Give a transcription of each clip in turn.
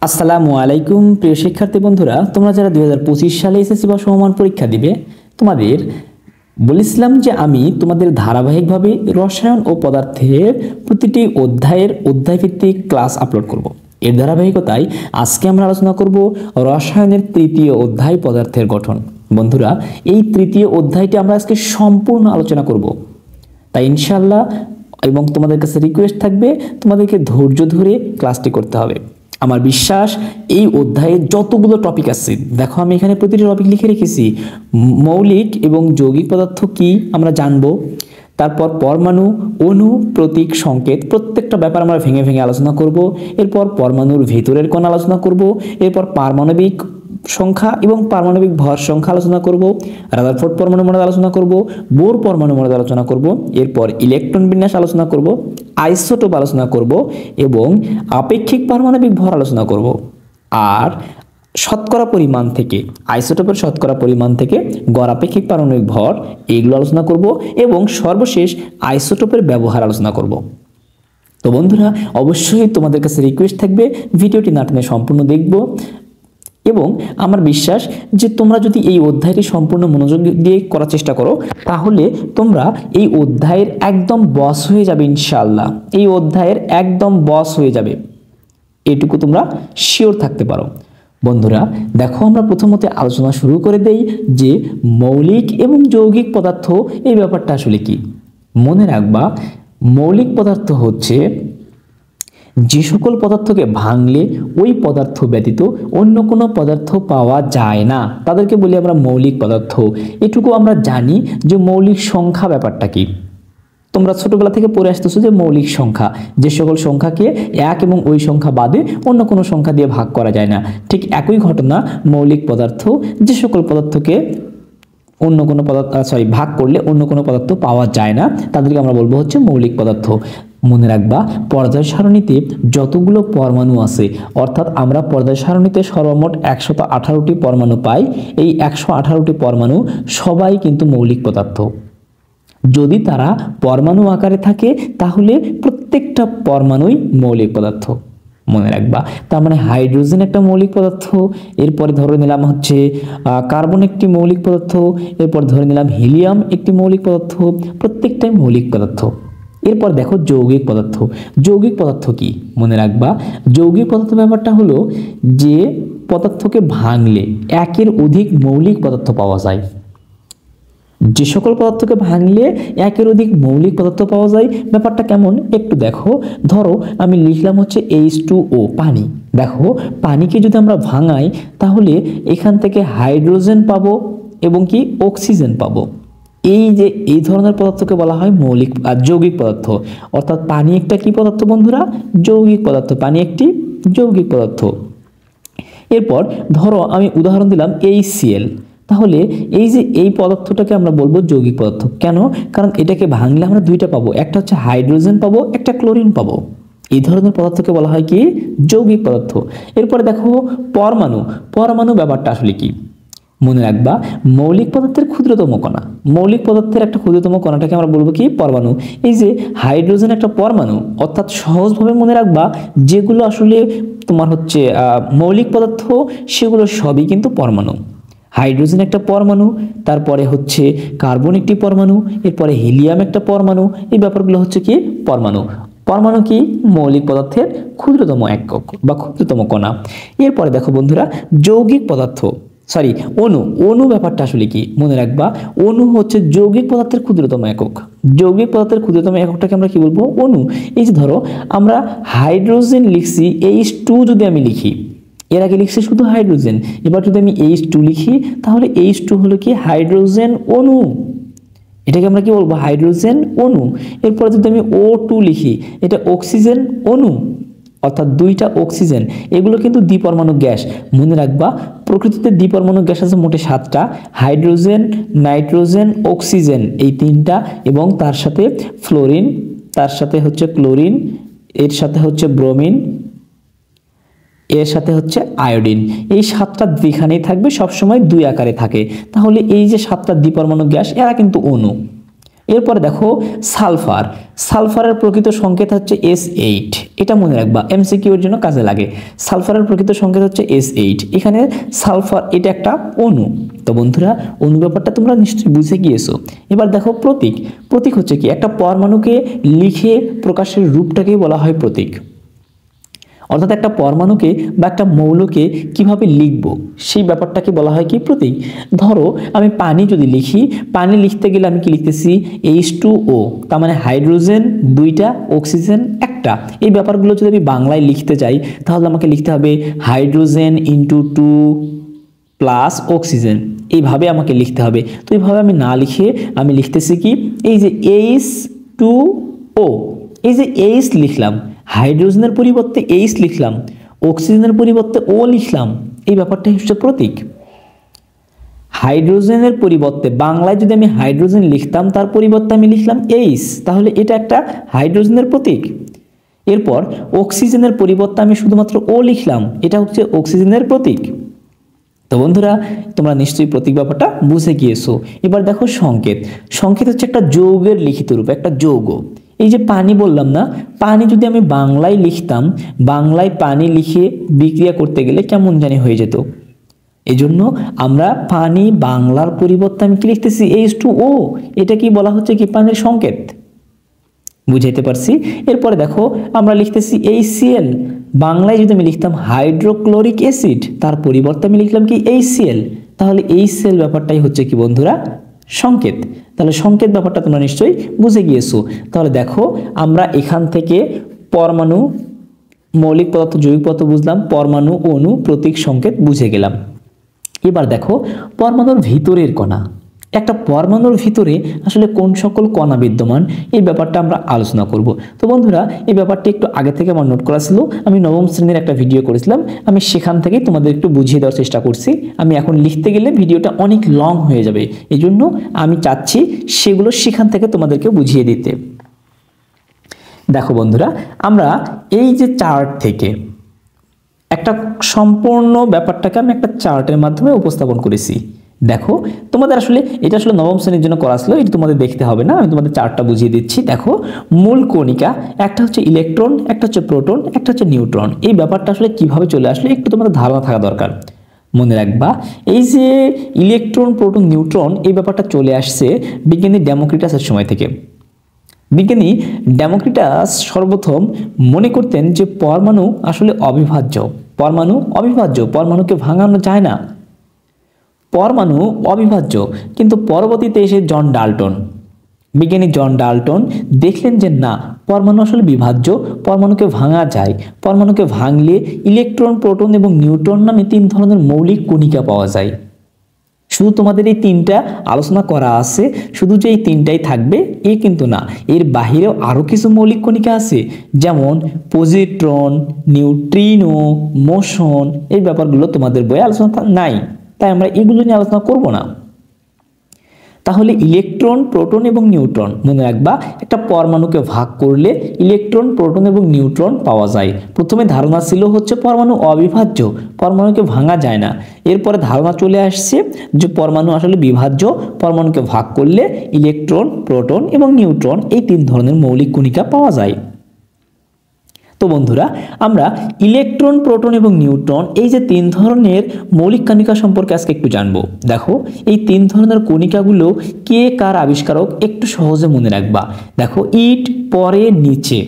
আসসালামু আলাইকুম প্রিয় শিক্ষার্থী বন্ধুরা, তোমরা যারা 2025 সালে এসএসসি বা সমমান পরীক্ষা দিবে, তোমাদের বলেছিলাম যে আমি তোমাদের ধারাবাহিকভাবে রসায়ন ও পদার্থের প্রতিটি অধ্যায়ের অধ্যায়ভিত্তিক ক্লাস আপলোড করব। এর ধারাবাহিকতায় আজকে আমরা আলোচনা করব রসায়নের তৃতীয় অধ্যায় পদার্থের গঠন। বন্ধুরা, এই তৃতীয় অধ্যায়টি আমরা আজকে সম্পূর্ণ আলোচনা করব, তাই ইনশাআল্লাহ এবং তোমাদের কাছে রিকোয়েস্ট থাকবে তোমাদেরকে ধৈর্য ধরে ক্লাসটি করতে হবে। আমার বিশ্বাস এই অধ্যায়ে যতগুলো টপিক আছে, দেখো আমি এখানে প্রতিটি টপিক লিখে রেখেছি। মৌলিক এবং যৌগিক পদার্থ কি আমরা জানবো, তারপর পরমাণু, অণু, প্রতীক, সংকেত, প্রত্যেকটা ব্যাপার আমরা ভেঙে ভেঙে আলোচনা করব। এরপর পরমাণুর ভিতরের কোণ আলোচনা করব। এরপর পারমাণবিক সংখ্যা এবং পারমাণবিক ভর সংখ্যা আলোচনা করব। রাদারফোর্ড পরমাণু মডেল আলোচনা করব। বোর পরমাণু মডেল আলোচনা করব। এরপর ইলেকট্রন বিন্যাস আলোচনা করব, আইসোটোপ আলোচনা করব এবং আপেক্ষিক পারমাণবিক ভর আলোচনা করব। আর শতকরা পরিমাণ থেকে, আইসোটোপের শতকরা পরিমাণ থেকে গড় আপেক্ষিক পারমাণবিক ভর, এগুলো আলোচনা করব এবং সর্বশেষ আইসোটোপের ব্যবহার আলোচনা করব। তো বন্ধুরা, অবশ্যই তোমাদের কাছে রিকোয়েস্ট থাকবে ভিডিওটি না টেনে সম্পূর্ণ দেখব এবং আমার বিশ্বাস যে তোমরা যদি এই অধ্যায়টি সম্পূর্ণ মনোযোগ দিয়ে করার চেষ্টা করো, তাহলে তোমরা এই অধ্যায়ের একদম বস হয়ে যাবে ইনশাআল্লাহ। এই অধ্যায়ের একদম বস হয়ে যাবে, এটুকু তোমরা শিওর থাকতে পারো। বন্ধুরা দেখো, আমরা প্রথমত আলোচনা শুরু করে দেই যে মৌলিক এবং যৌগিক পদার্থ এই ব্যাপারটা আসলে কি। মনে রাখবা, মৌলিক পদার্থ হচ্ছে যে সকল পদার্থকে ভাঙলে ওই পদার্থ ব্যতীত অন্য কোনো পদার্থ পাওয়া যায় না, তাদেরকে বলি আমরা মৌলিক পদার্থ। এটুকু আমরা জানি যে মৌলিক সংখ্যা ব্যাপারটা কি। তোমরা ছোটবেলা থেকে পড়ে আসতেছো যে মৌলিক সংখ্যা, যে সকল সংখ্যাকে এক এবং ওই সংখ্যা বাদে অন্য কোনো সংখ্যা দিয়ে ভাগ করা যায় না। ঠিক একই ঘটনা মৌলিক পদার্থ, যে সকল পদার্থকে অন্য কোনো পদার্থ ভাগ করলে অন্য কোনো পদার্থ পাওয়া যায় না, তাদেরকে আমরা বলবো হচ্ছে মৌলিক পদার্থ। মনে রাখবা, পর্যায় সারণীতে যতগুলো পরমাণু আছে, অর্থাৎ আমরা পর্যায় সারণীতে সর্বমোট 118টি পরমাণু পাই। এই 118টি পরমাণু সবাই কিন্তু মৌলিক পদার্থ। যদি তারা পরমাণু আকারে থাকে তাহলে প্রত্যেকটা পরমাণুই মৌলিক পদার্থ। মনে রাখবা, তার মানে হাইড্রোজেন একটা মৌলিক পদার্থ, এরপরে ধরে নিলাম হচ্ছে কার্বন একটি মৌলিক পদার্থ, এরপর ধরে নিলাম হিলিয়াম একটি মৌলিক পদার্থ, প্রত্যেকটাই মৌলিক পদার্থ। এরপর দেখো যৌগিক পদার্থ। যৌগিক পদার্থ কি? মনে রাখবা, যৌগিক পদার্থ ব্যাপারটা হলো যে পদার্থকে ভাঙলে একের অধিক মৌলিক পদার্থ পাওয়া যায়। যে সকল পদার্থকে ভাঙলে একের অধিক মৌলিক পদার্থ পাওয়া যায়, ব্যাপারটা কেমন একটু দেখো। ধরো আমি লিখলাম হচ্ছে H2O, পানি। দেখো, পানিকে যদি আমরা ভাঙাই তাহলে এখান থেকে হাইড্রোজেন পাবো এবং কি অক্সিজেন পাবো। এই ধরনের পদার্থকে বলা হয় মৌলিক যৌগিক পদার্থ। অর্থাৎ পানি একটা কি পদার্থ বন্ধুরা? যৌগিক পদার্থ। পানি একটি যৌগিক পদার্থ। এরপর ধরো আমি উদাহরণ দিলাম HCl, তাহলে এই পদার্থটাকে আমরা বলবো যৌগিক পদার্থ। কেন? কারণ এটাকে ভাঙলে আমরা দুইটা পাবো, একটা হচ্ছে হাইড্রোজেন পাবো, একটা ক্লোরিন পাবো। এই ধরনের পদার্থকে বলা হয় কি? যৌগিক পদার্থ। এরপরে দেখো পরমাণু। পরমাণু ব্যাপারটা আসলে কি? মনে রাখবা, মৌলিক পদার্থের ক্ষুদ্রতম কণা। মৌলিক পদার্থের একটা ক্ষুদ্রতম কণাটাকে আমরা বলবো কি? পরমাণু। এই যে হাইড্রোজেন একটা পরমাণু, অর্থাৎ সহজভাবে মনে রাখবা, যেগুলো আসলে তোমার হচ্ছে মৌলিক পদার্থ সেগুলো সবই কিন্তু পরমাণু। হাইড্রোজেন একটা পরমাণু, তারপরে হচ্ছে কার্বন একটি পরমাণু, এরপরে হিলিয়াম একটা পরমাণু। এই ব্যাপারগুলো হচ্ছে কি? পরমাণু। পরমাণু কি? মৌলিক পদার্থের ক্ষুদ্রতম একক বা ক্ষুদ্রতম কণা। এরপরে দেখো বন্ধুরা, যৌগিক পদার্থ অণু। অণু ব্যাপারটা আসলে কি? মনে রাখবা, অণু হচ্ছে যৌগিক পদার্থের ক্ষুদ্রতম একক। যৌগিক পদার্থের ক্ষুদ্রতম এককটাকে আমরা কি বলবো? অণু। এই যে ধরো আমরা হাইড্রোজেন লিখছি, H2 যদি আমি লিখি, এর আগে লিখছি শুধু হাইড্রোজেন, এবার যদি আমি H2 লিখি তাহলে H2 হলো কি? হাইড্রোজেন অণু। এটাকে আমরা কি বলবো? হাইড্রোজেন অণু। এরপরে যদি আমি O2 লিখি, এটা অক্সিজেন অণু, অর্থাৎ দুইটা অক্সিজেন। এগুলো কিন্তু দ্বিপরমাণু গ্যাস। মনে রাখবা, প্রকৃতিতে দ্বিপরমাণু গ্যাস আছে মোটে 7টা: হাইড্রোজেন, নাইট্রোজেন, অক্সিজেন, এই 3টা, এবং তার সাথে ফ্লোরিন, তার সাথে হচ্ছে ক্লোরিন, এর সাথে হচ্ছে ব্রোমিন, এর সাথে হচ্ছে আয়োডিন। এই 7টা যেখানেই থাকবে সবসময় 2 আকারে থাকে। তাহলে এই যে 7টা দ্বিপরমাণু গ্যাস, এরা কিন্তু অণু। এরপরে দেখো সালফারের প্রকৃত সংকেত হচ্ছে S8, এটা মনে রাখবা, MCQ এর জন্য কাজে লাগে। সালফারের প্রকৃত সংকেত হচ্ছে S8। এখানে সালফার এটা একটা অণু। তো বন্ধুরা অণু ব্যাপারটা তোমরা নিশ্চয়ই বুঝে গিয়েছো। এবার দেখো প্রতীক হচ্ছে কি, একটা পরমাণুকে লিখে প্রকাশের রূপটাকেই বলা হয় প্রতীক। অর্থাৎ একটা পরমাণুকে বা একটা মৌলকে কিভাবে লিখব সেই ব্যাপারটাকে বলা হয় কি, প্রতীক। ধরো আমি পানি যদি লিখি, পানি লিখতে গেলে আমি কি লিখতেছি, H2O, তার মানে হাইড্রোজেন 2টা, অক্সিজেন 1টা। এই ব্যাপারগুলো যদি আমি বাংলায় লিখতে যাই তাহলে আমাকে লিখতে হবে হাইড্রোজেন × 2 প্লাস অক্সিজেন, এইভাবে আমাকে লিখতে হবে। তো এইভাবে আমি না লিখে আমি লিখতেছি কি, এই যে H2O, এই যে H লিখলাম, হাইড্রোজেনের পরিবর্তে H লিখলাম, অক্সিজেনের পরিবর্তে O লিখলাম, এই ব্যাপারটাই হচ্ছে প্রতীক। হাইড্রোজেনের পরিবর্তে বাংলায় যদি আমি হাইড্রোজেন লিখতাম তার পরিবর্তে আমি লিখলাম H, তাহলে এটা একটা হাইড্রোজেনের প্রতীক। এরপর অক্সিজেনের পরিবর্তে আমি শুধুমাত্র O লিখলাম, এটা হচ্ছে অক্সিজেনের প্রতীক। তো বন্ধুরা তোমরা নিশ্চয়ই প্রতীক ব্যাপারটা বুঝে গিয়েছো। এবার দেখো সংকেত হচ্ছে একটা যৌগের লিখিত রূপ, একটা যৌগ। এই যে পানি বললাম না, পানি যদি আমি বাংলায় লিখতাম, বাংলায় পানি লিখে বিক্রিয়া করতে গেলে কেমন জানি হয়ে যেত। এজন্য আমরা পানি বাংলার পরিবর্তে আমি কি লিখতেছি, H2O, এটা কি বলা হচ্ছে কি, পানির সংকেত। বুঝাইতে পারছি? এরপরে দেখো আমরা লিখতেছি HCl, বাংলায় যদি আমি লিখতাম হাইড্রোক্লোরিক অ্যাসিড, তার পরিবর্তে আমি লিখলাম কি HCl, তাহলে HCl ব্যাপারটাই হচ্ছে কি বন্ধুরা, সংকেত। তাহলে সংকেত ব্যাপারটা তোমরা নিশ্চয়ই বুঝে গিয়েছো। তাহলে দেখো আমরা এখান থেকে পরমাণু, মৌলিক পদার্থ, যৌগিক পদার্থ বুঝলাম, পরমাণু, অণু, প্রতীক, সংকেত বুঝে গেলাম। এবার দেখো পরমাণুর ভিতরের কণা, একটা পরমাণুর ভিতরে আসলে কোন সকল কণা বিদ্যমান, এই ব্যাপারটা আমরা আলোচনা করব। তো বন্ধুরা এই ব্যাপারটি একটু আগে থেকে আমার নোট করা ছিল, আমি নবম শ্রেণীর একটা ভিডিও করেছিলাম, আমি সেখান থেকেই তোমাদের একটু বুঝিয়ে দেওয়ার চেষ্টা করছি। আমি এখন লিখতে গেলে ভিডিওটা অনেক লং হয়ে যাবে, এই জন্য আমি চাচ্ছি সেগুলো সেখান থেকে তোমাদেরকে বুঝিয়ে দিতে। দেখো বন্ধুরা আমরা এই যে চার্ট থেকে একটা সম্পূর্ণ ব্যাপারটাকে আমি একটা চার্টের মাধ্যমে উপস্থাপন করেছি। দেখো তোমাদের আসলে এটা আসলে নবম শ্রেণীর জন্য করা ছিল, এটা তোমাদের দেখতে হবে না, আমি তোমাদের চার্টটা বুঝিয়ে দিচ্ছি। দেখো মূল কণিকা, একটা হচ্ছে ইলেকট্রন, একটা হচ্ছে প্রোটন, একটা হচ্ছে নিউট্রন। এই ব্যাপারটা আসলে কিভাবে চলে আসলে একটু তোমাদের ধারণা থাকা দরকার। মনে রাখবা এই যে ইলেকট্রন, প্রোটন, নিউট্রন, এই ব্যাপারটা চলে আসছে বিজ্ঞানী ডেমোক্রিটাসের সময় থেকে। বিজ্ঞানী ডেমোক্রিটাস সর্বপ্রথম মনে করতেন যে পরমাণু আসলে অবিভাজ্য, পরমাণুকে ভাঙানো যায় না, পরমাণু অবিভাজ্য। কিন্তু পরবর্তীতে এসে বিজ্ঞানী জন ডাল্টন দেখলেন যে না, পরমাণু আসলে বিভাজ্য, পরমাণুকে ভাঙা যায়। পরমাণুকে ভাঙলে ইলেকট্রন, প্রোটন এবং নিউট্রন নামে 3 ধরনের মৌলিক কণিকা পাওয়া যায়। শুধু তোমাদের এই 3টা আলোচনা করা আছে, শুধু যে এই 3টাই থাকবে এ কিন্তু না, এর বাহিরেও আরো কিছু মৌলিক কণিকা আছে, যেমন পজিট্রন, নিউট্রিনো, মোশন। এই ব্যাপারগুলো তোমাদের বইয়ে আলোচনা নাই, তাই আমরা এগুলো নিয়ে আলোচনা করব না। তাহলে ইলেকট্রন, প্রোটন এবং নিউট্রন, মনে রাখবা একটা পরমাণুকে ভাগ করলে ইলেকট্রন, প্রোটন এবং নিউট্রন পাওয়া যায়। প্রথমে ধারণা ছিল হচ্ছে পরমাণু অবিভাজ্য, পরমাণুকে ভাঙা যায় না। এরপরে ধারণা চলে আসছে যে পরমাণু আসলে বিভাজ্য, পরমাণুকে ভাগ করলে ইলেকট্রন, প্রোটন এবং নিউট্রন, এই 3 ধরনের মৌলিক কণিকা পাওয়া যায়। তো বন্ধুরা আমরা ইলেকট্রন, প্রোটন এবং নিউট্রন, এই যে 3 ধরনের মৌলিক কণিকা সম্পর্কে আজকে একটু জানবো। দেখো এই 3 ধরনের কণিকাগুলো কে কার আবিষ্কারক একটু সহজে মনে রাখবা। দেখো ইট, পরে, নিচে,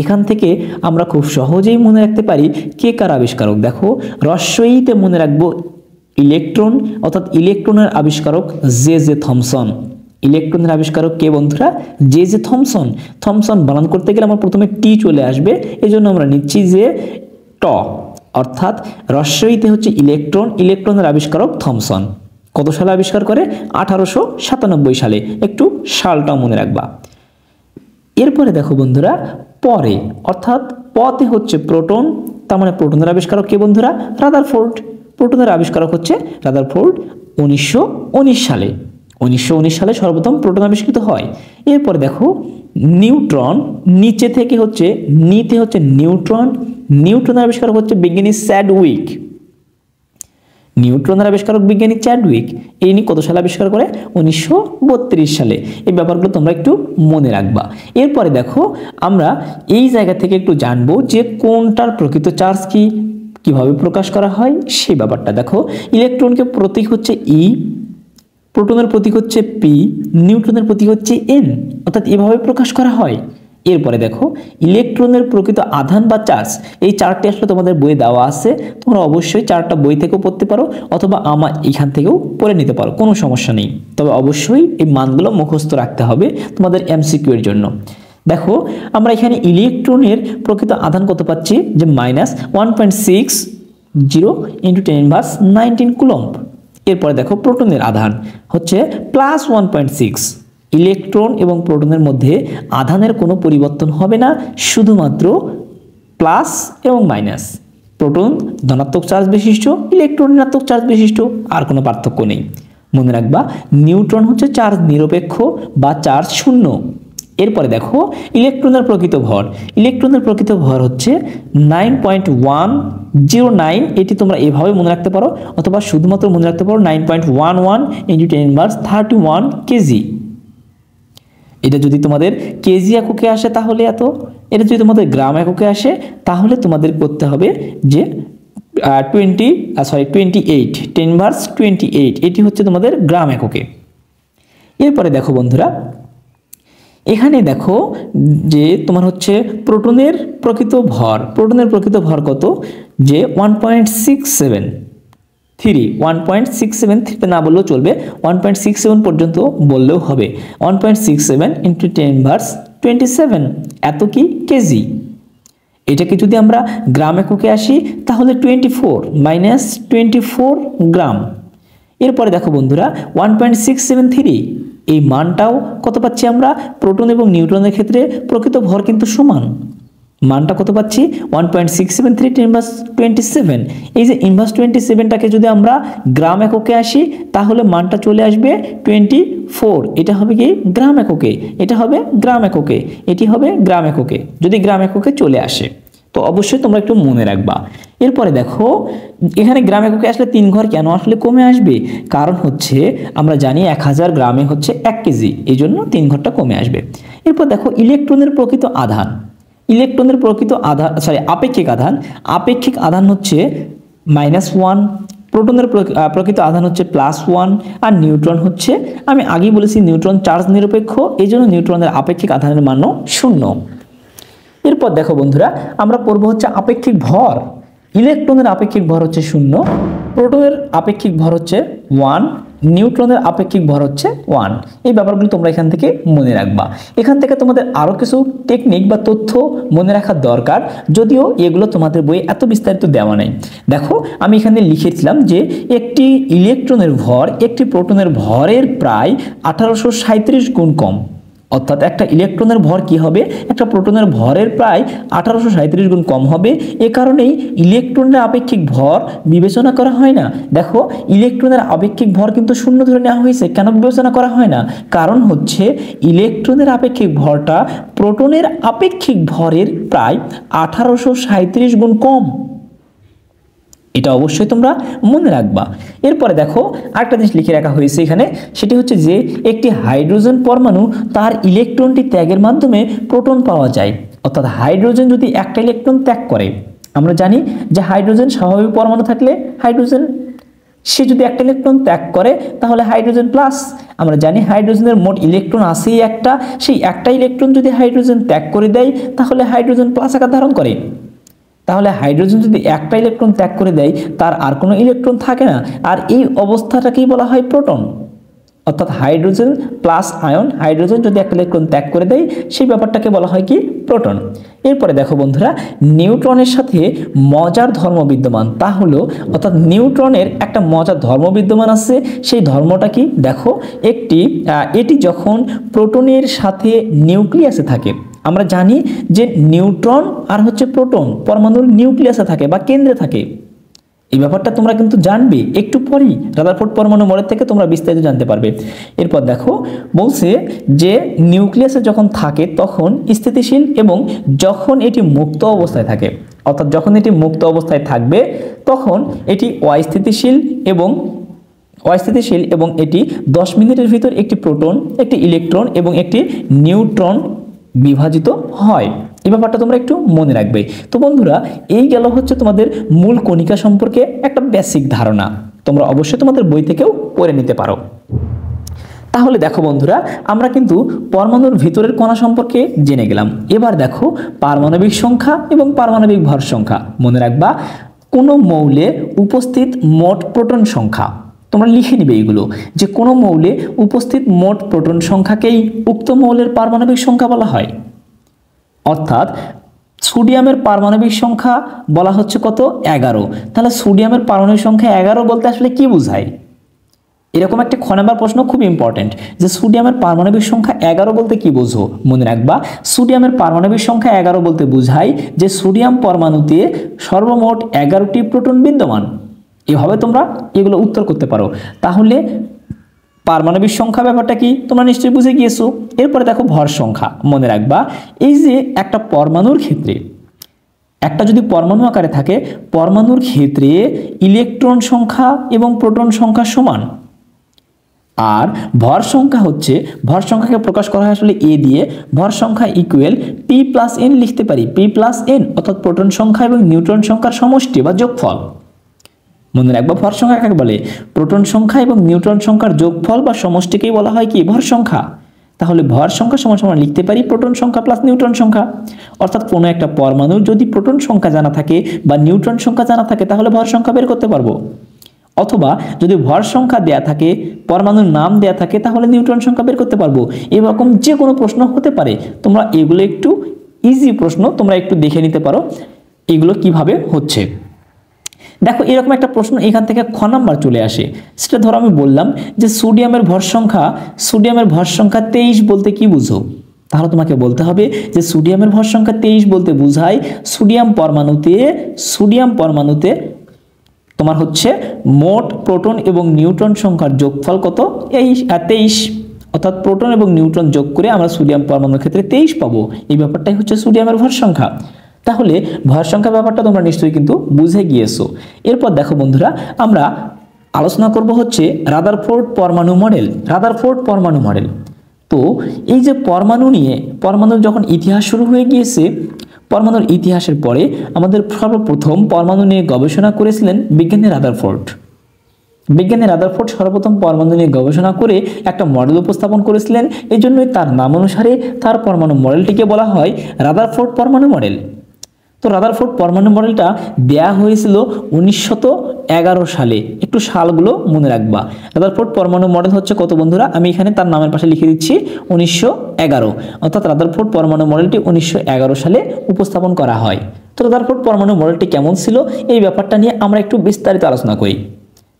এখান থেকে আমরা খুব সহজেই মনে রাখতে পারি কে কার আবিষ্কারক। দেখো রস্বইতে মনে রাখবো ইলেকট্রন, অর্থাৎ ইলেকট্রনের আবিষ্কারক জে থমসন। ইলেকট্রনের আবিষ্কারক কে বন্ধুরা? J Thomson. থমসন বানান করতে গেলে আমার প্রথমে টি চলে আসবে, এজন্য আমরা নিচ্ছি যে ট, অর্থাৎ রস্বইতে হচ্ছে ইলেকট্রন, ইলেকট্রনের আবিষ্কারক থমসন। কত সালে আবিষ্কার করে? 1897 সালে। একটু সালটা মনে রাখবা। এরপরে দেখো বন্ধুরা পরে, অর্থাৎ পতে হচ্ছে প্রোটন, তার মানে প্রোটনের আবিষ্কারক কে বন্ধুরা? রাদারফোর্ড। প্রোটনের আবিষ্কারক হচ্ছে রাদারফোর্ড 1919 সালে। 1919 সালে সর্বপ্রথম প্রোটন আবিষ্কৃত হয়। এরপরে দেখো নিউট্রন, নিচে থেকে হচ্ছে নিতে হচ্ছে নিউট্রন। নিউট্রনের আবিষ্কারক হচ্ছে বিজ্ঞানী স্যাডউইক। নিউট্রনের আবিষ্কারক বিজ্ঞানী চ্যাডউইক। ইনি কত সালে আবিষ্কার করে? 1932 সালে। এই ব্যাপারগুলো তোমরা একটু মনে রাখবা। এরপরে দেখো আমরা এই জায়গা থেকে একটু জানবো যে কোনটার প্রকৃত চার্জ কি, কিভাবে প্রকাশ করা হয় সেই ব্যাপারটা। দেখো ইলেকট্রনকে প্রতীক হচ্ছে ই, প্রোটনের প্রতীক হচ্ছে পি, নিউট্রনের প্রতীক হচ্ছে এন, অর্থাৎ এভাবে প্রকাশ করা হয়। এরপরে দেখো ইলেকট্রনের প্রকৃত আধান বা চার্জ, এই চার্টটি আসলে তোমাদের বইয়ে দেওয়া আছে, তোমরা অবশ্যই চার্টটা বই থেকেও পড়তে পারো অথবা আমার এখান থেকেও পড়ে নিতে পারো, কোনো সমস্যা নেই। তবে অবশ্যই এই মানগুলো মুখস্থ রাখতে হবে তোমাদের এমসিকিউ এর জন্য। দেখো আমরা এখানে ইলেকট্রনের প্রকৃত আধান কত পাচ্ছি, যে -1.60 × 10⁻19 কুলম্ব। এরপরে দেখো প্রোটনের আধান হচ্ছে +1.6। ইলেকট্রন এবং প্রোটনের মধ্যে আধানের কোনো পরিবর্তন হবে না, শুধুমাত্র প্লাস এবং মাইনাস। প্রোটন ধনাত্মক চার্জ বিশিষ্ট, ইলেকট্রন ঋণাত্মক চার্জ বিশিষ্ট, আর কোনো পার্থক্য নেই। মনে রাখবা নিউট্রন হচ্ছে চার্জ নিরপেক্ষ বা চার্জ শূন্য। এরপরে দেখো ইলেকট্রনের প্রকৃত ভর, ইলেকট্রনের প্রকৃত ভর হচ্ছে 9.109। এটি তোমরা এভাবে মনে রাখতে পারো অথবা শুধুমাত্র মনে রাখতে পারো 9.11 × 10⁻31 কেজি। এটা যদি তোমাদের কেজি এককে আসে তাহলে এত, এটা যদি তোমাদের গ্রাম এককে আসে তাহলে তোমাদের করতে হবে যে 28 10⁻28, এটি হচ্ছে তোমাদের গ্রাম এককে। এরপরে দেখো বন্ধুরা এখানে দেখো যে তোমার হচ্ছে প্রোটনের প্রকৃত ভর, প্রোটনের প্রকৃত ভর কত, যে 1.673 না বললেও চলবে, 1.67 পর্যন্ত বললেও হবে। 1.67 × 10⁻27 এত কি কেজি। এটাকে যদি আমরা গ্রাম এককে আসি তাহলে 24 গ্রাম। এরপরে দেখো বন্ধুরা 1.673 এই মানটাও কত পাচ্ছি আমরা, প্রোটন এবং নিউট্রনের ক্ষেত্রে প্রকৃত ভর কিন্তু সমান। মানটা কত পাচ্ছি 1.673 × 10⁻27। এই যে 27টাকে যদি আমরা গ্রাম এককে আসি তাহলে মানটা চলে আসবে 24। এটা হবে কি গ্রাম এককে, এটা হবে গ্রাম এককে, এটি হবে গ্রাম এককে, যদি গ্রাম এককে চলে আসে তো অবশ্যই তোমরা একটু মনে রাখবা। এরপরে দেখো এখানে গ্রাম এককে আসলে 3 ঘর কেন আসলে কমে আসবে, কারণ হচ্ছে আমরা জানি 1000 গ্রামে হচ্ছে 1 কেজি, এই জন্য 3 ঘরটা কমে আসবে। এরপর দেখো ইলেকট্রনের প্রকৃত আধান, ইলেকট্রনের প্রকৃত আধান আপেক্ষিক আধান, আপেক্ষিক আধান হচ্ছে -1, প্রোটনের প্রকৃত আধান হচ্ছে +1, আর নিউট্রন হচ্ছে, আমি আগেই বলেছি নিউট্রন চার্জ নিরপেক্ষ, এই জন্য নিউট্রনের আপেক্ষিক আধানের মানও 0। এরপর দেখো বন্ধুরা আমরা পড়বো হচ্ছে আপেক্ষিক ভর। ইলেকট্রনের আপেক্ষিক ভর হচ্ছে 0, প্রোটনের আপেক্ষিক ভর হচ্ছে 1, নিউট্রনের আপেক্ষিক ভর হচ্ছে 1। এই ব্যাপারগুলো তোমরা এখান থেকে মনে রাখবা। এখান থেকে তোমাদের আরও কিছু টেকনিক বা তথ্য মনে রাখার দরকার, যদিও এগুলো তোমাদের বইয়ে এত বিস্তারিত দেওয়া নেই। দেখো আমি এখানে লিখেছিলাম যে একটি ইলেকট্রনের ভর একটি প্রোটনের ভরের প্রায় 1837 গুণ কম, অর্থাৎ একটা ইলেকট্রনের ভর কি হবে, একটা প্রোটনের ভরের প্রায় 1837 গুণ কম হবে। এ কারণেই ইলেকট্রনের আপেক্ষিক ভর বিবেচনা করা হয় না। দেখো ইলেকট্রনের আপেক্ষিক ভর কিন্তু 0 ধরে নেওয়া হয়েছে, কেন বিবেচনা করা হয় না, কারণ হচ্ছে ইলেকট্রনের আপেক্ষিক ভরটা প্রোটনের আপেক্ষিক ভরের প্রায় 1837 গুণ কম। এটা অবশ্যই তোমরা মনে রাখবা। এরপরে দেখো আরেকটা জিনিস লিখে রাখা হয়েছে এখানে, সেটি হচ্ছে যে একটি হাইড্রোজেন পরমাণু তার ইলেকট্রনটি ত্যাগের মাধ্যমে প্রোটন পাওয়া যায়। অর্থাৎ হাইড্রোজেন যদি একটা ইলেকট্রন ত্যাগ করে, আমরা জানি যে হাইড্রোজেন স্বাভাবিক পরমাণু থাকলে হাইড্রোজেন সে যদি একটা ইলেকট্রন ত্যাগ করে তাহলে হাইড্রোজেন প্লাস। আমরা জানি হাইড্রোজেনের মোট ইলেকট্রন আছেই একটা, সেই একটা ইলেকট্রন যদি হাইড্রোজেন ত্যাগ করে দেয় তাহলে হাইড্রোজেন প্লাস আকার ধারণ করে। তাহলে হাইড্রোজেন যদি একটা ইলেকট্রন ত্যাগ করে দেয় তার আর কোনো ইলেকট্রন থাকে না, আর এই অবস্থাটাকেই বলা হয় প্রোটন। অর্থাৎ হাইড্রোজেন প্লাস আয়ন, হাইড্রোজেন যদি একটা ইলেকট্রন ত্যাগ করে দেয় সেই ব্যাপারটাকে বলা হয় কি প্রোটন। এরপরে দেখো বন্ধুরা নিউট্রনের সাথে মজার ধর্ম বিদ্যমান, তা হলো অর্থাৎ নিউট্রনের একটা মজার ধর্ম বিদ্যমান আছে। সেই ধর্মটা কি দেখো, এটি যখন প্রোটনের সাথে নিউক্লিয়াসে থাকে, আমরা জানি যে নিউট্রন আর হচ্ছে প্রোটন পরমাণুর নিউক্লিয়াসে থাকে বা কেন্দ্রে থাকে। এই ব্যাপারটা তোমরা কিন্তু জানবে একটু পরেই, রাদারফোর্ড পরমাণু মডেল থেকে তোমরা বিস্তারিত জানতে পারবে। এরপর দেখো বলছে যে নিউক্লিয়াসে যখন থাকে তখন স্থিতিশীল এবং যখন এটি মুক্ত অবস্থায় থাকে। অর্থাৎ যখন এটি মুক্ত অবস্থায় থাকবে তখন এটি অস্থিতিশীল এবং এটি 10 মিনিটের ভিতর একটি প্রোটন, একটি ইলেকট্রন এবং একটি নিউট্রন বিভাজিত হয়। এই ব্যাপারটা তোমরা একটু মনে রাখবে। তো বন্ধুরা, এই গেল হচ্ছে তোমাদের মূল কণিকা সম্পর্কে একটা বেসিক ধারণা। তোমরা অবশ্যই তোমাদের বই থেকেও পড়ে নিতে পারো। তাহলে দেখো বন্ধুরা, আমরা কিন্তু পরমাণুর ভিতরের কণা সম্পর্কে জেনে গেলাম। এবার দেখো পারমাণবিক সংখ্যা এবং পারমাণবিক ভর সংখ্যা। মনে রাখবা, কোনো মৌলে উপস্থিত মোট প্রোটন সংখ্যা, তোমরা লিখে নিবে এইগুলো, যে কোনো মৌলে উপস্থিত মোট প্রোটন সংখ্যাকেই উক্ত মৌলের পারমাণবিক সংখ্যা বলা হয়। অর্থাৎ সোডিয়ামের পারমাণবিক সংখ্যা বলা হচ্ছে কত? 11। তাহলে সোডিয়ামের পারমাণবিক সংখ্যা 11 বলতে আসলে কি বোঝায়? এরকম একটা খ নাম্বার প্রশ্ন খুব ইম্পর্টেন্ট, যে সোডিয়ামের পারমাণবিক সংখ্যা 11 বলতে কি বোঝো? মনে রাখবা, সোডিয়ামের পারমাণবিক সংখ্যা 11 বলতে বোঝায় যে সোডিয়াম পরমাণুতে সর্বমোট 11টি প্রোটন বিদ্যমান। এভাবে তোমরা এগুলো উত্তর করতে পারো। তাহলে পারমাণবিক সংখ্যা ব্যাপারটা কি তোমরা নিশ্চয়ই বুঝে গিয়েছো। এরপরে দেখো ভর সংখ্যা। মনে রাখবা, এই যে একটা পরমাণুর ক্ষেত্রে, একটা যদি পরমাণু আকারে থাকে, পরমাণুর ক্ষেত্রে ইলেকট্রন সংখ্যা এবং প্রোটন সংখ্যা সমান। আর ভর সংখ্যা হচ্ছে, ভর সংখ্যাকে প্রকাশ করা হয় আসলে এ দিয়ে। ভর সংখ্যা ইকুয়াল পি প্লাস এন লিখতে পারি। পি প্লাস এন অর্থাৎ প্রোটন সংখ্যা এবং নিউট্রন সংখ্যার সমষ্টি বা যোগফল। মনে রাখবা, ভর সংখ্যা কাকে বলে? প্রোটন সংখ্যা এবং নিউট্রন সংখ্যার যোগফল বা সমষ্টিকেই বলা হয় কি? ভর সংখ্যা। তাহলে ভর সংখ্যা সমান সমান লিখতে পারি প্রোটন সংখ্যা প্লাস নিউট্রন সংখ্যা। অর্থাৎ কোনো একটা পরমাণুর যদি প্রোটন সংখ্যা জানা থাকে বা নিউট্রন সংখ্যা জানা থাকে তাহলে ভর সংখ্যা বের করতে পারবো। অথবা যদি ভর সংখ্যা দেয়া থাকে, পরমাণুর নাম দেয়া থাকে, তাহলে নিউট্রন সংখ্যা বের করতে পারবো। এরকম যে কোনো প্রশ্ন হতে পারে। তোমরা এগুলো একটু ইজি প্রশ্ন, তোমরা একটু দেখে নিতে পারো এগুলো কিভাবে হচ্ছে। দেখো, এরকম একটা প্রশ্ন এখান থেকে খ নাম্বার চলে আসে। সেটা ধরো আমি বললাম যে সোডিয়ামের ভর সংখ্যা 23 বলতে কি বুঝো? তাহলে তোমাকে বলতে হবে যে সোডিয়ামের ভর সংখ্যা 23 বলতে বোঝায় সোডিয়াম পরমাণুতে তোমার হচ্ছে মোট প্রোটন এবং নিউট্রন সংখ্যার যোগফল কত? 23। অর্থাৎ প্রোটন এবং নিউট্রন যোগ করে আমরা সোডিয়াম পরমাণুর ক্ষেত্রে 23 পাবো। এই ব্যাপারটাই হচ্ছে সোডিয়ামের ভর সংখ্যা। তাহলে ভর সংখ্যা ব্যাপারটা তোমরা নিশ্চয়ই কিন্তু বুঝে গিয়েছো। এরপর দেখো বন্ধুরা, আমরা আলোচনা করব হচ্ছে রাদারফোর্ড পরমাণু মডেল। তো এই যে পরমাণুর যখন ইতিহাস শুরু হয়ে গিয়েছে, পরমাণুর ইতিহাসের পরে আমাদের সর্বপ্রথম পরমাণু নিয়ে গবেষণা করেছিলেন বিজ্ঞানী রাদারফোর্ড। সর্বপ্রথম পরমাণু নিয়ে গবেষণা করে একটা মডেল উপস্থাপন করেছিলেন। এই জন্যই তার নাম অনুসারে তার পরমাণু মডেলটিকে বলা হয় রাদারফোর্ড পরমাণু মডেল। তো রাদারফোর্ড পরমাণু মডেলটা দেয়া হয়েছিল 1911 সালে। একটু সালগুলো মনে রাখবা। রাদারফোর্ড পরমাণু মডেল হচ্ছে কত বন্ধুরা? আমি এখানে তার নামের পাশে লিখে দিচ্ছি 1911। অর্থাৎ রাদারফোর্ড পরমাণু মডেলটি 1911 সালে উপস্থাপন করা হয়। তো রাদারফোর্ড পরমাণু মডেলটি কেমন ছিল এই ব্যাপারটা নিয়ে আমরা একটু বিস্তারিত আলোচনা করি।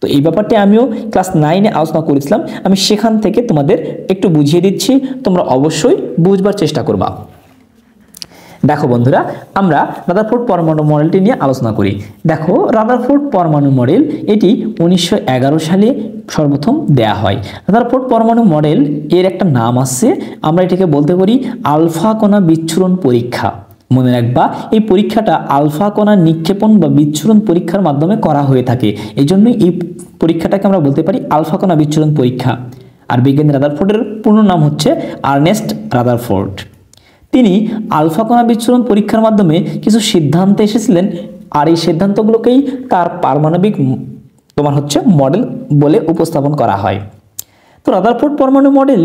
তো এই ব্যাপারটি আমিও ক্লাস 9-এ আলোচনা করেছিলাম। আমি সেখান থেকে তোমাদের একটু বুঝিয়ে দিচ্ছি, তোমরা অবশ্যই বুঝবার চেষ্টা করবা। দেখো বন্ধুরা, আমরা রাদারফোর্ড পরমাণু মডেলটি নিয়ে আলোচনা করি। দেখো, রাদারফোর্ড পরমাণু মডেল এটি 1911 সালে সর্বপ্রথম দেয়া হয়। রাদারফোর্ড পরমাণু মডেল এর একটা নাম আছে, আমরা এটাকে বলতে পারি আলফা কণা বিচ্ছুরণ পরীক্ষা। মনে রাখবা, এই পরীক্ষাটা আলফা কণা নিক্ষেপণ বা বিচ্ছুরণ পরীক্ষার মাধ্যমে করা হয়ে থাকে। এই জন্যই এই পরীক্ষাটাকে আমরা বলতে পারি আলফা কণা বিচ্ছুরণ পরীক্ষা। আর বিজ্ঞানী রাদারফোর্ডের পূর্ণ নাম হচ্ছে আর্নেস্ট রাদারফোর্ড। তিনি আলফা কণা বিচ্ছুরণ পরীক্ষার মাধ্যমে কিছু সিদ্ধান্তে এসেছিলেন। আর এই সিদ্ধান্তগুলোকেই তার পারমাণবিক তোমার হচ্ছে মডেল বলে উপস্থাপন করা হয়। তো রাদারফোর্ড পরমাণু মডেল,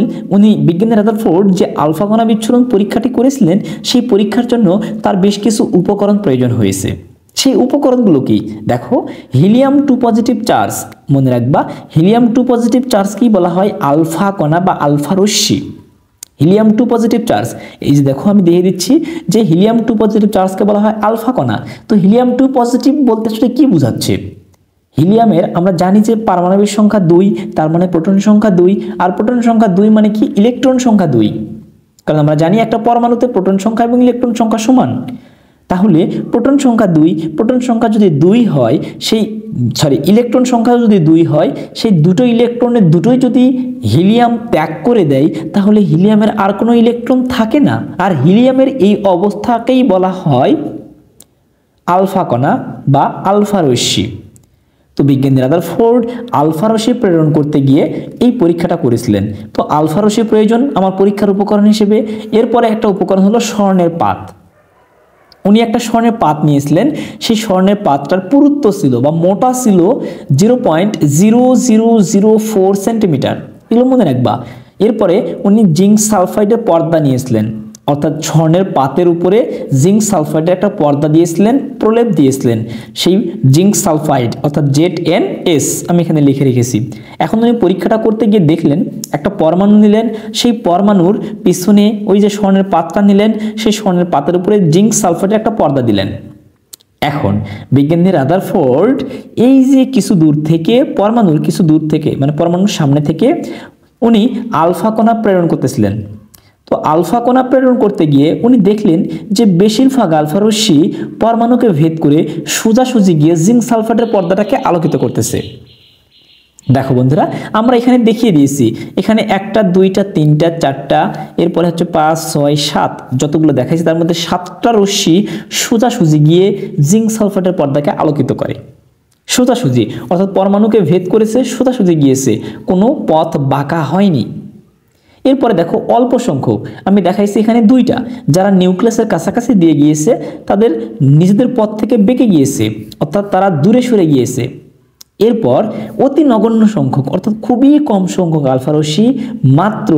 বিজ্ঞানী রাদারফোর্ড যে আলফা কণা বিচ্ছুরণ পরীক্ষাটি করেছিলেন, সেই পরীক্ষার জন্য তার বেশ কিছু উপকরণ প্রয়োজন হয়েছে। সেই উপকরণগুলো কি? দেখো, হিলিয়াম 2 পজিটিভ চার্জ। মনে রাখবা, হিলিয়াম 2 পজিটিভ চার্জকেই বলা হয় আলফা কণা বা আলফা রশ্মি। হিলিয়াম 2 পজিটিভ চার্জ, এই যে দেখো আমি দেখিয়ে দিচ্ছি যে হিলিয়াম 2 পজিটিভ চার্জকে বলা হয় আলফা কণা। তো হিলিয়াম 2 পজিটিভ বলতে আসলে কি বোঝাচ্ছে? হিলিয়ামের আমরা জানি যে পারমাণবিক সংখ্যা 2, তার মানে প্রোটন সংখ্যা 2। আর প্রোটন সংখ্যা 2 মানে কি? ইলেকট্রন সংখ্যা 2। কারণ আমরা জানি একটা পরমাণুতে প্রোটন সংখ্যা এবং ইলেকট্রন সংখ্যা সমান। তাহলে প্রোটন সংখ্যা 2, প্রোটন সংখ্যা যদি 2 হয়, ইলেকট্রন সংখ্যা যদি 2 হয়, সেই দুটো ইলেকট্রনের দুটোই যদি হিলিয়াম ত্যাগ করে দেয়, তাহলে হিলিয়ামের আর কোনো ইলেকট্রন থাকে না। আর হিলিয়ামের এই অবস্থাকেই বলা হয় আলফা কণা বা আলফা রশ্মি। তো বিজ্ঞানী রাদারফোর্ড আলফা রশ্মি প্রেরণ করতে গিয়ে এই পরীক্ষাটা করেছিলেন। তো আলফা রশ্মি প্রয়োজন আমার পরীক্ষার উপকরণ হিসেবে। এরপরে একটা উপকরণ হলো স্বর্ণের পাত। উনি একটা স্বর্ণের পাত নিয়েছিলেন, সেই স্বর্ণের পাতটার পুরুত্ব ছিল বা মোটা ছিল 0.0004 সেন্টিমিটার, এগুলো মনে রাখবা। এরপরে উনি জিঙ্ক সালফাইডের পর্দা নিয়েছিলেন, অর্থাৎ স্বর্ণের পাতের উপরে জিঙ্ক সালফাইডের একটা পর্দা দিয়েছিলেন, প্রলেপ দিয়েছিলেন। সেই জিঙ্ক সালফাইড অর্থাৎ ZnS আমি এখানে লিখে রেখেছি। এখন উনি পরীক্ষাটা করতে গিয়ে দেখলেন একটা পরমাণু নিলেন, সেই পরমাণুর পিছনে ওই যে স্বর্ণের পাতটা নিলেন, সেই স্বর্ণের পাতের উপরে জিঙ্ক সালফাইডের একটা পর্দা দিলেন। এখন বিজ্ঞানী রাদারফোর্ড এই যে কিছু দূর থেকে পরমাণুর কিছু দূর থেকে মানে পরমাণুর সামনে থেকে উনি আলফা কণা প্রেরণ করতেছিলেন। তো আলফা কণা প্রেরণ করতে গিয়ে উনি দেখলেন যে বেশিরভাগ আলফা রশ্মি পরমাণুকে ভেদ করে সোজাসুজি গিয়ে জিঙ্ক সালফাইডের পর্দাটাকে আলোকিত করতেছে। দেখো বন্ধুরা, আমরা এখানে দেখিয়ে দিয়েছি, এখানে একটা দুইটা তিনটা চারটা, এরপরে হচ্ছে 5 6 7 যতগুলো দেখাইছি তার মধ্যে 7টা রশ্মি সোজাসুজি গিয়ে জিঙ্ক সালফাইডের পর্দাকে আলোকিত করে। সোজাসুজি অর্থাৎ পরমাণুকে ভেদ করেছে, সোজাসুজি গিয়েছে, কোনো পথ বাঁকা হয়নি। এরপরে দেখো অল্প সংখ্যক আমি দেখাইছি এখানে দুইটা, যারা নিউক্লিয়াসের কাছাকাছি দিয়ে গিয়েছে তাদের নিজেদের পথ থেকে বেঁকে গিয়েছে, অর্থাৎ তারা দূরে সরে গিয়েছে। এরপর অতি নগণ্য সংখ্যক অর্থাৎ খুবই কম সংখ্যক আলফা রশ্মি, মাত্র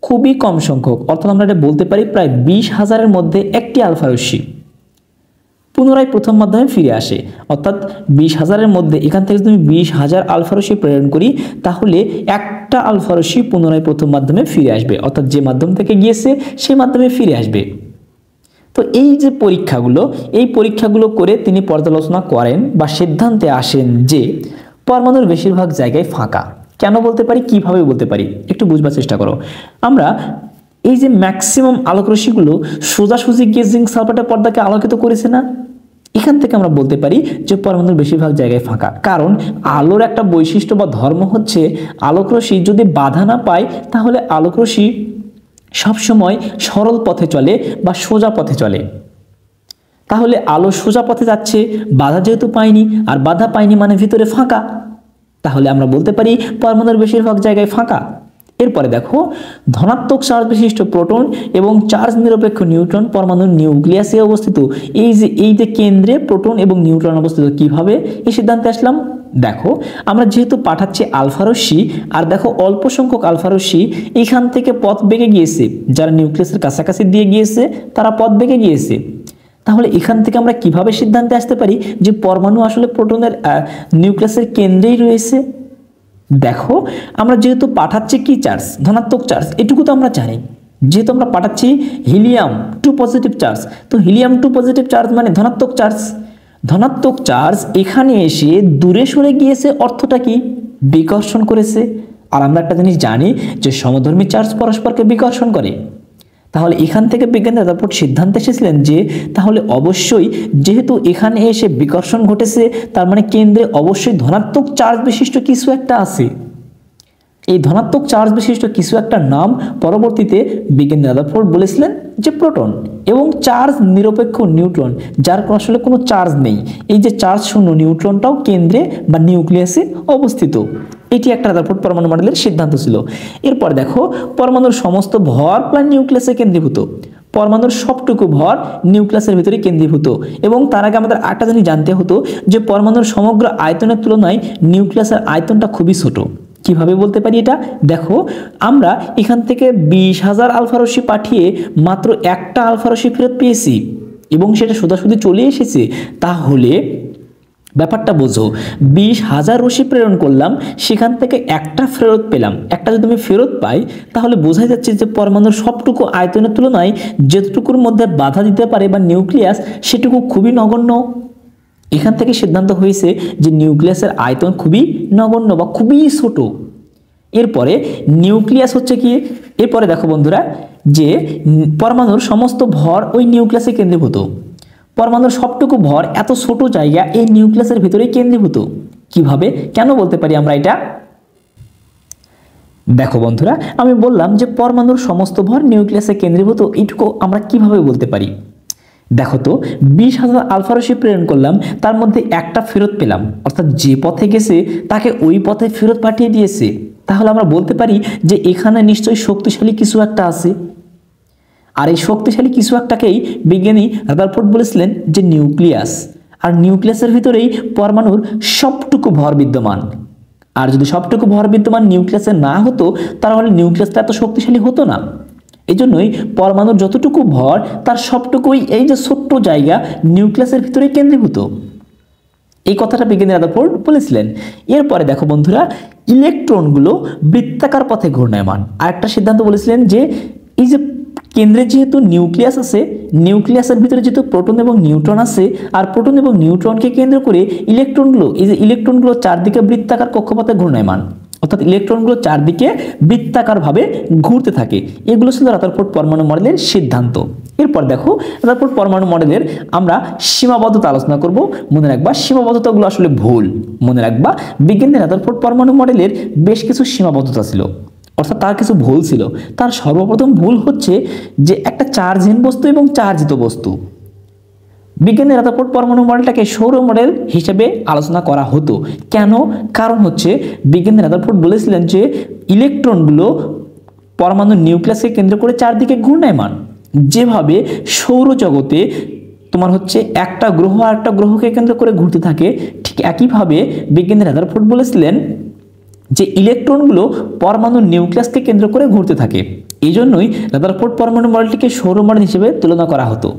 খুবই কম সংখ্যক, অর্থাৎ আমরা এটা বলতে পারি প্রায় 20,000-এর মধ্যে একটি আলফা রশ্মি পুনরায় প্রথম মাধ্যমে ফিরে আসে। অর্থাৎ 20,000-এর মধ্যে এখান থেকে যদি আমি 20,000 আলফা রশ্মি প্রেরণ করি তাহলে একটা আলফা রশ্মি পুনরায় প্রথম মাধ্যমে ফিরে আসবে, অর্থাৎ যে মাধ্যম থেকে গিয়েছে সেই মাধ্যমে ফিরে আসবে। তো এই যে পরীক্ষাগুলো, এই পরীক্ষাগুলো করে তিনি পর্যালোচনা করেন বা সিদ্ধান্তে আসেন যে পরমাণুর বেশিরভাগ জায়গায় ফাঁকা। কেন বলতে পারি, কিভাবে বলতে পারি, একটু বুঝবার চেষ্টা করো। আমরা এই যে ম্যাক্সিমাম আলোক রশ্মিগুলো সোজাসুজি গিয়ে জিঙ্ক সালফাইডের পর্দাকে আলোকিত করেছে না, এখান থেকে আমরা বলতে পারি যে পরমাণুর বেশিরভাগ জায়গায় ফাঁকা। কারণ আলোর একটা বৈশিষ্ট্য বা ধর্ম হচ্ছে আলোক রশ্মি যদি বাধা না পায় তাহলে আলোক রশ্মি সবসময় সরল পথে চলে বা সোজা পথে চলে। তাহলে আলো সোজা পথে যাচ্ছে, বাধা যেহেতু পায়নি, আর বাধা পায়নি মানে ভিতরে ফাঁকা, তাহলে আমরা বলতে পারি পরমাণুর বেশিরভাগ জায়গায় ফাঁকা। এরপরে দেখো ধনাত্মক চার্জ বিশিষ্ট প্রোটন এবং চার্জ নিরপেক্ষ নিউট্রন পরমাণুর নিউক্লিয়াসে অবস্থিত। এই যে কেন্দ্রে প্রোটন এবং নিউট্রন অবস্থিত, কিভাবে এই সিদ্ধান্তে আসলাম? দেখো আমরা যেহেতু পাঠাচ্ছি আলফা রশ্মি, আর দেখো অল্প সংখ্যক আলফা রশ্মি এখান থেকে পথ বেঁকে গিয়েছে, যারা নিউক্লিয়াসের কাছাকাছি দিয়ে গিয়েছে তারা পথ বেঁকে গিয়েছে। তাহলে এখান থেকে আমরা কিভাবে সিদ্ধান্তে আসতে পারি যে পরমাণু আসলে প্রোটনের নিউক্লিয়াসের কেন্দ্রেই রয়েছে? দেখো আমরা যেহেতু পাঠাচ্ছি কি চার্জ, ধনাত্মক চার্জ, এটুকু তো আমরা জানি। যেহেতু আমরা পাঠাচ্ছি হিলিয়াম 2 পজিটিভ চার্জ, তো হিলিয়াম 2 পজিটিভ চার্জ মানে ধনাত্মক চার্জ। ধনাত্মক চার্জ এখানে এসে দূরে সরে গিয়েছে, অর্থটা কি? বিকর্ষণ করেছে। আর আমরা একটা জিনিস জানি যে সমধর্মী চার্জ পরস্পরকে বিকর্ষণ করে। তাহলে এখান থেকে বিজ্ঞানীরা তারপর সিদ্ধান্ত এসেছিলেন যে তাহলে অবশ্যই যেহেতু এখানে এসে বিকর্ষণ ঘটেছে, তার মানে কেন্দ্রে অবশ্যই ধনাত্মক চার্জ বিশিষ্ট কিছু একটা আছে। এই ধনাত্মক চার্জ বিশিষ্ট কিছু একটা নাম পরবর্তীতে বিজ্ঞানী রাদারফোর্ড বলেছিলেন যে প্রোটন, এবং চার্জ নিরপেক্ষ নিউট্রন, যার আসলে কোনো চার্জ নেই। এই যে চার্জ শূন্য নিউট্রনটাও কেন্দ্রে বা নিউক্লিয়াসে অবস্থিত। এটি একটা রাদারফোর্ড পরমাণু মডেলের সিদ্ধান্ত ছিল। এরপর দেখো পরমাণুর সমস্ত ভর প্রায় নিউক্লিয়াসে কেন্দ্রীভূত। পরমাণুর সবটুকু ভর নিউক্লিয়াসের ভিতরে কেন্দ্রীভূত। এবং তার আগে আমাদের একটা জিনিস জানতে হতো যে পরমাণুর সমগ্র আয়তনের তুলনায় নিউক্লিয়াসের আয়তনটা খুবই ছোট। কিভাবে বলতে পারি এটা? দেখো আমরা এখান থেকে 20,000 আলফা রশ্মি পাঠিয়ে মাত্র একটা আলফা রশ্মি ফেরত পেয়েছি এবং সেটা সোজাসুজি চলে এসেছে। তাহলে ব্যাপারটা বোঝো, 20,000 রশ্মি প্রেরণ করলাম, সেখান থেকে একটা ফেরত পেলাম। একটা যদি আমি ফেরত পাই তাহলে বোঝাই যাচ্ছে যে পরমাণুর সবটুকু আয়তনের তুলনায় যেটুকুর মধ্যে বাধা দিতে পারে বা নিউক্লিয়াস, সেটুকু খুবই নগণ্য। এখান থেকে সিদ্ধান্ত হয়েছে যে নিউক্লিয়াসের আয়তন খুবই নগণ্য বা খুবই ছোট। এরপরে নিউক্লিয়াস হচ্ছে কি, এরপরে দেখো বন্ধুরা যে পরমাণুর সমস্ত ভর ওই নিউক্লিয়াসে কেন্দ্রীভূত। পরমাণুর সবটুকু ভর এত ছোট জায়গা এই নিউক্লিয়াসের ভিতরেই কেন্দ্রীভূত। কিভাবে, কেন বলতে পারি আমরা এটা? দেখো বন্ধুরা, আমি বললাম যে পরমাণুর সমস্ত ভর নিউক্লিয়াসে কেন্দ্রীভূত, এটুকু আমরা কিভাবে বলতে পারি? দেখো তো 20,000 আলফা রশ্মি প্রেরণ করলাম, তার মধ্যে একটা ফেরত পেলাম, অর্থাৎ যে পথে গেছে তাকে ওই পথে ফেরত পাঠিয়ে দিয়েছে। তাহলে আমরা বলতে পারি যে এখানে নিশ্চয়ই শক্তিশালী কিছু একটা আছে। আর এই শক্তিশালী কিছু একটাকেই বিজ্ঞানী রাদারফোর্ড বলেছিলেন যে নিউক্লিয়াস। আর নিউক্লিয়াসের ভিতরেই পরমাণুর সবটুকু ভর বিদ্যমান। আর যদি সবটুকু ভর বিদ্যমান নিউক্লিয়াসে না হতো তাহলে নিউক্লিয়াসটা এত শক্তিশালী হতো না। এই জন্যই পরমাণুর যতটুকু ভর তার সবটুকুই এই যে ছোট্ট জায়গা নিউক্লিয়াসের ভিতরে কেন্দ্রীভূত। এই কথাটা বিজ্ঞানী রাদারফোর্ড বলেছিলেন। এরপরে দেখো বন্ধুরা, ইলেকট্রনগুলো বৃত্তাকার পথে ঘূর্ণায়মান। আরেকটা সিদ্ধান্ত বলেছিলেন যে এই যে কেন্দ্রে যেহেতু নিউক্লিয়াস আছে, নিউক্লিয়াসের ভিতরে যেহেতু প্রোটন এবং নিউট্রন আছে, আর প্রোটন এবং নিউট্রনকে কেন্দ্র করে ইলেকট্রনগুলো, এই যে ইলেকট্রনগুলো চারদিকে বৃত্তাকার কক্ষপথে ঘূর্ণায়মান, অর্থাৎ ইলেকট্রনগুলো চারদিকে বৃত্তাকারভাবে ঘুরতে থাকে। এগুলো ছিল রাদারফোর্ড পরমাণু মডেলের সিদ্ধান্ত। এরপর দেখো রাদারফোর্ড পরমাণু মডেলের আমরা সীমাবদ্ধতা আলোচনা করব। মনে রাখবা সীমাবদ্ধতাগুলো আসলে ভুল। মনে রাখবা বিজ্ঞানী রাদারফোর্ড পরমাণু মডেলের বেশ কিছু সীমাবদ্ধতা ছিল, অর্থাৎ তার কিছু ভুল ছিল। তার সর্বপ্রথম ভুল হচ্ছে যে একটা চার্জহীন বস্তু এবং চার্জিত বস্তু। বিজ্ঞানী রাদারফোর্ড পরমাণু মডেলটাকে সৌর মডেল হিসেবে আলোচনা করা হতো। কেন? কারণ হচ্ছে বিজ্ঞানী রাদারফোর্ড বলেছিলেন যে ইলেকট্রনগুলো পরমাণু নিউক্লিয়াসকে কেন্দ্র করে চারদিকে ঘূর্ণায়মান। যেভাবে সৌরজগতে তোমার হচ্ছে একটা গ্রহ আর একটা গ্রহকে কেন্দ্র করে ঘুরতে থাকে, ঠিক একইভাবে বিজ্ঞানী রাদারফোর্ড বলেছিলেন যে ইলেকট্রনগুলো পরমাণু নিউক্লিয়াসকে কেন্দ্র করে ঘুরতে থাকে। এই জন্যই রাদারফোর্ড পরমাণু মডেলটিকে সৌর মডেল হিসেবে তুলনা করা হতো।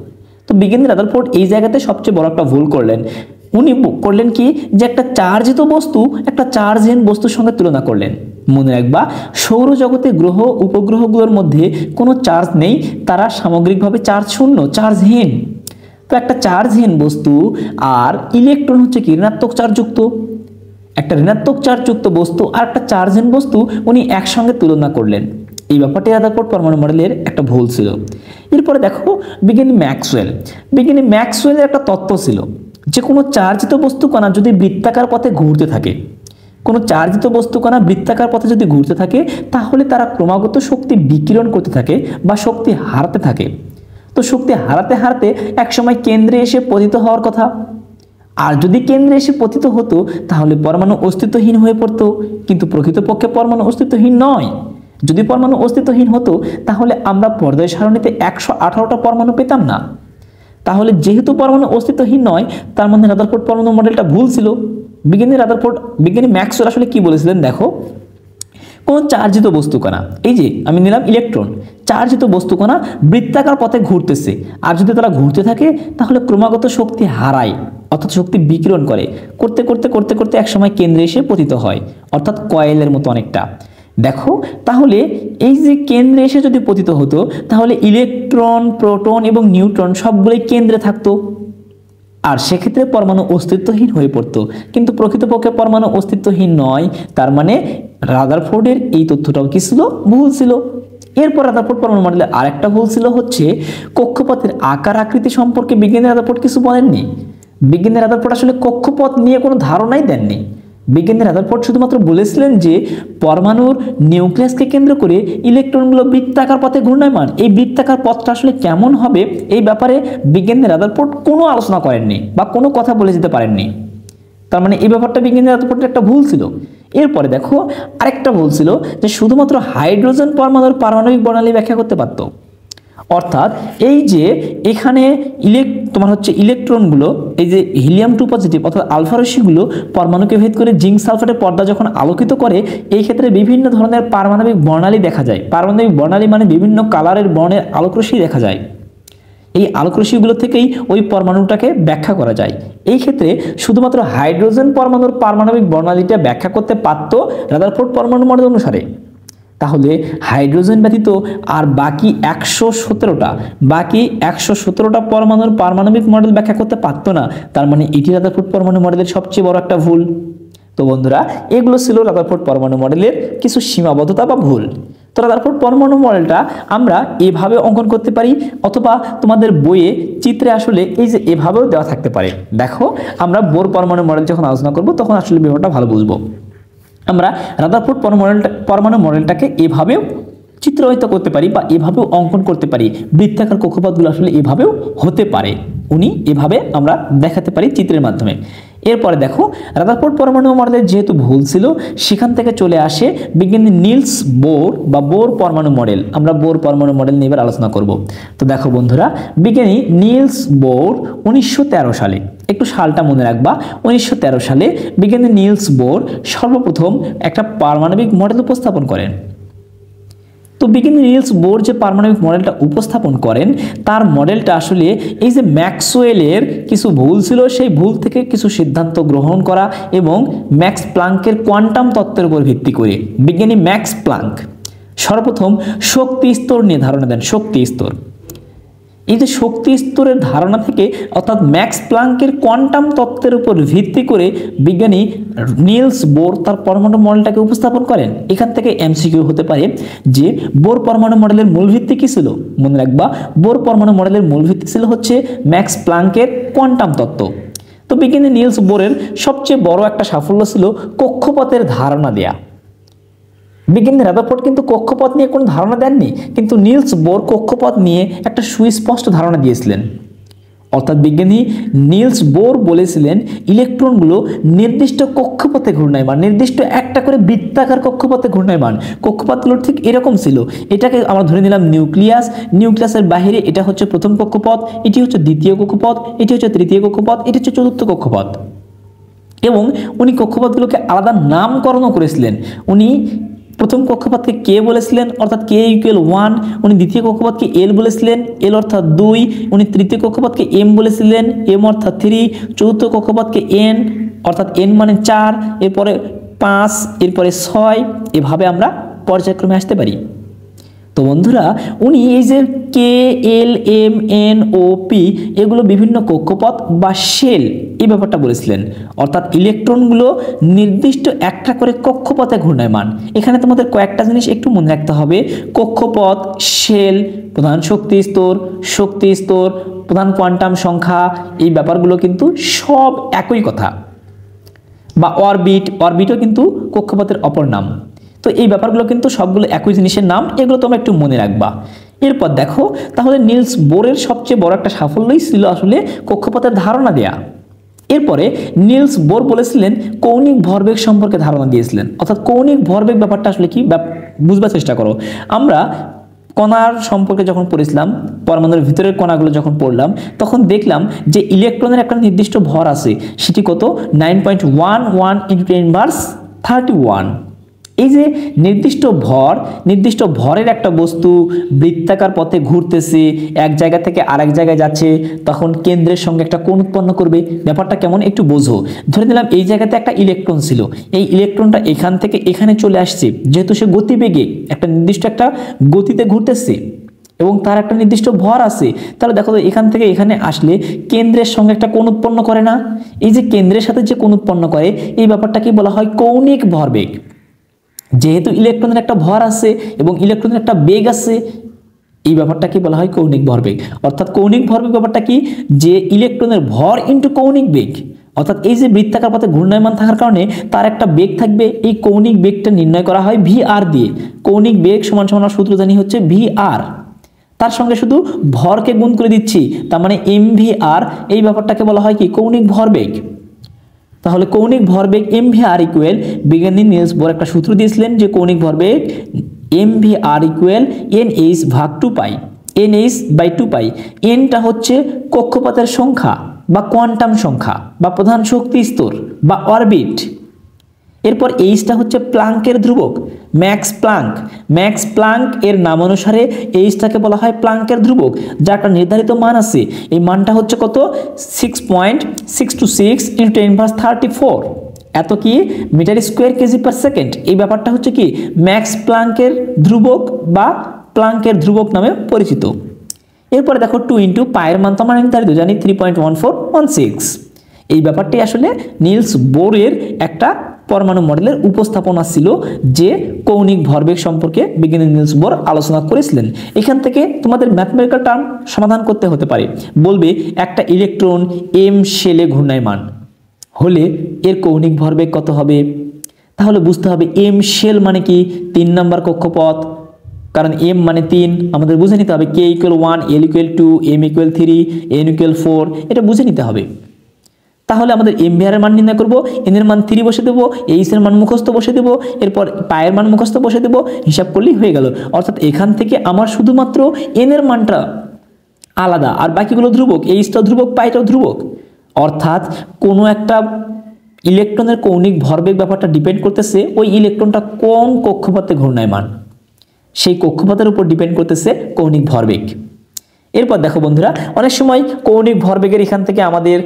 তো বিজ্ঞানী রাদারফোর্ড এই জায়গাতে সবচেয়ে বড় একটা ভুল করলেন। উনি করলেন কি, যে একটা চার্জিত বস্তু একটা চার্জহীন বস্তুর সঙ্গে তুলনা করলেন। মনে রাখবা সৌরজগতে গ্রহ উপগ্রহগুলোর মধ্যে কোনো চার্জ নেই, তারা সামগ্রিকভাবে চার্জ শূন্য, চার্জহীন। তো একটা চার্জহীন বস্তু আর ইলেকট্রন হচ্ছে কি ঋণাত্মক চার্জযুক্ত। একটা ঋণাত্মক চার্জযুক্ত বস্তু আর একটা চার্জহীন বস্তু উনি একসঙ্গে তুলনা করলেন। এই ব্যাপারটি রাদারফোর্ড পরমাণু মডেলের একটা ভুল ছিল। এরপরে দেখো বিজ্ঞানী ম্যাক্সওয়েলের একটা তত্ত্ব ছিল যে কোনো চার্জিত বস্তু কণা যদি বৃত্তাকার পথে ঘুরতে থাকে, কোনো চার্জিত বস্তু কণা বৃত্তাকার পথে যদি ঘুরতে থাকে, তাহলে তারা ক্রমাগত শক্তি বিকিরণ করতে থাকে বা শক্তি হারাতে থাকে। তো শক্তি হারাতে হারাতে একসময় কেন্দ্রে এসে পতিত হওয়ার কথা। আর যদি কেন্দ্রে এসে পতিত হতো তাহলে পরমাণু অস্তিত্বহীন হয়ে পড়তো। কিন্তু প্রকৃতপক্ষে পরমাণু অস্তিত্বহীন নয়। যদি পরমাণু অস্তিত্বহীন হতো তাহলে আমরা পর্যায় সারণীতে 118টা পরমাণু পেতাম না। তাহলে যেহেতু পরমাণু অস্তিত্বহীন নয়, তার মানে রাদারফোর্ড পরমাণু মডেলটা ভুল ছিল। বিজ্ঞানী ম্যাক্সওয়েল আসলে কি বলেছিলেন দেখো, কোন চার্জিত বস্তু কণা, এই যে আমি নিলাম ইলেকট্রন, চার্জিত বস্তু কণা বৃত্তাকার পথে ঘুরতেছে, আর যদি তারা ঘুরতে থাকে তাহলে ক্রমাগত শক্তি হারায়, অর্থাৎ শক্তি বিকিরণ করে, করতে করতে করতে করতে একসময় কেন্দ্রে এসে পতিত হয়, অর্থাৎ কয়েলের মতো অনেকটা। দেখো তাহলে এই যে কেন্দ্রে এসে যদি পতিত হতো তাহলে ইলেকট্রন, প্রোটন এবং নিউট্রন সবগুলোই কেন্দ্রে থাকতো, আর সেক্ষেত্রে পরমাণু অস্তিত্বহীন হয়ে পড়তো। কিন্তু প্রকৃতপক্ষে পরমাণু অস্তিত্বহীন নয়। তার মানে রাদারফোর্ডের এই তথ্যটাও কি ছিল? ভুল ছিল। এরপর রাদারফোর্ড পরমাণু মডেলের আরেকটা ভুল ছিল হচ্ছে কক্ষপথের আকার আকৃতি সম্পর্কে বিজ্ঞানী রাদারফোর্ড কিছু বলেননি। বিজ্ঞানী রাদারফোর্ড আসলে কক্ষপথ নিয়ে কোনো ধারণাই দেননি। বিজ্ঞানী রাদারফোর্ড শুধুমাত্র বলেছিলেন যে পরমাণুর নিউক্লিয়াসকে কেন্দ্র করে ইলেকট্রনগুলো বৃত্তাকার পথে ঘূর্ণায়মান। এই বৃত্তাকার পথটা আসলে কেমন হবে এই ব্যাপারে বিজ্ঞানী রাদারফোর্ড কোনো আলোচনা করেননি বা কোনো কথা বলে যেতে পারেননি। তার মানে এই ব্যাপারটা বিজ্ঞানী রাদারফোর্ডের একটা ভুল ছিল। এরপরে দেখো আরেকটা ভুল ছিল যে শুধুমাত্র হাইড্রোজেন পরমাণুর পারমাণবিক বর্ণালী ব্যাখ্যা করতে পারত। অর্থাৎ এই যে এখানে তোমার হচ্ছে ইলেকট্রনগুলো, এই যে হিলিয়াম 2 পজিটিভ অর্থাৎ আলফা রশ্মিগুলো পরমাণুকে ভেদ করে জিঙ্ক সালফেটের পর্দা যখন আলোকিত করে, এই ক্ষেত্রে বিভিন্ন ধরনের পারমাণবিক বর্ণালী দেখা যায়। পারমাণবিক বর্ণালী মানে বিভিন্ন কালারের বর্ণের আলোকরশ্মি দেখা যায়। এই আলোকরশ্মিগুলো থেকেই ওই পরমাণুটাকে ব্যাখ্যা করা যায়। এই ক্ষেত্রে শুধুমাত্র হাইড্রোজেন পরমাণুর পারমাণবিক বর্ণালীটা ব্যাখ্যা করতে পারত রাদারফোর্ড পরমাণু মডেল অনুসারে। তাহলে হাইড্রোজেন ব্যতীত আর বাকি 117টা পরমাণুর পারমাণবিক মডেল ব্যাখ্যা করতে পারতো না। তার মানে এটি রাদারফোর্ড পরমাণু মডেলের সবচেয়ে বড় একটা ভুল। তো বন্ধুরা, এগুলো ছিল রাদারফোর্ড পরমাণু মডেলের কিছু সীমাবদ্ধতা বা ভুল। তো রাদারফোর্ড পরমাণু মডেলটা আমরা এভাবে অঙ্কন করতে পারি, অথবা তোমাদের বইয়ে চিত্রে আসলে এই যে এভাবেও দেওয়া থাকতে পারে। দেখো আমরা বোর পরমাণু মডেল যখন আলোচনা করব তখন আসলে ব্যাপারটা ভালো বুঝবো। আমরা রাদারফোর্ড পরমাণু মডেলটাকে এভাবেও চিত্রায়িত করতে পারি বা এভাবেও অঙ্কন করতে পারি। বৃত্তাকার কক্ষপথগুলো আসলে এভাবেও হতে পারে, উনি এভাবে আমরা দেখাতে পারি চিত্রের মাধ্যমে। এরপরে দেখো রাদারফোর্ড পরমাণু মডেলের যেহেতু ভুল ছিল, সেখান থেকে চলে আসে বিজ্ঞানী নিলস বোর বা বোর পরমাণু মডেল। আমরা বোর পরমাণু মডেল নিয়ে এবার আলোচনা করব। তো দেখো বন্ধুরা, বিজ্ঞানী নিলস বোর 1913 সালে, একটু সালটা মনে রাখবা, 1913 সালে বিজ্ঞানী নিলস বোর সর্বপ্রথম একটা পারমাণবিক মডেল উপস্থাপন করেন। তো বিজ্ঞানী নিলস বোর যে পারমাণবিক মডেলটা উপস্থাপন করেন, তার মডেলটা আসলে এই যে ম্যাক্সওয়েলের কিছু ভুল ছিল, সেই ভুল থেকে কিছু সিদ্ধান্ত গ্রহণ করা এবং ম্যাক্স প্লাঙ্কের কোয়ান্টাম তত্ত্বের উপর ভিত্তি করে বিজ্ঞানী ম্যাক্স প্লাঙ্ক সর্বপ্রথম শক্তি স্তর নিয়ে ধারণা দেন। শক্তি স্তর, এই যে শক্তি স্তরের ধারণা থেকে অর্থাৎ ম্যাক্স প্লাঙ্কের কোয়ান্টাম তত্ত্বের উপর ভিত্তি করে বিজ্ঞানী নিলস বোর তার পরমাণু মডেলটাকে উপস্থাপন করেন। এখান থেকে এমসিকিউ হতে পারে যে বোর পরমাণু মডেলের মূল ভিত্তি কি ছিল? মনে রাখবা, বোর পরমাণু মডেলের মূল ভিত্তি ছিল হচ্ছে ম্যাক্স প্লাঙ্কের কোয়ান্টাম তত্ত্ব। তো বিজ্ঞানী নিলস বোরের সবচেয়ে বড় একটা সাফল্য ছিল কক্ষপথের ধারণা দেয়া। বিজ্ঞানী রাদারফোর্ড কিন্তু কক্ষপথ নিয়ে কোনো ধারণা দেননি, কিন্তু নিলস বোর কক্ষপথ নিয়ে একটা সুস্পষ্ট ধারণা দিয়েছিলেন। অর্থাৎ বিজ্ঞানী নিলস বোর বলেছিলেন ইলেকট্রনগুলো নির্দিষ্ট কক্ষপথে ঘূর্ণায়মান, নির্দিষ্ট একটা করে বৃত্তাকার কক্ষপথে ঘূর্ণায়মান। কক্ষপথগুলো ঠিক এরকম ছিল। এটাকে আমরা ধরে নিলাম নিউক্লিয়াস, নিউক্লিয়াসের বাইরে এটা হচ্ছে প্রথম কক্ষপথ, এটি হচ্ছে দ্বিতীয় কক্ষপথ, এটি হচ্ছে তৃতীয় কক্ষপথ, এটি হচ্ছে চতুর্থ কক্ষপথ। এবং উনি কক্ষপথগুলোকে আলাদা নামকরণও করেছিলেন। উনি প্রথম কক্ষপথকে কে বলেছিলেন, অর্থাৎ কে ইকুয়াল 1। উনি দ্বিতীয় কক্ষপথকে এল বলেছিলেন, এল অর্থাৎ 2। উনি তৃতীয় কক্ষপথকে এম বলেছিলেন, এম অর্থাৎ 3। চতুর্থ কক্ষপথকে এন অর্থাৎ এন মানে 4, এরপরে 5, এরপরে 6, এভাবে আমরা পর্যায়ক্রমে আসতে পারি। তো বন্ধুরা, উনি এই যে কে, এল, এম, এন, ও, পি এগুলো বিভিন্ন কক্ষপথ বা শেল, এই ব্যাপারটা বলেছিলেন। অর্থাৎ ইলেকট্রনগুলো নির্দিষ্ট একটা করে কক্ষপথে ঘূর্ণায়মান। এখানে তোমাদের কয়েকটা জিনিস একটু মনে রাখতে হবে। কক্ষপথ, শেল, প্রধান শক্তি স্তর, প্রধান কোয়ান্টাম সংখ্যা, এই ব্যাপারগুলো কিন্তু সব একই কথা। বা অরবিটও কিন্তু কক্ষপথের অপর নাম। তো এই ব্যাপারগুলো কিন্তু সবগুলো একই জিনিসের নাম, এগুলো তোমরা একটু মনে রাখবা। এরপর দেখো, তাহলে নিলস বোরের সবচেয়ে বড় একটা সাফল্যই ছিল আসলে কক্ষপথের ধারণা দেয়া। এরপরে নিলস বোর বলেছিলেন কৌণিক ভরবেগ সম্পর্কে ধারণা দিয়েছিলেন। অর্থাৎ কৌণিক ভরবেগ ব্যাপারটা আসলে কি বুঝবার চেষ্টা করো। আমরা কণার সম্পর্কে যখন পড়েছিলাম, পরমাণুর ভিতরের কণাগুলো যখন পড়লাম, তখন দেখলাম যে ইলেকট্রনের একটা নির্দিষ্ট ভর আছে, সেটি কত 9.11 × 10⁻31। এই যে নির্দিষ্ট ভরের একটা বস্তু বৃত্তাকার পথে ঘুরতেছে, এক জায়গা থেকে আরেক জায়গায় যাচ্ছে, তখন কেন্দ্রের সঙ্গে একটা কোণ উৎপন্ন করবে। ব্যাপারটা কেমন একটু বোঝো। ধরে নিলাম এই জায়গাতে একটা ইলেকট্রন ছিল, এই ইলেকট্রনটা এখান থেকে এখানে চলে আসছে, যেহেতু সে গতিবেগে একটা নির্দিষ্ট একটা গতিতে ঘুরতেছে এবং তার একটা নির্দিষ্ট ভর আছে, তাহলে দেখো তো এখান থেকে এখানে আসলে কেন্দ্রের সঙ্গে একটা কোণ উৎপন্ন করে না? এই যে কেন্দ্রের সাথে যে কোণ উৎপন্ন করে, এই ব্যাপারটাকে বলা হয় কৌণিক ভরবেগ। যেহেতু ইলেকট্রনের একটা ভর আছে এবং ইলেকট্রনের একটা বেগ আছে, এই ব্যাপারটাকে বলা হয় কৌণিক ভরবেগ। অর্থাৎ কৌণিক ভরবেগ ব্যাপারটা কি, যে ইলেকট্রনের ভর ইন্টু কৌণিক বেগ। অর্থাৎ এই যে বৃত্তাকার পথে ঘূর্ণায়মান থাকার কারণে তার একটা বেগ থাকবে, এই কৌণিক বেগটা নির্ণয় করা হয় ভি.আর দিয়ে। কৌণিক বেগ সমান সূত্র জানি হচ্ছে ভি.আর, তার সঙ্গে শুধু ভরকে গুণ করে দিচ্ছি, তার মানে এম.ভি.আর। এই ব্যাপারটাকে বলা হয় কি, কৌণিক ভরবেগ। তাহলে কৌণিক ভরবেগ এম.ভি.আর ইকুয়াল, বিজ্ঞানী নিলস বোর একটা সূত্র দিয়েছিলেন যে কৌণিক ভরবেগ এম.ভি.আর ইকুয়াল NH/2π, NH/2π। এনটা হচ্ছে কক্ষপথের সংখ্যা বা কোয়ান্টাম সংখ্যা বা প্রধান শক্তি স্তর বা অরবিট। এরপর এইচটা হচ্ছে প্লাঙ্কের ধ্রুবক, ম্যাক্স প্লাঙ্ক এর নাম অনুসারে এইচটাকে বলা হয় প্লাঙ্কের ধ্রুবক, যার একটা নির্ধারিত মান আছে। এই মানটা হচ্ছে কত, 6.626 × 10⁻34, এত কি metre square KG per second. এই ব্যাপারটা হচ্ছে কি ম্যাক্স প্লাঙ্কের ধ্রুবক বা প্লাঙ্কের ধ্রুবক নামে পরিচিত। এরপরে দেখো 2 × পায়ের মান তো আমরা নির্ধারিত জানি 3.1416। এই ব্যাপারটি আসলে নিলস বোরের একটা পরমাণু মডেলের উপস্থাপনা ছিল, যে কৌণিক ভরবেগ সম্পর্কে বিজ্ঞানী নিলস বোর আলোচনা করেছিলেন। এখান থেকে তোমাদের ম্যাথমেটিক্যাল টার্ম সমাধান করতে হতে পারে। বলবে একটা ইলেকট্রন এম শেলে ঘূর্ণায়মান হলে এর কৌণিক ভরবেগ কত হবে? তাহলে বুঝতে হবে এম শেল মানে কি 3 নম্বর কক্ষপথ, কারণ m মানে 3, আমাদের বুঝে নিতে হবে k = 1, l = 2, m = 3, n = 4, এটা বুঝে নিতে হবে। তাহলে আমাদের এমভিআর এর মান নির্ণয় করব, n এর মান 3 বসে দেব, h এর মান মুখস্থ বসে দেব, এরপর পায়ের মান মুখস্থ বসে দেব, হিসাব করলেই হয়ে গেল। অর্থাৎ এখান থেকে আমার শুধুমাত্র n এর মানটা আলাদা, আর বাকিগুলো ধ্রুবক, এইচটা ধ্রুবক, পাইটাও ধ্রুবক। অর্থাৎ কোনো একটা ইলেকট্রনের কৌণিক ভরবেগ ব্যাপারটা ডিপেন্ড করতেছে ওই ইলেকট্রনটা কোন কক্ষপথে ঘূর্ণায়মান, সেই কক্ষপথের উপর ডিপেন্ড করতেছে কৌণিক ভরবেগ। এরপর দেখো বন্ধুরা, অনেক সময় কৌণিক ভরবেগের এখান থেকে আমাদের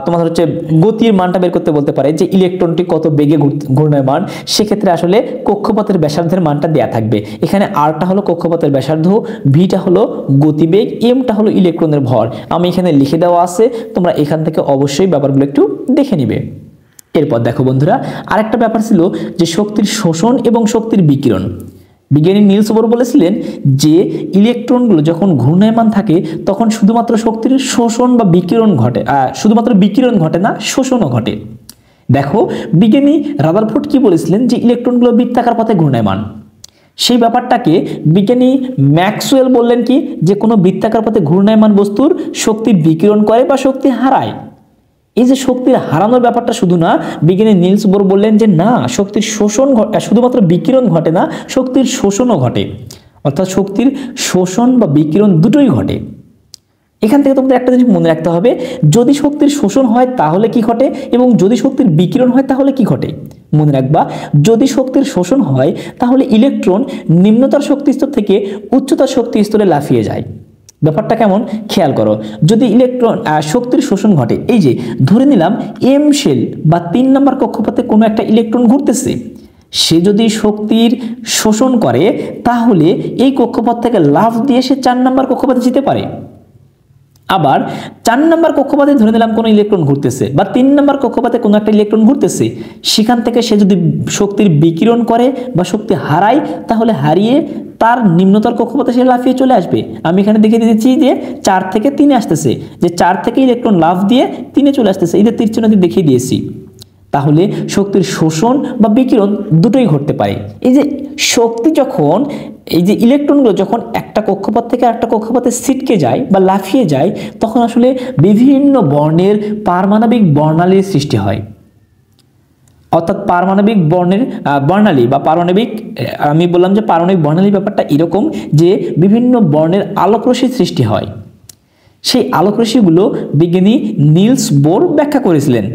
তোমাদের হচ্ছে গতির মানটা বের করতে বলতে পারে যে ইলেকট্রনটি কত বেগে ঘূর্ণায়মান। সেক্ষেত্রে আসলে কক্ষপথের ব্যাসার্ধের মানটা দেয়া থাকবে। এখানে আরটা হলো কক্ষপথের ব্যাসার্ধ, ভিটা হলো গতিবেগ, এমটা হলো ইলেকট্রনের ভর। আমি এখানে লিখে দেওয়া আছে, তোমরা এখান থেকে অবশ্যই ব্যাপারগুলো একটু দেখে নিবে। এরপর দেখো বন্ধুরা, আরেকটা ব্যাপার ছিল যে শক্তির শোষণ এবং শক্তির বিকিরণ। বিজ্ঞানী নিলস বোর বলেছিলেন যে ইলেকট্রনগুলো যখন ঘূর্ণায়মান থাকে তখন শুধুমাত্র শক্তির শোষণ বা বিকিরণ ঘটে, শুধুমাত্র বিকিরণ ঘটে না, শোষণও ঘটে। দেখো বিজ্ঞানী রাদারফোর্ড কি বলেছিলেন যে ইলেকট্রনগুলো বৃত্তাকার পথে ঘূর্ণায়মান। সেই ব্যাপারটাকে বিজ্ঞানী ম্যাক্সওয়েল বললেন কি যে কোনো বৃত্তাকার পথে ঘূর্ণায়মান বস্তুর শক্তি বিকিরণ করে বা শক্তি হারায়। এই যে শক্তির হারানোর ব্যাপারটা শুধু না, বিজ্ঞানী নিলস বোর বললেন যে না, শক্তির শোষণ শুধুমাত্র বিকিরণ ঘটে না, শক্তির শোষণও ঘটে। অর্থাৎ শক্তির শোষণ বা বিকিরণ দুটোই ঘটে। এখান থেকে তোমাদের একটা জিনিস মনে রাখতে হবে, যদি শক্তির শোষণ হয় তাহলে কি ঘটে এবং যদি শক্তির বিকিরণ হয় তাহলে কি ঘটে। মনে রাখবা, যদি শক্তির শোষণ হয় তাহলে ইলেকট্রন নিম্নতর শক্তি স্তর থেকে উচ্চতর শক্তি স্তরে লাফিয়ে যায়। ব্যাপারটা কেমন খেয়াল করো, যদি ইলেকট্রন শক্তির শোষণ ঘটে, এই যে ধরে নিলাম এম শেল বা 3 নম্বর কক্ষপথে কোনো একটা ইলেকট্রন ঘুরতেছে, সে যদি শক্তির শোষণ করে তাহলে এই কক্ষপথ থেকে লাফ দিয়ে সে 4 নম্বর কক্ষপথে যেতে পারে। আবার 4 নম্বর কক্ষপথে ধরে নিলাম কোনো ইলেকট্রন ঘুরতেছে বা 3 নম্বর কক্ষপথে কোনো একটা ইলেকট্রন ঘুরতেছে, সেখান থেকে সে যদি শক্তির বিকিরণ করে বা শক্তি হারায় তাহলে হারিয়ে তার নিম্নতর কক্ষপথে সে লাফিয়ে চলে আসবে। আমি এখানে দেখিয়ে দিচ্ছি যে 4 থেকে 3 আসতেছে, যে 4 থেকে ইলেকট্রন লাফ দিয়ে 3 চলে আসতেছে, এদের তীর চিহ্ন দিয়ে দেখিয়ে দিয়েছি। তাহলে শক্তির শোষণ বা বিকিরণ দুটোই ঘটতে পারে। এই যে শক্তি যখন, এই যে ইলেকট্রনগুলো যখন একটা কক্ষপথ থেকে আরেকটা কক্ষপথে ছিটকে যায় বা লাফিয়ে যায়, তখন আসলে বিভিন্ন বর্ণের পারমাণবিক বর্ণালীর সৃষ্টি হয়। অর্থাৎ পারমাণবিক বর্ণালী বা পারমাণবিক, আমি বললাম যে পারমাণবিক বর্ণালী ব্যাপারটা এরকম যে বিভিন্ন বর্ণের আলোকরশ্মির সৃষ্টি হয়। সেই আলোকরশ্মিগুলো বিজ্ঞানী নিলস বোর ব্যাখ্যা করেছিলেন,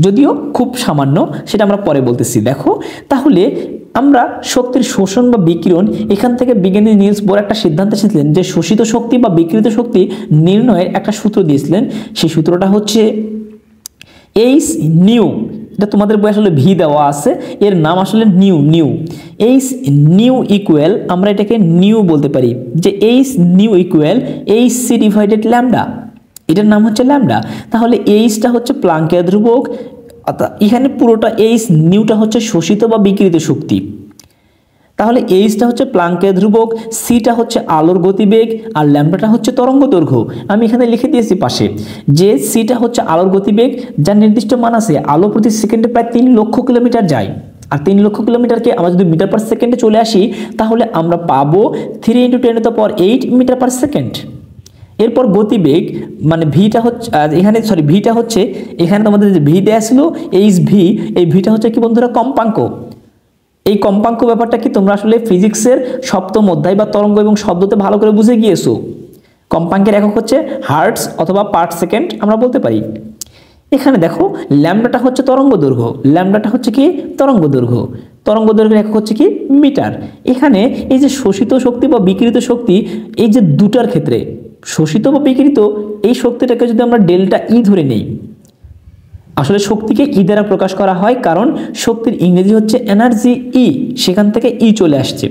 যদিও খুব সামান্য, সেটা আমরা পরে বলতেছি। দেখো তাহলে আমরা শক্তির শোষণ বা বিকিরণ, এখান থেকে বিজ্ঞানী নিলস বোর একটা সিদ্ধান্ত এসেছিলেন যে শোষিত শক্তি বা বিকিরিত শক্তি নির্ণয়ের একটা সূত্র দিয়েছিলেন। সেই সূত্রটা হচ্ছে এইচ নিউ, এটা তোমাদের বই আসলে ভি দেওয়া আছে, এর নাম আসলে নিউ। এইচ নিউ ইকুয়াল, আমরা এটাকে নিউ বলতে পারি যে H nu equal H C divided lambda, এটার নাম হচ্ছে ল্যামডা। তাহলে এইচটা হচ্ছে প্লাঙ্কের ধ্রুবক, অর্থাৎ এখানে পুরোটা এইচ নিউটা হচ্ছে শোষিত বা বিকিরিত শক্তি। তাহলে এইচটা হচ্ছে প্লাঙ্কের ধ্রুবক, সিটা হচ্ছে আলোর গতিবেগ, আর ল্যামডাটা হচ্ছে তরঙ্গ দৈর্ঘ্য। আমি এখানে লিখে দিয়েছি পাশে যে সিটা হচ্ছে আলোর গতিবেগ, যার নির্দিষ্ট মান আছে, আলো প্রতি সেকেন্ডে প্রায় 3 লক্ষ কিলোমিটার যায়। আর 3 লক্ষ কিলোমিটারকে আমরা যদি মিটার পার সেকেন্ডে চলে আসি তাহলে আমরা পাবো 3 × 10⁸ মিটার পার সেকেন্ড। এরপর গতিবেগ মানে ভিটা হচ্ছে এখানে, ভিটা হচ্ছে এখানে তোমাদের যে ভি দেয়া ছিল এইচ ভি, এই ভিটা হচ্ছে কি বন্ধুরা কম্পাঙ্ক। এই কম্পাঙ্ক ব্যাপারটা কি তোমরা আসলে ফিজিক্সের 7ম অধ্যায় বা তরঙ্গ এবং শব্দতে ভালো করে বুঝে গিয়েছো। কম্পাঙ্কের একক হচ্ছে হার্টজ অথবা পার সেকেন্ড আমরা বলতে পারি। এখানে দেখো ল্যামডাটা হচ্ছে তরঙ্গ দৈর্ঘ্য, ল্যামডাটা হচ্ছে কি তরঙ্গ দৈর্ঘ্য, তরঙ্গ দৈর্ঘ্যের একক হচ্ছে কি মিটার। এখানে এই যে শোষিত শক্তি বা বিকিরিত শক্তি, এই যে দুটার ক্ষেত্রে শোষিত বা বিকিরিত, এই শক্তিটাকে যদি আমরা ডেল্টা ই ধরে নেই, আসলে শক্তিকে ই দ্বারা প্রকাশ করা হয় কারণ শক্তির ইংরেজি হচ্ছে এনার্জি ই, সেখান থেকে ই চলে আসছে।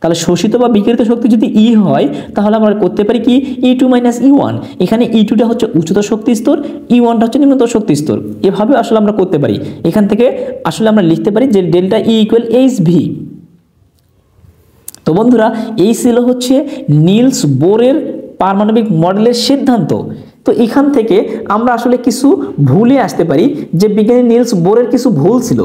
তাহলে শোষিত বা বিকিরিত শক্তি যদি ই হয় তাহলে আমরা করতে পারি কি E2 - E1। এখানে E2টা হচ্ছে উচ্চতর শক্তি স্তর, E1টা হচ্ছে নিম্নতর শক্তি স্তর। এভাবে আসলে আমরা করতে পারি। এখান থেকে আসলে আমরা লিখতে পারি যে delta E equal H V. তো বন্ধুরা, এই ছিল হচ্ছে নিলস বোরের পারমাণবিক মডেলের সিদ্ধান্ত। তো এখান থেকে আমরা আসলে কিছু ভুলে আসতে পারি যে বিজ্ঞানী নিলস বোরের কিছু ভুল ছিল।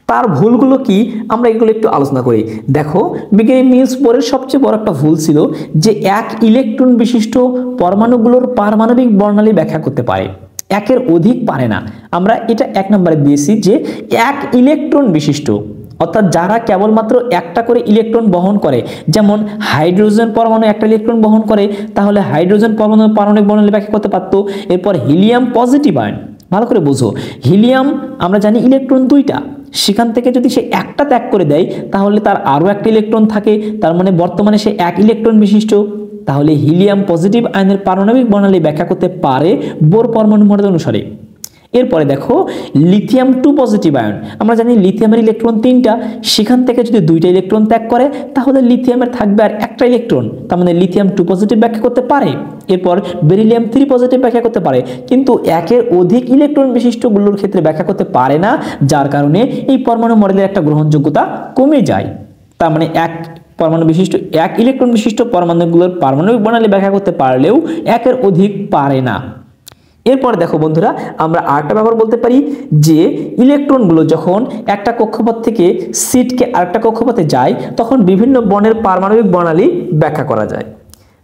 তার ভুলগুলো কি আমরা এগুলো একটু আলোচনা করি। দেখো, বিজ্ঞানী নিলস বোরের সবচেয়ে বড় একটা ভুল ছিল যে এক ইলেকট্রন বিশিষ্ট পরমাণুগুলোর পারমাণবিক বর্ণালী ব্যাখ্যা করতে পারে, একের অধিক পারে না। আমরা এটা 1 নম্বরে দিয়েছি যে এক ইলেকট্রন বিশিষ্ট, অর্থাৎ যারা কেবলমাত্র একটা করে ইলেকট্রন বহন করে, যেমন হাইড্রোজেন পরমাণু একটা ইলেকট্রন বহন করে, তাহলে হাইড্রোজেন পরমাণু পারমাণবিক বর্ণালী ব্যাখ্যা করতে পারত। এরপর হিলিয়াম পজিটিভ আয়ন, ভালো করে বোঝো, হিলিয়াম আমরা জানি ইলেকট্রন 2টা, সেখান থেকে যদি সে একটা ত্যাগ করে দেয় তাহলে তার আরও একটা ইলেকট্রন থাকে, তার মানে বর্তমানে সে এক ইলেকট্রন বিশিষ্ট। তাহলে হিলিয়াম পজিটিভ আয়নের পারমাণবিক বর্ণালী ব্যাখ্যা করতে পারে বোর পরমাণু মডেল অনুসারে। এরপরে দেখো, লিথিয়াম 2 পজিটিভ আয়ন, আমরা জানি লিথিয়ামের ইলেকট্রন 3টা, সেখান থেকে যদি 2টা ইলেকট্রন ত্যাগ করে তাহলে লিথিয়ামের থাকবে আর একটা ইলেকট্রন, তার মানে লিথিয়াম 2 পজিটিভ ব্যাখ্যা করতে পারে। এরপর বেরিলিয়াম 3 পজিটিভ ব্যাখ্যা করতে পারে, কিন্তু একের অধিক ইলেকট্রন বিশিষ্টগুলোর ক্ষেত্রে ব্যাখ্যা করতে পারে না, যার কারণে এই পরমাণু মডেলের একটা গ্রহণযোগ্যতা কমে যায়। তার মানে এক ইলেকট্রন বিশিষ্ট পরমাণুগুলোর পারমাণবিক বর্ণালী ব্যাখ্যা করতে পারলেও একের অধিক পারে না। এরপরে দেখো বন্ধুরা, আমরা আরেকটা ব্যাপার বলতে পারি যে ইলেকট্রনগুলো যখন একটা কক্ষপথ থেকে সিটকে আরেকটা কক্ষপথে যায় তখন বিভিন্ন বর্ণের পারমাণবিক বর্ণালী ব্যাখ্যা করা যায়।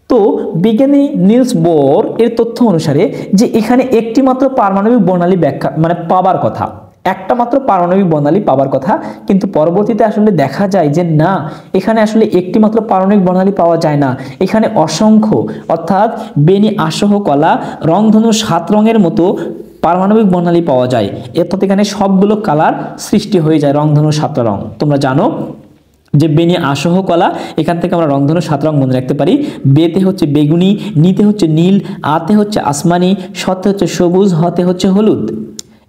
তো বিজ্ঞানী নিলস বোর এর তথ্য অনুসারে যে এখানে একটি মাত্র পারমাণবিক বর্ণালী ব্যাখ্যা মানে পাবার কথা, একটা মাত্র পারমাণবিক বর্ণালী পাওয়ার কথা, কিন্তু পরবর্তীতে আসলে দেখা যায় যে না, এখানে আসলে একটি মাত্র পারমাণবিক বর্ণালী পাওয়া যায় না, এখানে অসংখ্য, অর্থাৎ বেনি, আসহ, কলা, রংধনু 7 রঙের মতো পারমাণবিক বর্ণালী পাওয়া যায়। অর্থাৎ এখানে সবগুলো কালার সৃষ্টি হয়ে যায়, রংধনু 7টা রং। তোমরা জানো যে বেনি, আসহ, কলা, এখান থেকে আমরা রংধনু 7 রং মনে রাখতে পারি। বেতে হচ্ছে বেগুনি, নিতে হচ্ছে নীল, আতে হচ্ছে আসমানি, শতে হচ্ছে সবুজ, হতে হচ্ছে হলুদ,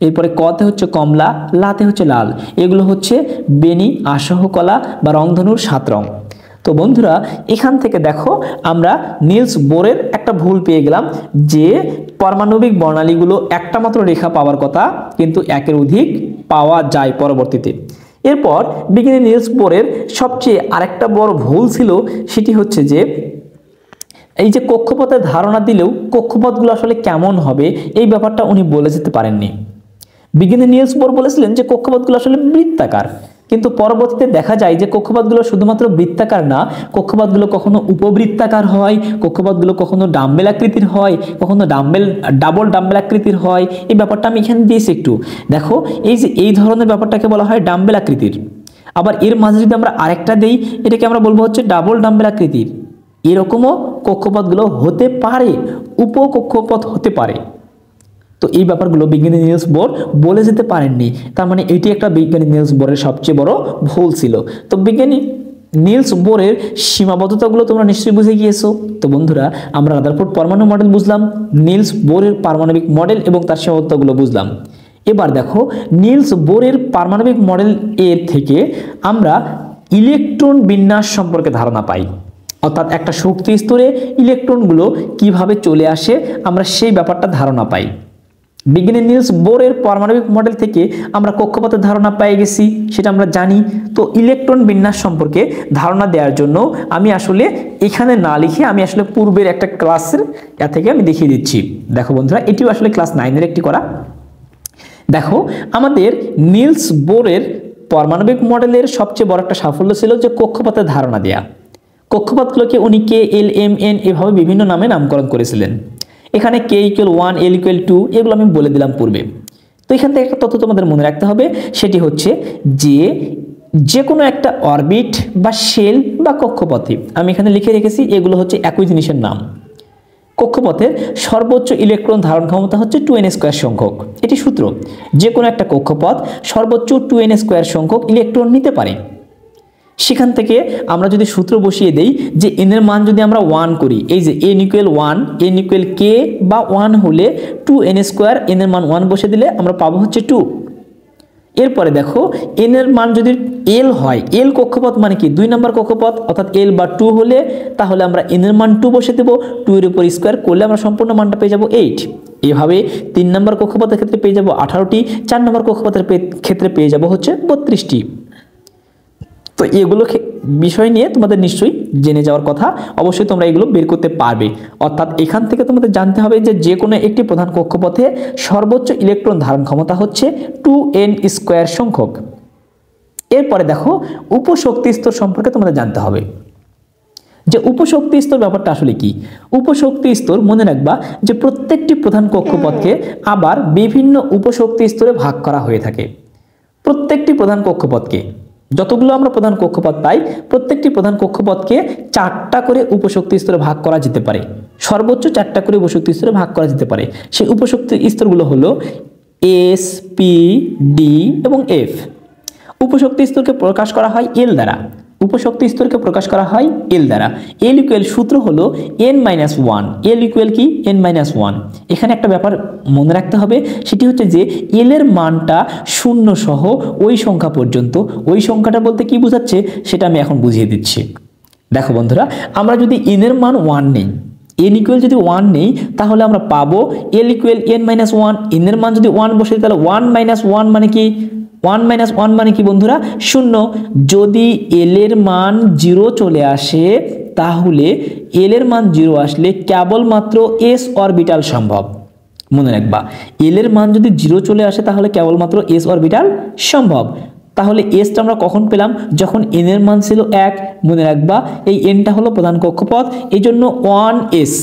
এরপরে কতে হচ্ছে কমলা, লাতে হচ্ছে লাল। এগুলো হচ্ছে বেনি, আসহ, কলা বা রংধনুর 7 রং। তো বন্ধুরা, এখান থেকে দেখো আমরা নিলস বোরের একটা ভুল পেয়ে গেলাম যে পারমাণবিক বর্ণালীগুলো একটা মাত্র রেখা পাওয়ার কথা, কিন্তু একের অধিক পাওয়া যায় পরবর্তীতে। এরপর বিজ্ঞানী নিলস বোরের সবচেয়ে আরেকটা বড় ভুল ছিল, সেটি হচ্ছে যে এই যে কক্ষপথের ধারণা দিলেও কক্ষপথগুলো আসলে কেমন হবে এই ব্যাপারটা উনি বলে যেতে পারেননি। বিজ্ঞানী নিলস বোর বলেছিলেন যে কক্ষপথগুলো আসলে বৃত্তাকার, কিন্তু পরবর্তীতে দেখা যায় যে কক্ষপথগুলো শুধুমাত্র বৃত্তাকার না, কক্ষপথগুলো কখনো উপবৃত্তাকার হয়, কক্ষপথগুলো কখনো ডাম্বেল আকৃতির হয়, কখনো ডাবল ডাম্বেল আকৃতির হয়। এই ব্যাপারটা আমি এখানে দিয়েছি একটু দেখো, এই যে এই ধরনের ব্যাপারটাকে বলা হয় ডাম্বেল আকৃতির। আবার এর মাঝে যদি আমরা আরেকটা দেই, এটাকে আমরা বলবো হচ্ছে ডাবল ডাম্বেল আকৃতির। এরকমও কক্ষপথগুলো হতে পারে, উপকক্ষপথ হতে পারে। তো এই ব্যাপারগুলো বিজ্ঞানী নিলস বোর বলে যেতে পারেননি, তার মানে এটি একটা বিজ্ঞানী নিলস বোরের সবচেয়ে বড় ভুল ছিল। তো বিজ্ঞানী নিলস বোরের সীমাবদ্ধতাগুলো তোমরা নিশ্চয়ই বুঝে গিয়েছো। তো বন্ধুরা, আমরা রাদারফোর্ড পরমাণু মডেল বুঝলাম, নিলস বোরের পারমাণবিক মডেল এবং তার সীমাবদ্ধতাগুলো বুঝলাম। এবার দেখো, নিলস বোরের পারমাণবিক মডেল এর থেকে আমরা ইলেকট্রন বিন্যাস সম্পর্কে ধারণা পাই, অর্থাৎ একটা শক্তি স্তরে ইলেকট্রনগুলো কিভাবে চলে আসে আমরা সেই ব্যাপারটা ধারণা পাই। বিজ্ঞানী নিলস বোরের পারমাণবিক মডেল থেকে আমরা কক্ষপথের ধারণা পেয়ে গেছি, সেটা আমরা জানি। তো ইলেকট্রন বিন্যাস সম্পর্কে ধারণা দেওয়ার জন্য আমি আসলে এখানে না লিখে আমি আসলে পূর্বের একটা ক্লাসের থেকে আমি দেখিয়ে দিচ্ছি। দেখো বন্ধুরা, এটিও আসলে ক্লাস 9-এর একটি করা। দেখো, আমাদের নিলস বোরের পারমাণবিক মডেলের সবচেয়ে বড় একটা সাফল্য ছিল যে কক্ষপথের ধারণা দেয়া। কক্ষপথগুলোকে উনি কে, এল, এম, এন এভাবে বিভিন্ন নামে নামকরণ করেছিলেন। এখানে কে = 1, এল = 2 এগুলো আমি বলে দিলাম পূর্বে। তো এখান থেকে একটা তথ্য তোমাদের মনে রাখতে হবে, সেটি হচ্ছে যে কোনো একটা অরবিট বা শেল বা কক্ষপথে, আমি এখানে লিখে রেখেছি, এগুলো হচ্ছে একই জিনিসের নাম। কক্ষপথের সর্বোচ্চ ইলেকট্রন ধারণ ক্ষমতা হচ্ছে 2n² সংখ্যক। এটি সূত্র, যে কোনো একটা কক্ষপথ সর্বোচ্চ 2n² সংখ্যক ইলেকট্রন নিতে পারে। সেখান থেকে আমরা যদি সূত্র বসিয়ে দেই যে n এর মান যদি আমরা 1 করি, এই যে n = 1, n = k বা 1 হলে 2n², n এর মান 1 বসে দিলে আমরা পাবো হচ্ছে 2। এরপরে দেখো, n এর মান যদি l হয়, l কক্ষপথ মানে কি 2 নম্বর কক্ষপথ, অর্থাৎ l বা 2 হলে তাহলে আমরা n এর মান 2 বসে দেব, 2 এর উপর স্কয়ার করলে আমরা সম্পূর্ণ মানটা পেয়ে যাব 8। এভাবে 3 নম্বর কক্ষপথের ক্ষেত্রে পেয়ে যাব 18টি, 4 নম্বর কক্ষপথের ক্ষেত্রে পেয়ে যাব হচ্ছে 32টি। তো এগুলো বিষয় নিয়ে তোমাদের নিশ্চয়ই জেনে যাওয়ার কথা, অবশ্যই তোমরা এগুলো বের করতে পারবে। অর্থাৎ এখান থেকে তোমাদের জানতে হবে যে কোনো একটি প্রধান কক্ষপথে সর্বোচ্চ ইলেকট্রন ধারণ ক্ষমতা হচ্ছে 2n² সংখ্যক। এরপরে দেখো উপশক্তি স্তর সম্পর্কে তোমাদের জানতে হবে যে উপশক্তি স্তর ব্যাপারটা আসলে কি। উপশক্তি স্তর মনে রাখবা যে প্রত্যেকটি প্রধান কক্ষপথকে আবার বিভিন্ন উপশক্তি স্তরে ভাগ করা হয়ে থাকে। প্রত্যেকটি প্রধান কক্ষপথকে, যতগুলো আমরা প্রধান কক্ষপথ পাই, প্রত্যেকটি প্রধান কক্ষপথকে 4টা করে উপশক্তি স্তরে ভাগ করা যেতে পারে, সর্বোচ্চ 4টা করে উপশক্তি স্তরে ভাগ করা যেতে পারে। সেই উপশক্তি স্তরগুলো হলো এস, পি, ডি এবং এফ। উপশক্তি স্তরকে প্রকাশ করা হয় এল দ্বারা। উপশক্তি স্তরকে প্রকাশ করা হয় এল দ্বারা। এল ইকুয়াল সূত্র হলো n-1। এল ইকুয়াল কি n-1। এখানে একটা ব্যাপার মনে রাখতে হবে, সেটি হচ্ছে যে এল এর মানটা 0 সহ ওই সংখ্যা পর্যন্ত। ওই সংখ্যাটা বলতে কি বোঝাচ্ছে সেটা আমি এখন বুঝিয়ে দিচ্ছি। দেখো বন্ধুরা, আমরা যদি n এর মান 1 নেই, n ইকুয়াল যদি 1 নেই, তাহলে আমরা পাবো l ইকুয়াল n-1। n এর মান যদি 1 বসে তাহলে 1-1 মানে কি 1-1 মানে কি বন্ধুরা 0। যদি এল এর মান 0 চলে আসে তাহলে এল এর মান 0 আসলে কেবলমাত্র এস অরবিটাল সম্ভব। মনে রাখবা, এল এর মান যদি 0 চলে আসে তাহলে কেবলমাত্র এস অরবিটাল সম্ভব। তাহলে এসটা আমরা কখন পেলাম? যখন এন এর মান ছিল 1। মনে রাখবা এই এনটা হলো প্রধান কক্ষপথ, এই জন্য 1s,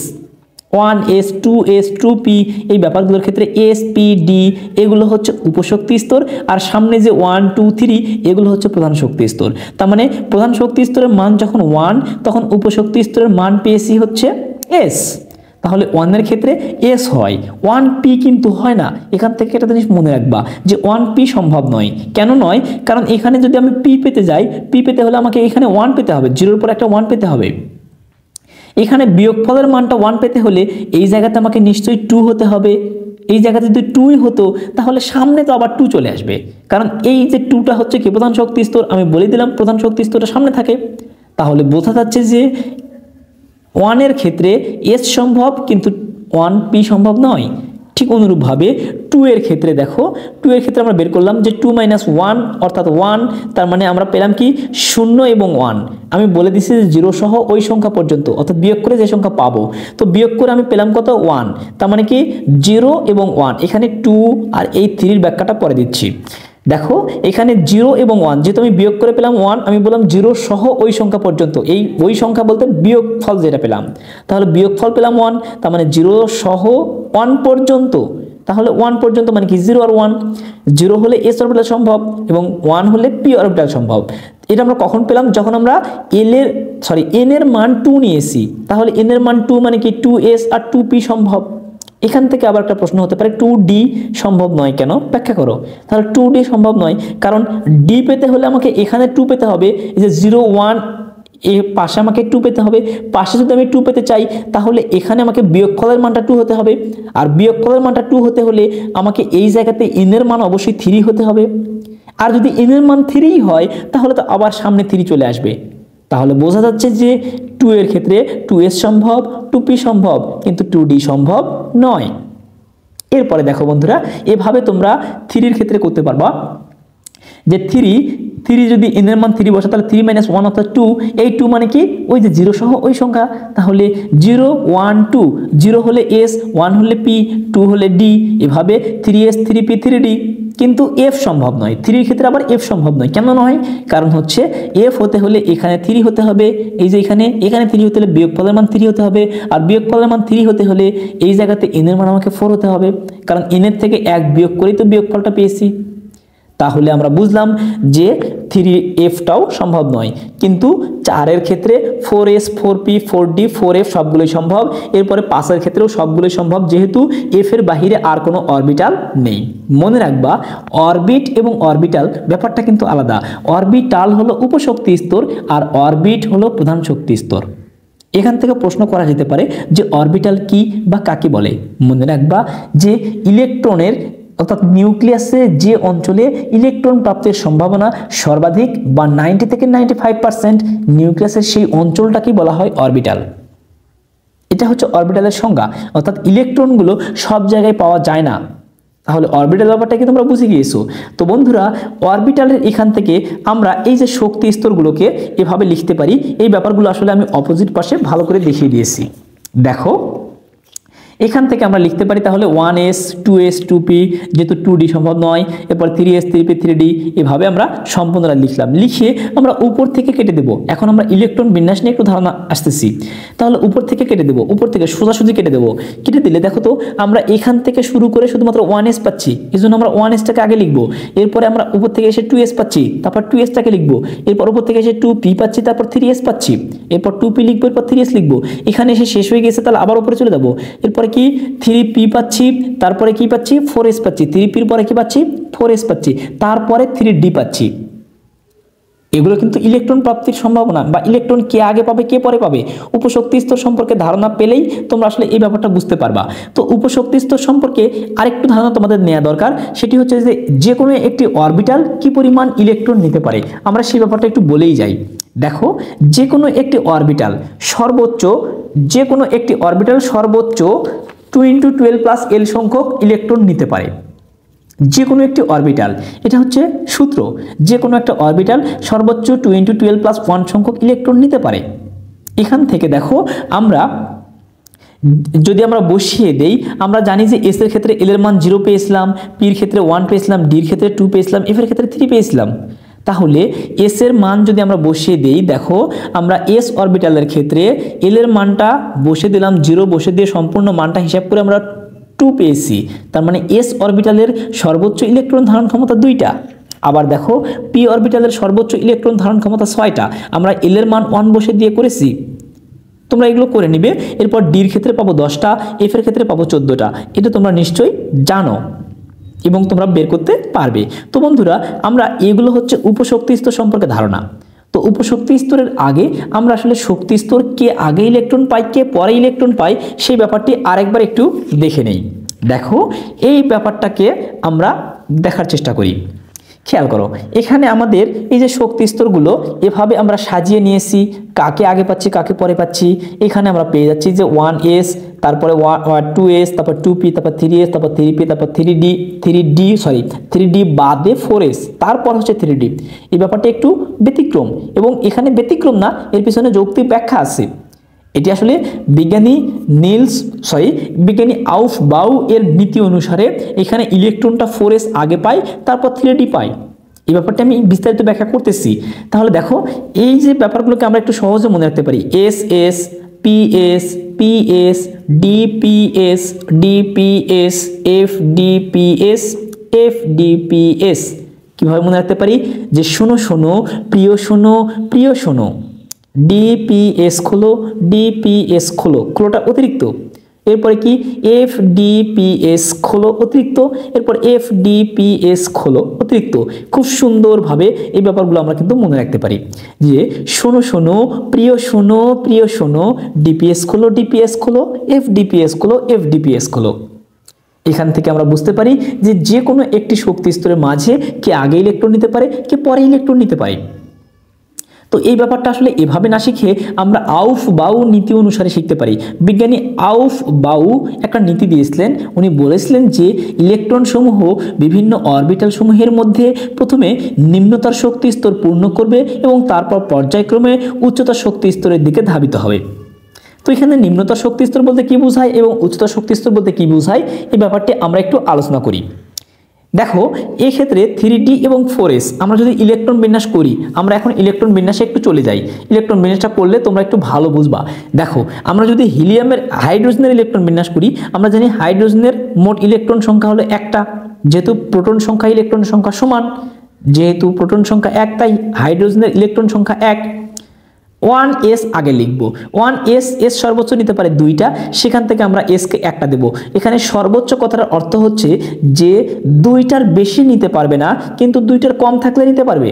1s, 2s, 2p এই ব্যাপারগুলোর ক্ষেত্রে s, p, d এগুলো হচ্ছে উপশক্তি স্তর, আর সামনে যে 1, 2, 3 এগুলো হচ্ছে প্রধান শক্তি স্তর। তার মানে প্রধান শক্তি স্তরের মান যখন 1, তখন উপশক্তি স্তরের মান পেয়েছি হচ্ছে s। তাহলে 1 এর ক্ষেত্রে s হয়, 1p কিন্তু হয় না। এখান থেকে একটা জিনিস মনে রাখবা যে 1p সম্ভব নয়। কেন নয়? কারণ এখানে যদি আমি p পেতে যাই, p পেতে হলে আমাকে এখানে 1 পেতে হবে, 0 এর পর একটা 1 পেতে হবে। এখানে বিয়োগফলের মানটা 1 পেতে হলে এই জায়গাতে আমাকে নিশ্চয়ই 2 হতে হবে। এই জায়গাতে যদি 2ই হতো তাহলে সামনে তো আবার 2 চলে আসবে, কারণ এই যে 2টা হচ্ছে কি প্রধান শক্তি স্তর। আমি বলে দিলাম প্রধান শক্তি স্তরটা সামনে থাকে। তাহলে বোঝা যাচ্ছে যে 1 এর ক্ষেত্রে s সম্ভব কিন্তু 1p সম্ভব নয়। ঠিক অনুরূপভাবে 2 এর ক্ষেত্রে দেখো, 2 এর ক্ষেত্রে আমরা বের করলাম যে 2 - 1 অর্থাৎ 1, তার মানে আমরা পেলাম কি 0 এবং 1। আমি বলে দিছি যে 0 সহ ওই সংখ্যা পর্যন্ত, অর্থাৎ বিয়োগ করে যে সংখ্যা পাবো, তো বিয়োগ করে আমি পেলাম কত 1। তার মানে কি 0 এবং 1। এখানে 2 আর এই 3 এর ব্যাখ্যাটা পরে দিচ্ছি। দেখো এখানে 0 এবং 1, যেহেতু আমি বিয়োগ করে পেলাম 1, আমি বললাম 0 সহ ওই সংখ্যা পর্যন্ত। এই ওই সংখ্যা বলতে বিয়োগফল যেটা পেলাম, তাহলে বিয়োগফল পেলাম 1। তার মানে 0 সহ 1 পর্যন্ত, তাহলে 1 পর্যন্ত মানে কি 0 আর 1। 0 হলে s অরবিটাল সম্ভব এবং 1 হলে p অরবিটাল সম্ভব। এটা আমরা কখন পেলাম? যখন আমরা n এর মান 2 নিয়েছি। তাহলে n এর মান 2 মানে কি 2s আর 2p সম্ভব। এখান থেকে আবার একটা প্রশ্ন হতে পারে 2d সম্ভব নয় কেন? ব্যাখ্যা করো। তাহলে 2d সম্ভব নয় কারণ d পেতে হলে আমাকে এখানে 2 পেতে হবে, এই যে 0, 1 এর পাশে আমাকে 2 পেতে হবে। পাশে যদি আমি 2 পেতে চাই তাহলে এখানে আমাকে বিয়োগফলের মানটা 2 হতে হবে, আর বিয়োগফলের মানটা 2 হতে হলে আমাকে এই জায়গাতে n এর মান অবশ্যই 3 হতে হবে। আর যদি n এর মান 3 হয় তাহলে তো আবার সামনে 3 চলে আসবে। তাহলে বোঝা যাচ্ছে যে 2 এর ক্ষেত্রে 2s সম্ভব, 2p সম্ভব, কিন্তু 2d সম্ভব নয়। এরপরে দেখো বন্ধুরা, এভাবে তোমরা 3 এর ক্ষেত্রে করতে পারবা যে 3 যদি n এর মান 3 বসে তাহলে 3 - 1 অর্থাৎ 2। এই 2 মানে কি ওই যে 0 সহ ওই সংখ্যা। তাহলে 0, 1, 2, 0 হলে s, 1 হলে p, 2 হলে d, এভাবে 3s, 3p, 3d। কিন্তু f সম্ভব নয়। 3 এর ক্ষেত্রে আবার f সম্ভব নয়। কেন নয়? কারণ হচ্ছে f হতে হলে এখানে 3 হতে হবে, এই যে এখানে 3 হতে হলে বিয়োগফলের মান 3 হতে হবে, আর বিয়োগফলের মান 3 হতে হলে এই জায়গাতে n এর মান আমাকে 4 হতে হবে, কারণ n এর থেকে 1 বিয়োগ করেই তো বিয়োগফলটা পেয়েছি। তাহলে আমরা বুঝলাম যে 3f-টাও সম্ভব নয়, কিন্তু 4 এর ক্ষেত্রে 4s, 4p, 4d, 4f সবগুলোই সম্ভব। এরপরে 5 এর ক্ষেত্রেও সবগুলোই সম্ভব, যেহেতু f এর বাহিরে আর কোনো অরবিটাল নেই। মনে রাখবা অরবিট এবং অরবিটাল ব্যাপারটা কিন্তু আলাদা। অরবিটাল হলো উপশক্তি স্তর আর অরবিট হলো প্রধান শক্তি স্তর। এখান থেকে প্রশ্ন করা যেতে পারে যে অরবিটাল কি বা কাকে বলে। মনে রাখবা যে ইলেকট্রনের অর্থাৎ নিউক্লিয়াসে যে অঞ্চলে ইলেকট্রন প্রাপ্তির সম্ভাবনা সর্বাধিক বা 90 থেকে 95% নিউক্লিয়াসের সেই অঞ্চলটাকেই বলা হয় অরবিটাল। এটা হচ্ছে অরবিটালের সংজ্ঞা, অর্থাৎ ইলেকট্রনগুলো সব জায়গায় পাওয়া যায় না। তাহলে অরবিটাল ব্যাপারটা কি তোমরা বুঝে গিয়েছো? তো বন্ধুরা, অরবিটালের এখান থেকে আমরা এই যে শক্তি স্তরগুলোকে এভাবে লিখতে পারি। এই ব্যাপারগুলো আসলে আমি অপোজিট পাশে ভালো করে দেখিয়ে দিয়েছি। দেখো এখান থেকে আমরা লিখতে পারি তাহলে 1s 2s 2p, যেহেতু 2d সম্ভব নয়, এরপর 3s 3p 3d, এভাবে আমরা সম্পূর্ণটা লিখলাম। লিখে আমরা উপর থেকে কেটে দেব। এখন আমরা ইলেকট্রন বিন্যাস নিয়ে একটু ধারণা আসতেছি। তাহলে উপর থেকে কেটে দেব, উপর থেকে সোজাসুজি কেটে দেব। কেটে দিলে দেখো তো আমরা এখান থেকে শুরু করে শুধুমাত্র 1s পাচ্ছি, এই জন্য আমরা 1sটাকে আগে লিখবো। এরপরে আমরা উপর থেকে এসে 2s পাচ্ছি, তারপর 2sটাকে লিখবো। এরপর উপর থেকে এসে 2p পাচ্ছি, তারপর 3s পাচ্ছি, এরপর 2p লিখবো, এরপর 3s লিখবো। এখানে এসে শেষ হয়ে গেছে, তাহলে আবার উপরে চলে যাবো। এরপরে কি 3p পাচ্ছি, তারপরে কি পাচ্ছি 4s পাচ্ছি, 3p এর পরে কি পাচ্ছি 4s পাচ্ছি, তারপরে 3d পাচ্ছি। এগুলো কিন্তু ইলেকট্রন প্রাপ্তির সম্ভাবনা বা ইলেকট্রন কে আগে পাবে কে পরে পাবে, উপশক্তি স্তর সম্পর্কে ধারণা পেলেই তোমরা আসলে এই ব্যাপারটা বুঝতে পারবা। তো উপশক্তি স্তর সম্পর্কে আরেকটু ধারণা তোমাদের নেওয়া দরকার, সেটি হচ্ছে যে কোনো একটি অরবিটাল কি পরিমাণ ইলেকট্রন নিতে পারে, আমরা সেই ব্যাপারটা একটু বলেই যাই। দেখো যে কোনো একটি অরবিটাল সর্বোচ্চ 2 × 12 + L সংখ্যক ইলেকট্রন নিতে পারে। যে কোনো একটি অরবিটাল, এটা হচ্ছে সূত্র, যে কোনো একটা অরবিটাল সর্বোচ্চ 2 × 12 + 1 সংখ্যক ইলেকট্রন নিতে পারে। এখান থেকে দেখো আমরা যদি আমরা বসিয়ে দেই, আমরা জানি যে এস এর ক্ষেত্রে এল এর মান 0 পেয়েছিলাম, পি এর ক্ষেত্রে 1 পেয়েছিলাম, ডি এর ক্ষেত্রে 2 পেয়েছিলাম, এফ এর ক্ষেত্রে 3 পেয়েছিলাম। তাহলে এস এর মান যদি আমরা বসিয়ে দেই, দেখো আমরা এস অরবিটালের ক্ষেত্রে এল এর মানটা বসে দিলাম 0, বসে দিয়ে সম্পূর্ণ মানটা হিসাব করে আমরা 2 পেয়েছি। তার মানে এস অরবিটালের সর্বোচ্চ ইলেকট্রন ধারণ ক্ষমতা 2টা। আবার দেখো পি অরবিটালের সর্বোচ্চ ইলেকট্রন ধারণ ক্ষমতা 6টা, আমরা এল এর মান 1 বসে দিয়ে করেছি। তোমরা এগুলো করে নিবে। এরপর ডির ক্ষেত্রে পাবো 10টা, এফ এর ক্ষেত্রে পাবো 14টা। এটা তোমরা নিশ্চয়ই জানো এবং তোমরা বের করতে পারবে। তো বন্ধুরা, আমরা এগুলো হচ্ছে উপশক্তি স্তর সম্পর্কে ধারণা। তো উপশক্তি স্তরের আগে আমরা আসলে শক্তি স্তর কে আগে ইলেকট্রন পাই কে পরে ইলেকট্রন পাই সেই ব্যাপারটি আরেকবার একটু দেখে নেই। দেখো এই ব্যাপারটাকে আমরা দেখার চেষ্টা করি। খেয়াল করো, এখানে আমাদের এই যে শক্তি স্তরগুলো এভাবে আমরা সাজিয়ে নিয়েছি, কাকে আগে পাচ্ছি কাকে পরে পাচ্ছি। এখানে আমরা পেয়ে যাচ্ছি যে 1s, তারপরে 2s, তারপর 2p, তারপর 3s, তারপর 3p, তারপর 3d বাদে 4s, তারপর হচ্ছে 3d। এই ব্যাপারটা একটু ব্যতিক্রম, এবং এখানে ব্যতিক্রম না, এর পিছনে যৌক্তিক ব্যাখ্যা আছে। এটি আসলে বিজ্ঞানী আউফবাউ এর নীতি অনুসারে এখানে ইলেকট্রনটা 4s আগে পায়, তারপর 3d পায়। এই ব্যাপারটা আমি বিস্তারিত ব্যাখ্যা করতেছি। তাহলে দেখো এই যে ব্যাপারগুলোকে আমরা একটু সহজে মনে রাখতে পারি। ss, ps, ps, dps, dps, fdps, fdps। কিভাবে মনে রাখতে পারি? যে শোনো শোনো প্রিয় শোনো প্রিয় শোনো, ডিপিএস খোলো ডিপিএস খোলো, খোলোটা অতিরিক্ত। এরপরে কি এফডিপিএস খোলো অতিরিক্ত, এরপর এফডিপিএস খোলো অতিরিক্ত। খুব সুন্দরভাবে এই ব্যাপারগুলো আমরা কিন্তু মনে রাখতে পারি যে শোনো শোনো প্রিয় শোনো প্রিয় শোনো, ডিপিএস খোলো ডিপিএস খোলো, এফডিপিএস খোলো এফডিপিএস খোলো। এখান থেকে আমরা বুঝতে পারি যে যে কোনো একটি শক্তি স্তরের মাঝে কে আগে ইলেকট্রন নিতে পারে কে পরে ইলেকট্রন নিতে পারে। তো এই ব্যাপারটা আসলে এভাবে না শিখে আমরা আউফবাউ নীতি অনুসারে শিখতে পারি। বিজ্ঞানী আউফবাউ একটা নীতি দিয়েছিলেন, উনি বলেছিলেন যে ইলেকট্রন সমূহ বিভিন্ন অরবিটাল সমূহের মধ্যে প্রথমে নিম্নতর শক্তি স্তর পূর্ণ করবে এবং তারপর পর্যায়ক্রমে উচ্চতর শক্তি স্তরের দিকে ধাবিত হবে। তো এখানে নিম্নতর শক্তি স্তর বলতে কি বোঝায় এবং উচ্চতর শক্তি স্তর বলতে কি বোঝায় এই ব্যাপারটি আমরা একটু আলোচনা করি। দেখো এই ক্ষেত্রে 3d এবং 4s আমরা যদি ইলেকট্রন বিন্যাস করি, আমরা এখন ইলেকট্রন বিন্যাসে একটু চলে যাই। ইলেকট্রন বিন্যাসটা করলে তোমরা একটু ভালো বুঝবা। দেখো আমরা যদি হিলিয়ামের হাইড্রোজেনের ইলেকট্রন বিন্যাস করি, আমরা জানি হাইড্রোজেনের মোট ইলেকট্রন সংখ্যা হলো একটা, যেহেতু প্রোটন সংখ্যা ইলেকট্রন সংখ্যা সমান, যেহেতু প্রোটন সংখ্যা 1 তাই হাইড্রোজেনের ইলেকট্রন সংখ্যা 1। 1s আগে লিখবো। 1s সর্বোচ্চ নিতে পারে 2টা, সেখান থেকে আমরা s কে একটা দেব। এখানে সর্বোচ্চ কথার অর্থ হচ্ছে যে 2টার বেশি নিতে পারবে না, কিন্তু 2টার কম থাকলে নিতে পারবে।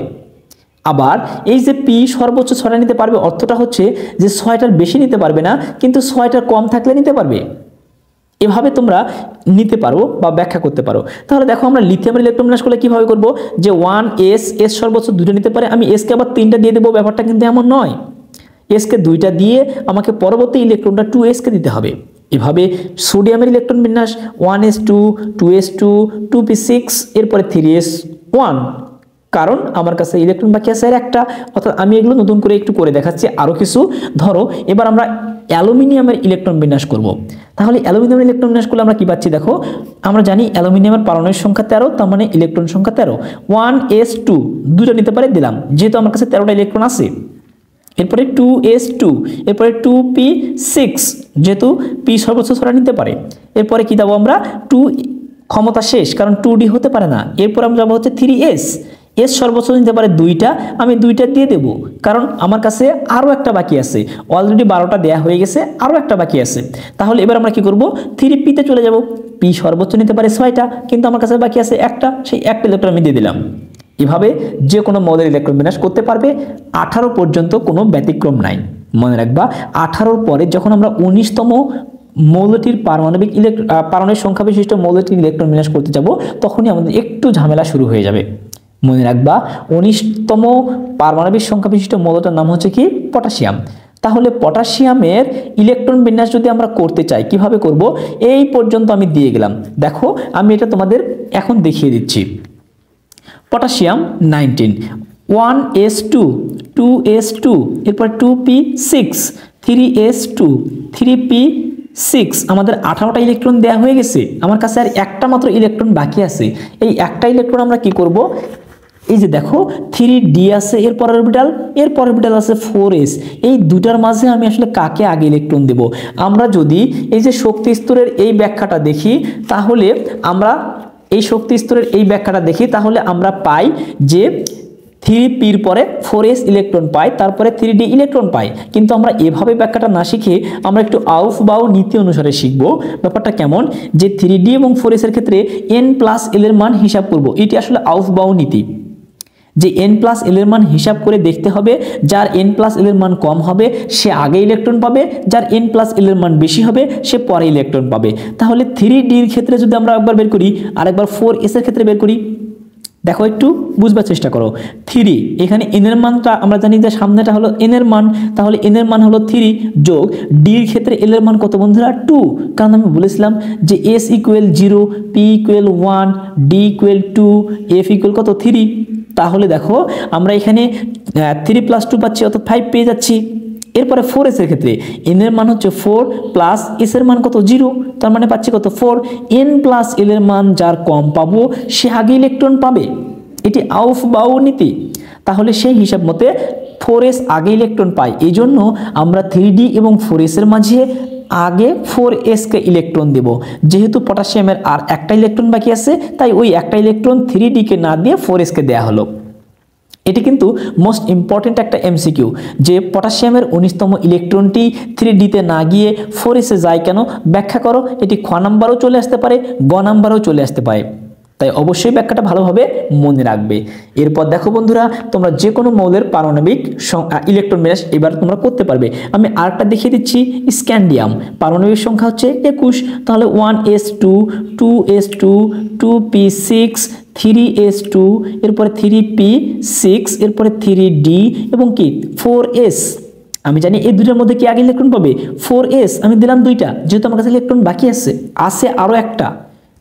আবার এই যে p সর্বোচ্চ 6টা নিতে পারবে, অর্থটা হচ্ছে যে 6টার বেশি নিতে পারবে না, কিন্তু 6টার কম থাকলে নিতে পারবে। এভাবে তোমরা নিতে পারো বা ব্যাখ্যা করতে পারো। তাহলে দেখো আমরা লিথিয়ামের ইলেকট্রন বিন্যাস করলে কিভাবে করব, যে 1s সর্বোচ্চ 2টা নিতে পারে, আমি s কে আবার 3টা দিয়ে দেবো, ব্যাপারটা কিন্তু এমন নয়। s কে 2টা দিয়ে আমাকে পরবর্তী ইলেকট্রনটা 2s কে দিতে হবে। এভাবে সোডিয়ামের ইলেকট্রন বিন্যাস 1s2 2s2 2p6 এরপরে 3s1, কারণ আমার কাছে ইলেকট্রন বাকি আছে একটা, অর্থাৎ আমি এগুলো নতুন করে একটু করে দেখাচ্ছি আরো কিছু। ধরো এবার আমরা অ্যালুমিনিয়ামের ইলেকট্রন বিন্যাস করব। তাহলে অ্যালুমিনিয়ামের ইলেকট্রন বিন্যাস করলে আমরা কি পাচ্ছি দেখো, আমরা জানি অ্যালুমিনিয়ামের পারমাণবিক সংখ্যা 13, তার মানে ইলেকট্রন সংখ্যা 13। 1s2 দুটো নিতে পারে, দিলাম, যেহেতু আমার কাছে 13টা ইলেকট্রন আছে। এরপরে 2s2, এরপরে 2p6, যেহেতু p সর্বোচ্চ ছড়া নিতে পারে। এরপরে কি দেবো আমরা, 2 ক্ষমতা শেষ, কারণ 2d হতে পারে না। এরপর আমরা যাবো হচ্ছে 3s, এস সর্বোচ্চ নিতে পারে 2টা, আমি 2টা দিয়ে দেব, কারণ আমার কাছে আরও একটা বাকি আছে। অলরেডি 12টা দেয়া হয়ে গেছে, আরও একটা বাকি আছে। তাহলে এবার আমরা কি করব, 3p-তে চলে যাব। p সর্বোচ্চ নিতে পারে 6টা, কিন্তু আমার কাছে বাকি আছে একটা, সেই একটা ইলেকট্রন আমি দিয়ে দিলাম। এভাবে যে কোনো মৌলের ইলেকট্রন বিন্যাস করতে পারবে। 18 পর্যন্ত কোনো ব্যতিক্রম নাই। মনে রাখবা 18-র পরে যখন আমরা 19তম মৌলটির পারমাণবিক সংখ্যা বিশিষ্ট মৌলটির ইলেকট্রন বিন্যাস করতে যাব, তখনই আমাদের একটু ঝামেলা শুরু হয়ে যাবে। মনে রাখবা 19তম পারমাণবিক সংখ্যা বিশিষ্ট মৌলটার নাম হচ্ছে কি, পটাশিয়াম। তাহলে পটাশিয়ামের ইলেকট্রন বিন্যাস যদি আমরা করতে চাই, কিভাবে করব, এই পর্যন্ত আমি দিয়ে গেলাম। দেখো আমি এটা তোমাদের এখন দেখিয়ে দিচ্ছি। পটাশিয়াম 19, 1s2, 2s2, এরপর 2p6, 3s2, 3p6, আমাদের 18টা ইলেকট্রন দেওয়া হয়ে গেছে। আমার কাছে আর একটা মাত্র ইলেকট্রন বাকি আছে। এই একটা ইলেকট্রন আমরা কি করব, এই যে দেখো 3d আছে এর অরবিটাল আছে 4s, এই দুটার মাঝে আমি আসলে কাকে আগে ইলেকট্রন দেব। আমরা যদি এই যে শক্তি স্তরের এই ব্যাখ্যাটা দেখি, তাহলে আমরা পাই যে 3p-র পরে 4s ইলেকট্রন পাই, তারপরে 3d ইলেকট্রন পাই। কিন্তু আমরা এভাবে ব্যাখ্যাটা না শিখে আমরা একটু আউফবাউ নীতি অনুসারে শিখব। ব্যাপারটা কেমন, যে 3d এবং 4s এর ক্ষেত্রে n+l এর মান হিসাব করব। এটি আসলে আউফবাউ নীতি, যে n+l এর মান হিসাব করে দেখতে হবে। যার n+l এর মান কম হবে সে আগে ইলেকট্রন পাবে, যার n+l এর মান বেশি হবে সে পরে ইলেকট্রন পাবে। তাহলে 3d-র ক্ষেত্রে যদি আমরা একবার বের করি, আরেকবার 4s এর ক্ষেত্রে বের করি, দেখো একটু বুঝবার চেষ্টা করো। 3 এখানে n এর মানটা আমরা জানি যে সামনেটা হলো n এর মান, তাহলে n এর মান হলো 3 যোগ d এর ক্ষেত্রে l এর মান কত বন্ধুরা, 2। কারণ আমি বলেছিলাম যে s = 0, p = 1, d = 2, f = কত, 3। তাহলে দেখো আমরা এখানে 3 + 2 পাচ্ছি, অর্থাৎ 5 পেয়ে যাচ্ছি। এরপরে 4s এর ক্ষেত্রে n এর মান হচ্ছে 4 প্লাস s এর মান কত, 0, তার মানে পাচ্ছি কত, 4। n+l এর মান যার কম পাবো সে আগে ইলেকট্রন পাবে, এটি আউফবাউ নীতি। তাহলে সেই হিসাব মতে 4s আগে ইলেকট্রন পায়, এই জন্য আমরা 3d এবং 4s এর মাঝে আগে 4s কে ইলেকট্রন দেব। যেহেতু পটাশিয়ামের আর একটা ইলেকট্রন বাকি আছে, তাই ওই একটা ইলেকট্রন 3d কে না দিয়ে 4s কে দেয়া হলো। এটি কিন্তু মোস্ট ইম্পর্টেন্ট একটা এমসিকিউ, যে পটাশিয়ামের 19তম ইলেকট্রনটি 3d-তে না গিয়ে 4s-এ যায় কেন, ব্যাখ্যা করো। এটি খ নাম্বারও চলে আসতে পারে, গ নাম্বারও চলে আসতে পারে, তাই অবশ্যই ব্যাখ্যাটা ভালোভাবে মনে রাখবে। এরপর দেখো বন্ধুরা, তোমরা যে কোনো মৌলের পারমাণবিক ইলেকট্রন বিন্যাস এবার তোমরা করতে পারবে। আমি আরেকটা দেখিয়ে দিচ্ছি, স্ক্যান্ডিয়াম পারমাণবিক সংখ্যা হচ্ছে 21। তাহলে 1s2, 2s2, 2p6, 3s2, এরপরে 3p6, এরপরে 3d এবং কি 4s। আমি জানি এই দুইটার মধ্যে কি আগে ইলেকট্রন পাবে, 4s। আমি দিলাম 2টা, যেহেতু আমার কাছে ইলেকট্রন বাকি আছে আরও একটা,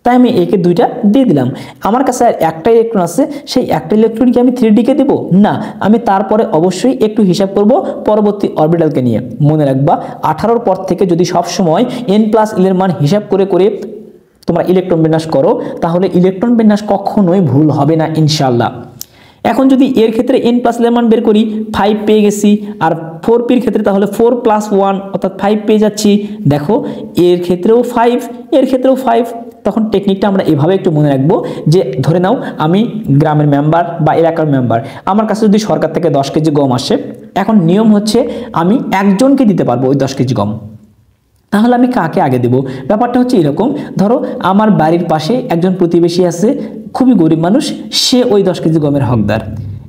তাই আমি একে 2টা দিয়ে দিলাম। আমার কাছে আর একটা ইলেকট্রন আছে, সেই একটা ইলেকট্রন কি আমি 3d-কে দেব না, আমি তারপরে অবশ্যই একটু হিসাব করব পরবর্তী অরবিটালকে নিয়ে। মনে রাখবা 18-র পর থেকে যদি সব সময় n+l এর মান হিসাব করে তোমরা ইলেকট্রন বিন্যাস করো, তাহলে ইলেকট্রন বিন্যাস কখনোই ভুল হবে না ইনশাআল্লাহ। এখন যদি এর ক্ষেত্রে n+l এর মান বের করি, 5 পেয়ে গেছি, আর 4p-র ক্ষেত্রে তাহলে 4 + 1 অর্থাৎ 5 পেয়ে যাচ্ছি। দেখো এর ক্ষেত্রেও 5, এর ক্ষেত্রেও 5। তখন টেকনিকটা আমরা এভাবে একটু মনে রাখবো, যে ধরে নাও আমি গ্রামের মেম্বার বা এলাকার মেম্বার, আমার কাছে যদি সরকার থেকে 10 কেজি গম আসে, এখন নিয়ম হচ্ছে আমি একজনকে দিতে পারবো ওই 10 কেজি গম। তাহলে আমি কাকে আগে দেব, ব্যাপারটা হচ্ছে এরকম। ধরো আমার বাড়ির পাশে একজন প্রতিবেশী আছে, খুবই গরিব মানুষ, সে ওই 10 কেজি গমের হকদার।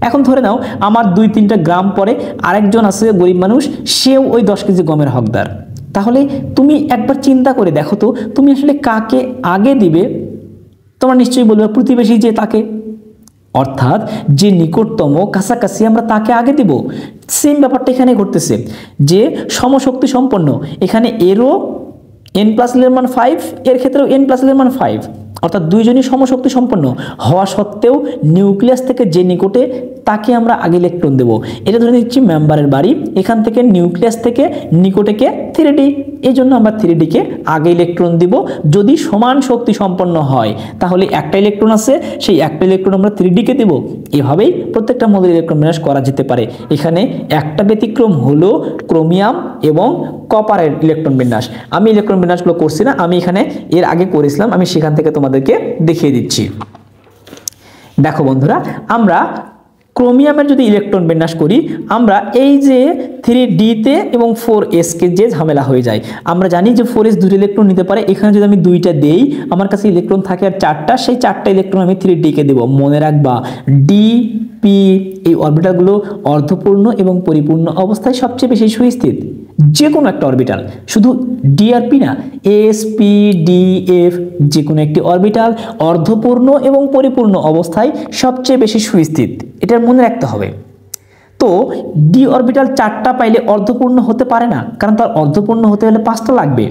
এখন ধরে নাও আমার 2-3টা গ্রাম পরে আরেকজন আছে গরিব মানুষ, সেও ওই 10 কেজি গমের হকদার। তাহলে তুমি একবার চিন্তা করে দেখো তো, তুমি আসলে কাকে আগে দিবে। তোমরা নিশ্চয়ই বলবে প্রতিবেশী যে তাকে, অর্থাৎ যে নিকটতম কাছাকাছি আমরা তাকে আগে দেব। সেম ব্যাপারটা এখানে ঘটতেছে, যে সমশক্তি সম্পন্ন, এখানে এরও n+l এর মান 5, এর ক্ষেত্রেও n+l এর মান 5। অর্থাৎ দুইজনই সমশক্তি সম্পন্ন হওয়া সত্ত্বেও নিউক্লিয়াস থেকে যে নিকটে তাকে আমরা আগে ইলেকট্রন দেব। এটা ধরে নিচ্ছি মেম্বারের বাড়ি, এখান থেকে নিউক্লিয়াস থেকে নিকটেকে 3D, এই জন্য আমরা 3Dকে আগে ইলেকট্রন দিব। যদি সমান শক্তি সম্পন্ন হয় তাহলে একটা ইলেকট্রন আছে, সেই একটা ইলেকট্রন আমরা 3Dকে দেব। এভাবেই প্রত্যেকটা মৌলের ইলেকট্রন বিন্যাস করা যেতে পারে। এখানে একটা ব্যতিক্রম হলো ক্রোমিয়াম এবং কপারের ইলেকট্রন বিন্যাস। আমি ইলেকট্রন বিন্যাসগুলো করছি না, আমি এখানে এর আগে করেছিলাম, আমি সেখান থেকে তোমাদেরকে দেখিয়ে দিচ্ছি। দেখো বন্ধুরা, আমরা ক্রোমিয়ামের যদি ইলেকট্রন বিন্যাস করি, আমরা এই যে 3Dতে এবং 4s কে যে ঝামেলা হয়ে যায়, আমরা জানি যে 4s দুটো ইলেকট্রন নিতে পারে। এখানে যদি আমি দুইটা দেই, আমার কাছে ইলেকট্রন থাকে আর 4টা, সেই 4টা ইলেকট্রন আমি 3Dকে দেব। মনে রাখবা ডি পি এই অরবিটালগুলো অর্ধপূর্ণ এবং পরিপূর্ণ অবস্থায় সবচেয়ে বেশি সুস্থিত। যে কোনো একটা অরবিটাল, শুধু ডি আর পি না, এস পি ডি এফ, যে কোনো একটি অরবিটাল অর্ধপূর্ণ এবং পরিপূর্ণ অবস্থায় সবচেয়ে বেশি সুস্থিত, এটা মনে রাখতে হবে। তো ডি অরবিটাল 4টা পাইলে অর্ধপূর্ণ হতে পারে না, কারণ তার অর্ধপূর্ণ হতে হলে 5টা লাগবে।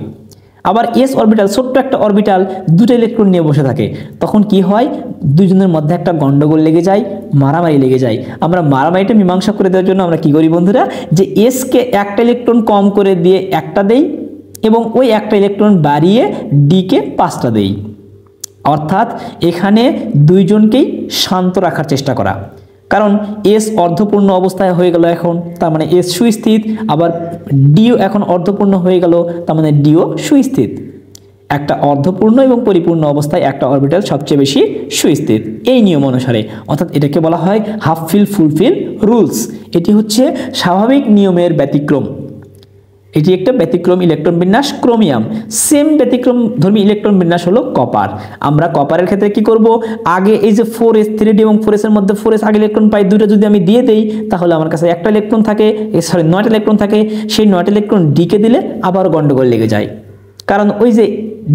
আবার এস অরবিটাল, ছোট্ট একটা অরবিটাল, দুটো ইলেকট্রন নিয়ে বসে থাকে, তখন কি হয়, দুজনের মধ্যে একটা গন্ডগোল লেগে যায়, মারামারি লেগে যায়। আমরা মারামারিটা মীমাংসা করে দেওয়ার জন্য আমরা কি করি বন্ধুরা, যে এস কে একটা ইলেকট্রন কম করে দিয়ে একটা দেই এবং ওই একটা ইলেকট্রন বাড়িয়ে ডি কে 5টা দেই। অর্থাৎ এখানে দুইজনকেই শান্ত রাখার চেষ্টা করা, কারণ এস অর্ধপূর্ণ অবস্থায় হয়ে গেল এখন, তার মানে এস সুস্থিত, আবার ডিও এখন অর্ধপূর্ণ হয়ে গেল, তার মানে ডিও সুস্থিত। একটা অর্ধপূর্ণ এবং পরিপূর্ণ অবস্থায় একটা অরবিটাল সবচেয়ে বেশি সুস্থিত এই নিয়ম অনুসারে, অর্থাৎ এটাকে বলা হয় হাফ ফিল ফুলফিল রুলস। এটি হচ্ছে স্বাভাবিক নিয়মের ব্যতিক্রম। এটি একটা ব্যতিক্রম ইলেকট্রন বিন্যাস ক্রোমিয়াম। সেম ব্যতিক্রম ধর্মী ইলেকট্রন বিন্যাস হলো কপার। আমরা কপারের ক্ষেত্রে কি করব, আগে এই যে 4s 3D এবং 4s এর মধ্যে 4s আগে ইলেকট্রন পাই, দুটো যদি আমি দিয়ে দেই তাহলে আমার কাছে একটা ইলেকট্রন থাকে, 9টা ইলেকট্রন থাকে, সেই 9টা ইলেকট্রন ডি কে দিলে আবার গন্ডগোল লেগে যায়, কারণ ওই যে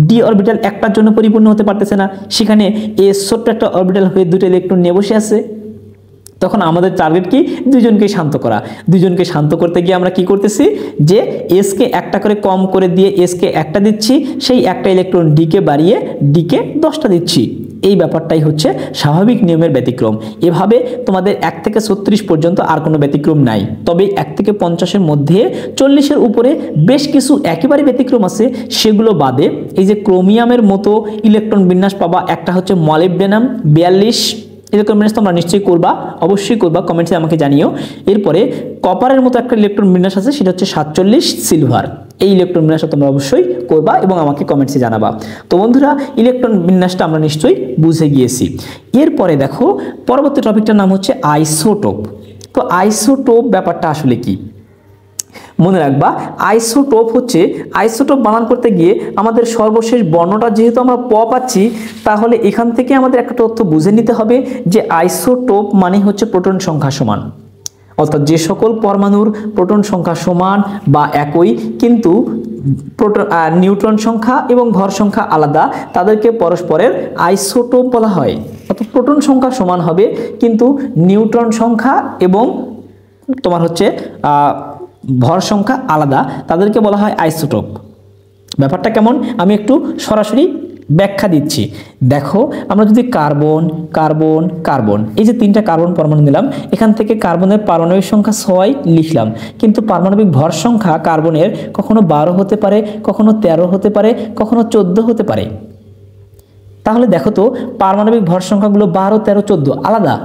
ডি অরবিটাল একটার জন্য পরিপূর্ণ হতে পারতেছে না, সেখানে এস ছোট্ট একটা অরবিটাল হয়ে দুটো ইলেকট্রন নিয়ে বসে আছে। তখন আমাদের টার্গেট কি, দুজনকে শান্ত করা। দুজনকে শান্ত করতে গিয়ে আমরা কি করতেছি, যে এস কে একটা করে কম করে দিয়ে এস কে একটা দিচ্ছি, সেই একটা ইলেকট্রন ডি কে বাড়িয়ে ডি কে 10টা দিচ্ছি। এই ব্যাপারটাই হচ্ছে স্বাভাবিক নিয়মের ব্যতিক্রম। এভাবে তোমাদের 1 থেকে 36 পর্যন্ত আর কোনো ব্যতিক্রম নাই, তবে 1 থেকে 50-এর মধ্যে 40-এর উপরে বেশ কিছু একেবারে ব্যতিক্রম আছে। সেগুলো বাদে এই যে ক্রোমিয়ামের মতো ইলেকট্রন বিন্যাস পাবা, একটা হচ্ছে মলিবডেনাম 42 ইলেকট্রন বিন্যাস তোমরা নিশ্চয়ই করবা, অবশ্যই করবা, কমেন্টসে আমাকে জানিও। এরপরে কপারের মতো একটা ইলেকট্রন বিন্যাস আছে, সেটা হচ্ছে 47 সিলভার। এই ইলেকট্রন বিন্যাসটা তোমরা অবশ্যই করবা এবং আমাকে কমেন্টসে জানাবা। তো বন্ধুরা, ইলেকট্রন বিন্যাসটা আমরা নিশ্চয়ই বুঝে গিয়েছি। এরপরে দেখো, পরবর্তী টপিকটার নাম হচ্ছে আইসোটোপ। তো আইসোটোপ ব্যাপারটা আসলে কি মনে রাখবা, আইসোটোপ হচ্ছে, আইসোটোপ বানান করতে গিয়ে আমাদের সর্বশেষ বর্ণটা যেহেতু আমরা প পাচ্ছি, তাহলে এখান থেকে আমাদের একটা তথ্য বুঝে নিতে হবে যে আইসোটোপ মানে হচ্ছে প্রোটন সংখ্যা সমান। অর্থাৎ যে সকল পরমাণুর প্রোটন সংখ্যা সমান বা একই, কিন্তু নিউট্রন সংখ্যা এবং ভর সংখ্যা আলাদা, তাদেরকে পরস্পরের আইসোটোপ বলা হয়। অর্থাৎ প্রোটন সংখ্যা সমান হবে কিন্তু নিউট্রন সংখ্যা এবং তোমার হচ্ছে ভর সংখ্যা আলাদা, তাদেরকে বলা হয় আইসোটোপ। ব্যাপারটা কেমন আমি একটু সরাসরি ব্যাখ্যা দিচ্ছি। দেখো, আমরা যদি কার্বন কার্বন কার্বন এই যে 3টা কার্বন পরমাণু নিলাম, এখান থেকে কার্বনের পারমাণবিক সংখ্যা 6 লিখলাম, কিন্তু পারমাণবিক ভর সংখ্যা কার্বনের কখনো 12 হতে পারে, কখনো 13 হতে পারে, কখনো 14 হতে পারে। তাহলে দেখো তো, পারমাণবিক ভর সংখ্যাগুলো 12 13 14 আলাদা,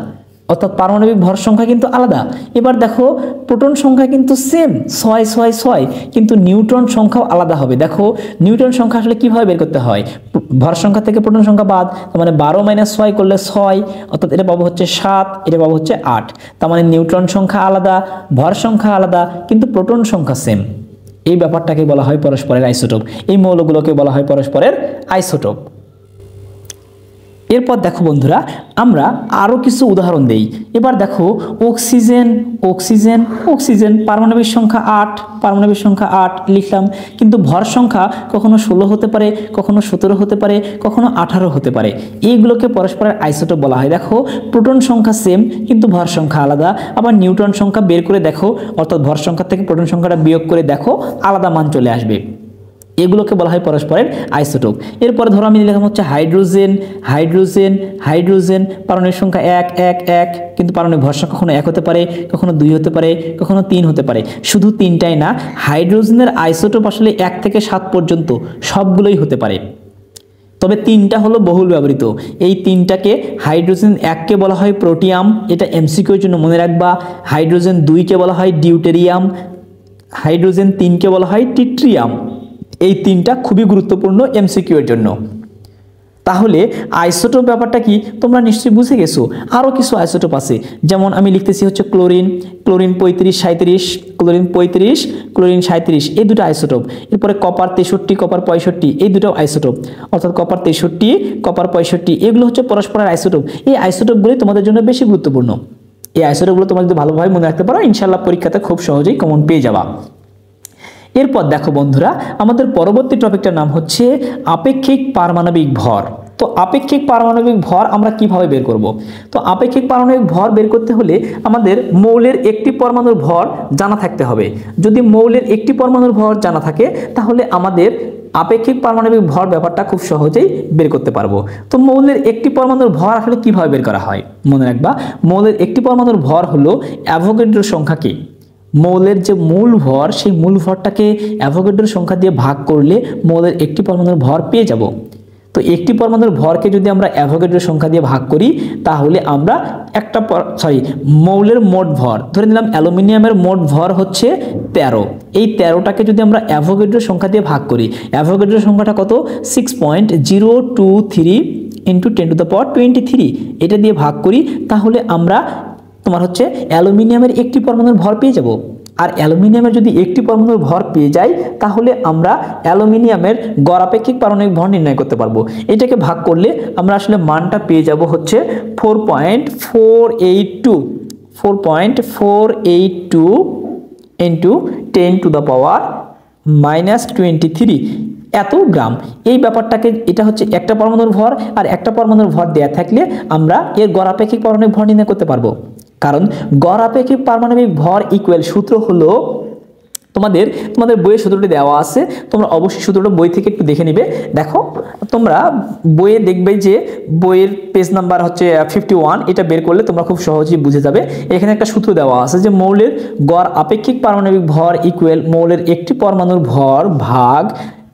অর্থাৎ পারমাণবিক ভর সংখ্যা কিন্তু আলাদা। এবার দেখো, প্রোটন সংখ্যা কিন্তু সেম 6 6 6, কিন্তু নিউট্রন সংখ্যাও আলাদা হবে। দেখো, নিউট্রন সংখ্যা আসলে কিভাবে বের করতে হয়, ভর সংখ্যা থেকে প্রোটন সংখ্যা বাদ, তার মানে 12 - 6 করলে 6, অর্থাৎ এটা পাবো হচ্ছে 7, এটা পাবো হচ্ছে 8। তার মানে নিউট্রন সংখ্যা আলাদা, ভর সংখ্যা আলাদা, কিন্তু প্রোটন সংখ্যা সেম। এই ব্যাপারটাকে বলা হয় পরস্পরের আইসোটোপ। এই মৌলগুলোকে বলা হয় পরস্পরের আইসোটোপ। এরপর দেখো বন্ধুরা, আমরা আরও কিছু উদাহরণ দেই। এবার দেখো, অক্সিজেন অক্সিজেন অক্সিজেন, পারমাণবিক সংখ্যা 8, পারমাণবিক সংখ্যা 8 লিখলাম, কিন্তু ভর সংখ্যা কখনো 16 হতে পারে, কখনো 17 হতে পারে, কখনো 18 হতে পারে। এইগুলোকে পরস্পরের আইসোটোপ বলা হয়। দেখো, প্রোটন সংখ্যা সেম কিন্তু ভর সংখ্যা আলাদা। আবার নিউট্রন সংখ্যা বের করে দেখো, অর্থাৎ ভর সংখ্যা থেকে প্রোটন সংখ্যাটা বিয়োগ করে দেখো, আলাদা মান চলে আসবে। এগুলোকে বলা হয় পরস্পরের আইসোটোপ। এরপরে ধরো আমি লিখলাম হচ্ছে হাইড্রোজেন হাইড্রোজেন হাইড্রোজেন, পারমাণবিক সংখ্যা 1 1 1, কিন্তু পারমাণবিক ভর সংখ্যা কখনো 1 হতে পারে, কখনো 2 হতে পারে, কখনো 3 হতে পারে। শুধু 3টাই না, হাইড্রোজেনের আইসোটোপ আসলে 1 থেকে 7 পর্যন্ত সবগুলোই হতে পারে, তবে 3টা হলো বহুল ব্যবহৃত। এই 3টাকে হাইড্রোজেন 1কে বলা হয় প্রোটিয়াম, এটা এমসিকিউর জন্য মনে রাখবা। হাইড্রোজেন 2কে বলা হয় ডিউটেরিয়াম, হাইড্রোজেন 3কে বলা হয় টিট্রিয়াম। এই 3টা খুবই গুরুত্বপূর্ণ এমসিকিউ এর জন্য। তাহলে আইসোটোপ ব্যাপারটা কি তোমরা নিশ্চয়ই বুঝে গেছো। আরও কিছু আইসোটোপ আছে, যেমন আমি লিখতেছি হচ্ছে ক্লোরিন, ক্লোরিন 35 37, ক্লোরিন 35 ক্লোরিন 37, এই দুটো আইসোটোপ। এরপরে কপার 63 কপার 65, এই দুটো আইসোটোপ, অর্থাৎ কপার 63 কপার 65, এগুলো হচ্ছে পরস্পরের আইসোটোপ। এই আইসোটোপগুলি তোমাদের জন্য বেশি গুরুত্বপূর্ণ। এই আইসোটোপগুলো তোমরা যদি ভালোভাবে মনে রাখতে পারো, ইনশাআল্লাহ পরীক্ষাতে খুব সহজেই কমন পেয়ে যাবা। এরপর দেখো বন্ধুরা, আমাদের পরবর্তী টপিকটার নাম হচ্ছে আপেক্ষিক পারমাণবিক ভর। তো আপেক্ষিক পারমাণবিক ভর আমরা কিভাবে বের করব? তো আপেক্ষিক পারমাণবিক ভর বের করতে হলে আমাদের মৌলের একটি পরমাণুর ভর জানা থাকতে হবে। যদি মৌলের একটি পরমাণুর ভর জানা থাকে, তাহলে আমাদের আপেক্ষিক পারমাণবিক ভর ব্যাপারটা খুব সহজেই বের করতে পারবো। তো মৌলের একটি পরমাণুর ভর আসলে কিভাবে বের করা হয় মনে রাখবা। মৌলের একটি পরমাণুর ভর হলো অ্যাভোগাড্রো সংখ্যা কি, মৌলের যে মূল ভর, সেই মূল ভরটাকে অ্যাভোগাড্রো সংখ্যা দিয়ে ভাগ করলে মৌলের একটি পরমাণুর ভর পেয়ে যাব। তো একটি পরমাণুর ভরকে যদি আমরা অ্যাভোগাড্রো সংখ্যা দিয়ে ভাগ করি, তাহলে আমরা মৌলের মোট ভর ধরে নিলাম। অ্যালুমিনিয়ামের মোট ভর হচ্ছে 13। এই 13টাকে যদি আমরা অ্যাভোগাড্রো সংখ্যা দিয়ে ভাগ করি, অ্যাভোগাড্রো সংখ্যাটা কত? 6.023 × 10⁻23, এটা দিয়ে ভাগ করি, তাহলে আমরা তোমার হচ্ছে অ্যালুমিনিয়ামের একটি পরমাণুর ভর পেয়ে যাব। আর অ্যালুমিনিয়ামের যদি একটি পরমাণুর ভর পেয়ে যাই, তাহলে আমরা অ্যালুমিনিয়ামের গড় আপেক্ষিক পারমাণবিক ভর নির্ণয় করতে পারবো। এটাকে ভাগ করলে আমরা আসলে মানটা পেয়ে যাব হচ্ছে 4.482 × 10⁻23 এত গ্রাম। এই ব্যাপারটাকে, এটা হচ্ছে একটা পরমাণুর ভর, আর একটা পরমাণুর ভর দেয়া থাকলে আমরা এর গড় আপেক্ষিক পারমাণবিক ভর নির্ণয় করতে পারবো। কারণ গড় আপেক্ষিক পারমাণবিক ভর ইকুয়াল সূত্র হলো, তোমাদের বইয়ের সূত্রটি দেওয়া আছে, তোমরা অবশ্যই সূত্রটা বই থেকে একটু দেখে নিবে। দেখো তোমরা বইয়ে দেখবে যে বইয়ের পেজ নাম্বার হচ্ছে 51, এটা বের করলে তোমরা খুব সহজেই বুঝে যাবে। এখানে একটা সূত্র দেওয়া আছে যে মৌলের গড় আপেক্ষিক পারমাণবিক ভর ইকুয়াল মৌলের একটি পরমাণুর ভর ভাগ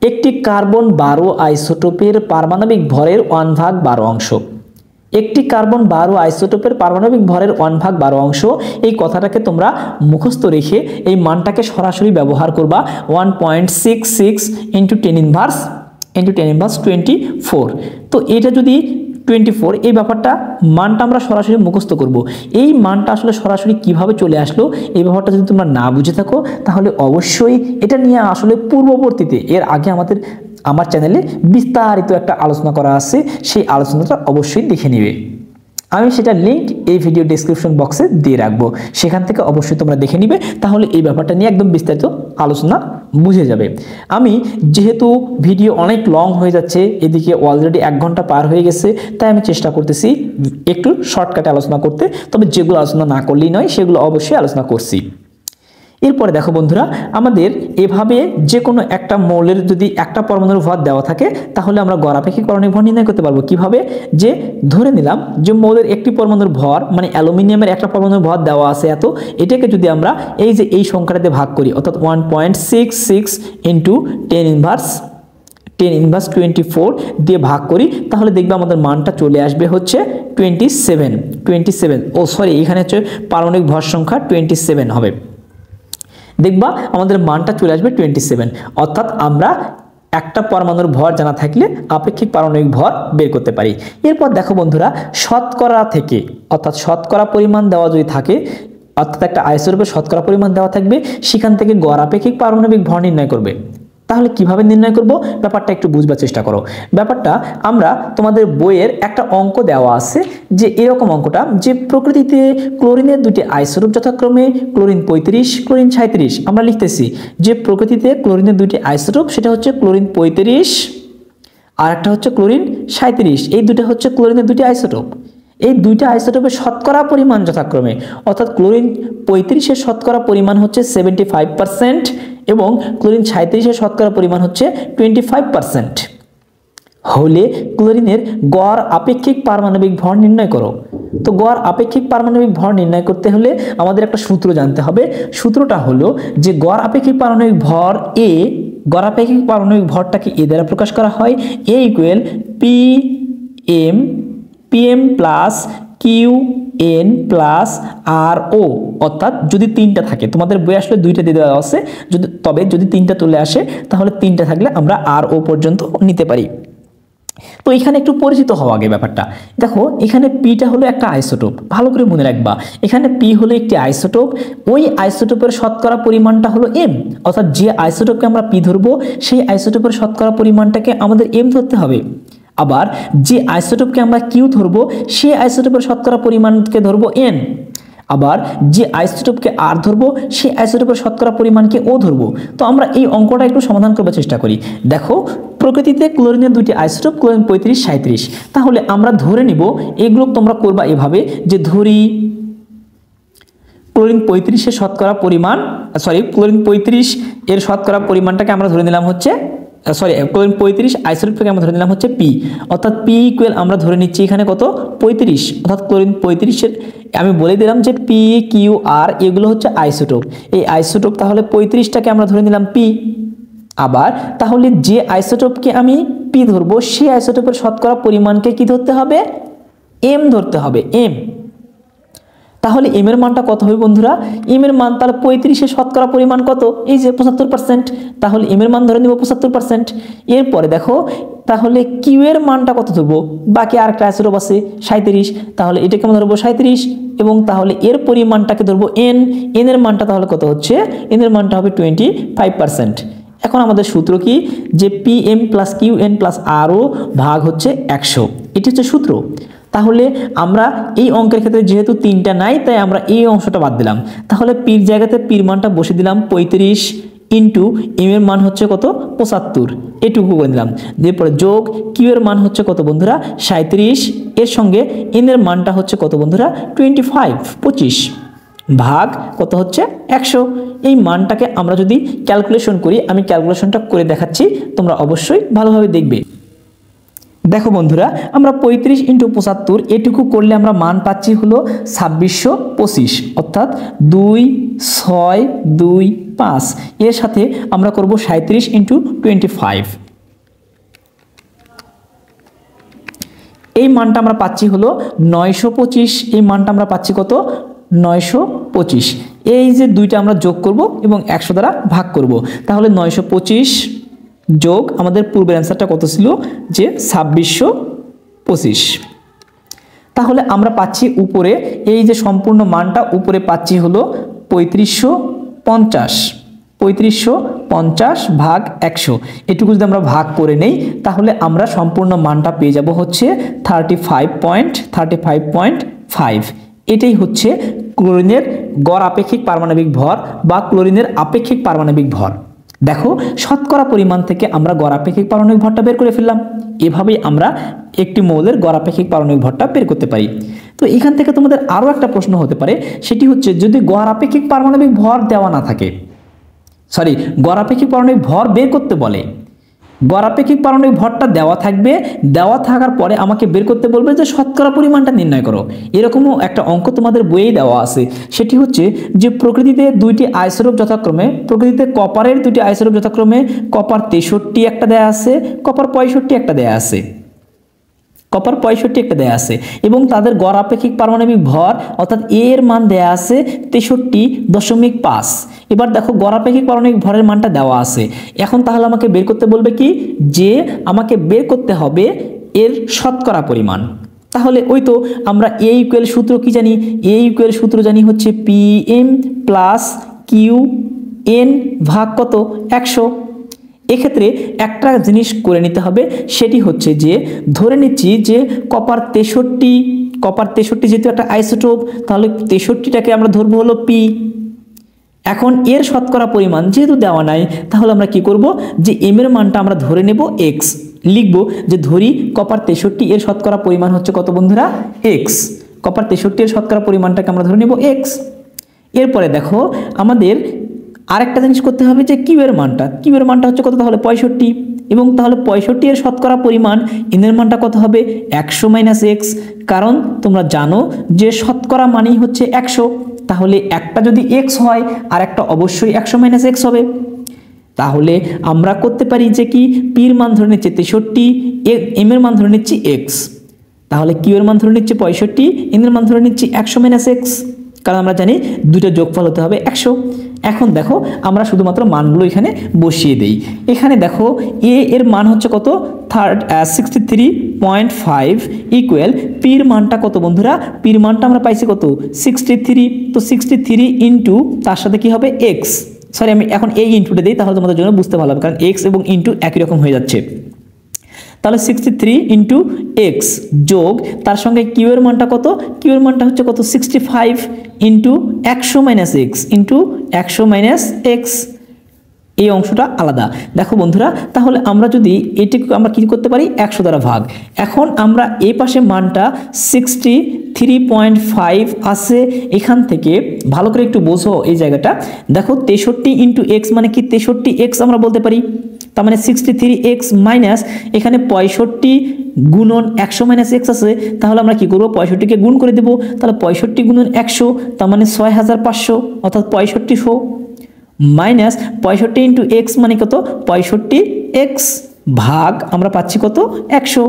একটি কার্বন 12 আইসোটোপের পারমাণবিক ভরের 1/12 অংশ। একটি কার্বন 12 আইসোটোপের পারমাণবিক ভরের 1/12 অংশ, এই কথাটাকে তোমরা মুখস্থ রেখে এই মানটাকে সরাসরি ব্যবহার করবা 1.66 × 10⁻24। তো এটা যদি 24, এই ব্যাপারটা মানটা আমরা সরাসরি মুখস্থ করব। এই মানটা আসলে সরাসরি কিভাবে চলে আসলো, এই ব্যাপারটা যদি তোমরা না বুঝে থাকো, তাহলে অবশ্যই এটা নিয়ে আসলে পূর্ববর্তীতে এর আগে আমার চ্যানেলে বিস্তারিত একটা আলোচনা করা আছে, সেই আলোচনাটা অবশ্যই দেখে নিবে। আমি সেটা লিংক এই ভিডিও ডেসক্রিপশন বক্সে দিয়ে রাখবো, সেখান থেকে অবশ্যই তোমরা দেখে নিবে, তাহলে এই ব্যাপারটা নিয়ে একদম বিস্তারিত আলোচনা বুঝে যাবে। আমি যেহেতু ভিডিও অনেক লং হয়ে যাচ্ছে, এদিকে অলরেডি 1 ঘন্টা পার হয়ে গেছে, তাই আমি চেষ্টা করতেছি একটু শর্টকাটে আলোচনা করতে, তবে যেগুলো আলোচনা না করলেই নয় সেগুলো অবশ্যই আলোচনা করছি। এরপরে দেখো বন্ধুরা, আমাদের এভাবে যে কোনো একটা মৌলের যদি একটা পরমাণুর ভর দেওয়া থাকে, তাহলে আমরা গড় আপেক্ষিক পারমাণবিক ভর নির্ণয় করতে পারবো। কিভাবে? যে ধরে নিলাম যে মৌলের একটি পরমাণুর ভর, মানে অ্যালুমিনিয়ামের একটা পরমাণুর ভর দেওয়া আছে এত, এটাকে যদি আমরা এই সংখ্যাটাতে ভাগ করি, অর্থাৎ 1.66 × 10⁻24 দিয়ে ভাগ করি, তাহলে দেখবে আমাদের মানটা চলে আসবে হচ্ছে 27। এখানে হচ্ছে পারমাণবিক ভর সংখ্যা 27 হবে। দেখবা আমাদের মানটা চলে আসবে 27, অর্থাৎ আমরা একটা পরমাণুর ভর জানা থাকলে আপেক্ষিক পারমাণবিক ভর বের করতে পারি। এরপর দেখো বন্ধুরা, শতকরা থেকে, অর্থাৎ শতকরা পরিমাণ দেওয়া যদি থাকে, অর্থাৎ একটা আইসোটোপের শতকরা পরিমাণ দেওয়া থাকবে, সেখান থেকে গড় আপেক্ষিক পারমাণবিক ভর নির্ণয় করবে। তাহলে কিভাবে নির্ণয় করব, ব্যাপারটা একটু বুঝবার চেষ্টা করো। ব্যাপারটা আমরা তোমাদের বইয়ের একটা অঙ্ক দেওয়া আছে, যে এরকম অঙ্কটা, যে প্রকৃতিতে ক্লোরিনের দুটি আইসোটোপ যথাক্রমে ক্লোরিন 35 ক্লোরিন 37, আমরা লিখতেছি যে প্রকৃতিতে ক্লোরিনের দুটি আইসোটোপ, সেটা হচ্ছে ক্লোরিন 35 আর একটা হচ্ছে ক্লোরিন 37, এই দুটো হচ্ছে ক্লোরিনের দুটি আইসোটোপ। এই দুইটা আইসোটোপের শতকরা পরিমাণ যথাক্রমে, অর্থাৎ ক্লোরিন 35-এর শতকরা পরিমাণ হচ্ছে 75% এবং ক্লোরিন 37-এর শতকরা পরিমাণ হচ্ছে 25% হলে ক্লোরিনের গড় আপেক্ষিক পারমাণবিক ভর নির্ণয় করো। তো গড় আপেক্ষিক পারমাণবিক ভর নির্ণয় করতে হলে আমাদের একটা সূত্র জানতে হবে। সূত্রটা হলো যে গড় আপেক্ষিক পারমাণবিক ভর এ, গড় আপেক্ষিক পারমাণবিক ভরটাকে এ দ্বারা প্রকাশ করা হয়, A equal PM plus QN plus R O, অর্থাৎ যদি 3টা থাকে, তোমাদের বই আসলে 2টা দিয়ে দেওয়া আছে, তবে যদি 3টা চলে আসে তাহলে 3টা থাকলে আমরা আর ও পর্যন্ত নিতে পারি। তো এখানে একটু পরিচিত হওয়া আগে ব্যাপারটা। দেখো এখানে পিটা হলো একটা আইসোটোপ, ভালো করে মনে রাখবা, এখানে পি হলো একটি আইসোটোপ, ওই আইসোটোপের শতকরা পরিমাণটা হলো এম, অর্থাৎ যে আইসোটোপকে আমরা পি ধরবো সেই আইসোটোপের শতকরা পরিমাণটাকে আমাদের এম ধরতে হবে। আবার যে আইসোটোপকে আমরা কিউ ধরবো সেই আইসোটোপের শতকরা পরিমাণকে ধরবো এন। আবার যে আইসোটোপকে আর ধরবো সেই আইসোটোপের শতকরা পরিমাণকে ও ধরবো। তো আমরা এই অঙ্কটা একটু সমাধান করার চেষ্টা করি। দেখো প্রকৃতিতে ক্লোরিনের দুটি আইসোটোপ, ক্লোরিন 35-37, তাহলে আমরা ধরে নিব, এগুলো তোমরা করবা এভাবে যে ধরি ক্লোরিন 35-এর শতকরা পরিমাণ, ক্লোরিন 35 এর শতকরা পরিমাণটাকে আমরা ধরে নিলাম হচ্ছে, ক্লোরিন 35 আইসোটোপকে আমরা ধরে নিলাম হচ্ছে পি, অর্থাৎ পি ইকুয়াল আমরা ধরে নিচ্ছি এখানে কত 35, অর্থাৎ ক্লোরিন 35-এর আমি বলে দিলাম যে পি কিউ আর এগুলো হচ্ছে আইসোটোপ, এই আইসোটোপ তাহলে 35টাকে আমরা ধরে নিলাম পি। আবার তাহলে যে আইসোটোপকে আমি পি ধরবো সেই আইসোটোপের শতকরা পরিমাণকে কি ধরতে হবে, এম ধরতে হবে, এম। তাহলে এম এর মানটা কত হবে বন্ধুরা, এম এর মান তাহলে 35-এর শতকরা পরিমাণ কত, এই যে 75%, তাহলে এম এর মান ধরে নিব 75%। এরপরে দেখো তাহলে কিউ এর মানটা কত ধরবো, বাকি আর একটা আইসোটোপ আছে 37, তাহলে এটাকে আমরা ধরবো 37, এবং তাহলে এর পরিমাণটাকে ধরবো এন, এন এর মানটা তাহলে কত হচ্ছে, এন এর মানটা হবে 25%। এখন আমাদের সূত্র কি, যে P M plus Q N plus R O ভাগ হচ্ছে 100, এটি হচ্ছে সূত্র। তাহলে আমরা এই অঙ্কের ক্ষেত্রে যেহেতু 3টা নাই তাই আমরা এই অংশটা বাদ দিলাম, তাহলে পির জায়গাতে পির মানটা বসে দিলাম 35 ইন্টু এম এর মান হচ্ছে কত 75, এটুকু করে দিলাম। এরপরে যোগ কিউ এর মান হচ্ছে কত বন্ধুরা 37, এর সঙ্গে এন এর মানটা হচ্ছে কত বন্ধুরা 25 ভাগ কত হচ্ছে 100। এই মানটাকে আমরা যদি ক্যালকুলেশন করি, আমি ক্যালকুলেশনটা করে দেখাচ্ছি, তোমরা অবশ্যই ভালোভাবে দেখবে। দেখো বন্ধুরা, আমরা 35 ইন্টু 75 এটুকু করলে আমরা মান পাচ্ছি হলো 2625, অর্থাৎ 2625, এর সাথে আমরা করব 37 ইন্টু 25, এই মানটা আমরা পাচ্ছি হলো 925, এই মানটা আমরা পাচ্ছি কত 925। এই যে দুইটা আমরা যোগ করব এবং 100 দ্বারা ভাগ করব, তাহলে 925 যোগ আমাদের পূর্বের অ্যান্সারটা কত ছিল যে 2625। তাহলে আমরা পাচ্ছি উপরে এই যে সম্পূর্ণ মানটা উপরে পাচ্ছি হলো 3550 ভাগ 100, এটুকু যদি আমরা ভাগ করে নেই তাহলে আমরা সম্পূর্ণ মানটা পেয়ে যাব হচ্ছে 35.5। এটাই হচ্ছে ক্লোরিনের গড় আপেক্ষিক পারমাণবিক ভর বা ক্লোরিনের আপেক্ষিক পারমাণবিক ভর। দেখো শতকরা পরিমাণ থেকে আমরা গড় আপেক্ষিক পারমাণবিক ভরটা বের করে ফেললাম। এভাবেই আমরা একটি মৌলের গড় আপেক্ষিক পারমাণবিক ভরটা বের করতে পারি। তো এখান থেকে তোমাদের আরও একটা প্রশ্ন হতে পারে, সেটি হচ্ছে যদি গড় আপেক্ষিক পারমাণবিক ভর দেওয়া না থাকে, গড় আপেক্ষিক পারমাণবিক ভর বের করতে বলে, গড় আপেক্ষিক পারমাণবিক ভরটা দেওয়া থাকবে, দেওয়া থাকার পরে আমাকে বের করতে বলবে যে শতকরা পরিমাণটা নির্ণয় করো। এরকমও একটা অঙ্ক তোমাদের বইয়ে দেওয়া আছে, সেটি হচ্ছে যে প্রকৃতিতে দুইটি আইসোটোপ যথাক্রমে, প্রকৃতিতে কপারের দুটি আইসোটোপ যথাক্রমে কপার 63 একটা দেয়া আছে, কপার 65 একটা দেয়া আছে, কপার 65 একটা দেয়া আছে, এবং তাদের গড় আপেক্ষিক পারমাণবিক ভর অর্থাৎ এ এর মান দেয়া আছে 63.5। এবার দেখো গড় আপেক্ষিক পারমাণবিক ভরের মানটা দেওয়া আছে, এখন তাহলে আমাকে বের করতে বলবে কি, যে আমাকে বের করতে হবে এর শতকরা পরিমাণ। তাহলে ওই তো আমরা এ ইকুয়াল সূত্র কি জানি, এ ইকুয়াল সূত্র জানি হচ্ছে P M plus Q N ভাগ কত 100। এক্ষেত্রে একটা জিনিস করে নিতে হবে, সেটি হচ্ছে যে ধরে নিচ্ছি যে কপার 63 যেহেতু একটা আইসোটোপ, তাহলে 63টাকে আমরা ধরবো হলো পি। এখন এর শতকরা পরিমাণ যেহেতু দেওয়া নাই, তাহলে আমরা কি করব, যে এম এর মানটা আমরা ধরে নেব এক্স, লিখব যে ধরি কপার 63 এর শতকরা পরিমাণ হচ্ছে কত বন্ধুরা এক্স, কপার 63 এর শতকরা পরিমাণটাকে আমরা ধরে নেব এক্স। এরপরে দেখো আমাদের আরেকটা জিনিস করতে হবে যে কিউ এর মানটা হচ্ছে কত, তাহলে 65, এবং তাহলে 65 এর শতকরা পরিমাণ এন এর মানটা কত হবে 100 - x, কারণ তোমরা জানো যে শতকরা মানেই হচ্ছে 100, তাহলে একটা যদি x হয় আর একটা অবশ্যই 100 - x হবে। তাহলে আমরা করতে পারি যে কি পির মান ধরে নিচ্ছি 63, এম এর মান ধরে নিচ্ছি x, তাহলে কিউ এর মান ধরে নিচ্ছি 65, এন এর মান ধরে নিচ্ছি 100 - x, কারণ আমরা জানি দুটো যোগফল হতে হবে 100। এখন দেখো আমরা শুধুমাত্র মানগুলো এখানে বসিয়ে দেই। এখানে দেখো এ এর মান হচ্ছে কত 63.5 ইকুয়াল পির মানটা কত বন্ধুরা, পির মানটা আমরা পাইছি কত 63, তো 63 ইন্টু তার সাথে কি হবে x, সরি আমি এখন এই ইন্টুটা দিই তাহলে তোমাদের জন্য বুঝতে ভালো হবে, কারণ x এবং ইন্টু একই রকম হয়ে যাচ্ছে। তাহলে 63 ইন্টু এক্স যোগ তার সঙ্গে কিউ এর মানটা কত, কিউ এর মানটা হচ্ছে কত 65 ইন্টু 100 - x ইন্টু 100 - x, এই অংশটা আলাদা। দেখো বন্ধুরা, তাহলে আমরা যদি এটিকে আমরা কি করতে পারি 100 দ্বারা ভাগ। এখন আমরা এই পাশে মানটা 63.5 আসে, এখান থেকে ভালো করে একটু বোঝো এই জায়গাটা। দেখো 63 ইন্টু এক্স মানে কি 63x আমরা বলতে পারি, তার মানে 63x মাইনাস এখানে 65 গুণন 100 - x আছে, তাহলে আমরা কি করব 65কে গুণ করে দেব, তাহলে 65 গুণন 100 তার মানে 6500 অর্থাৎ 6500 মাইনাস 65 ইন্টু এক্স মানে কত 65x ভাগ আমরা পাচ্ছি কত 100।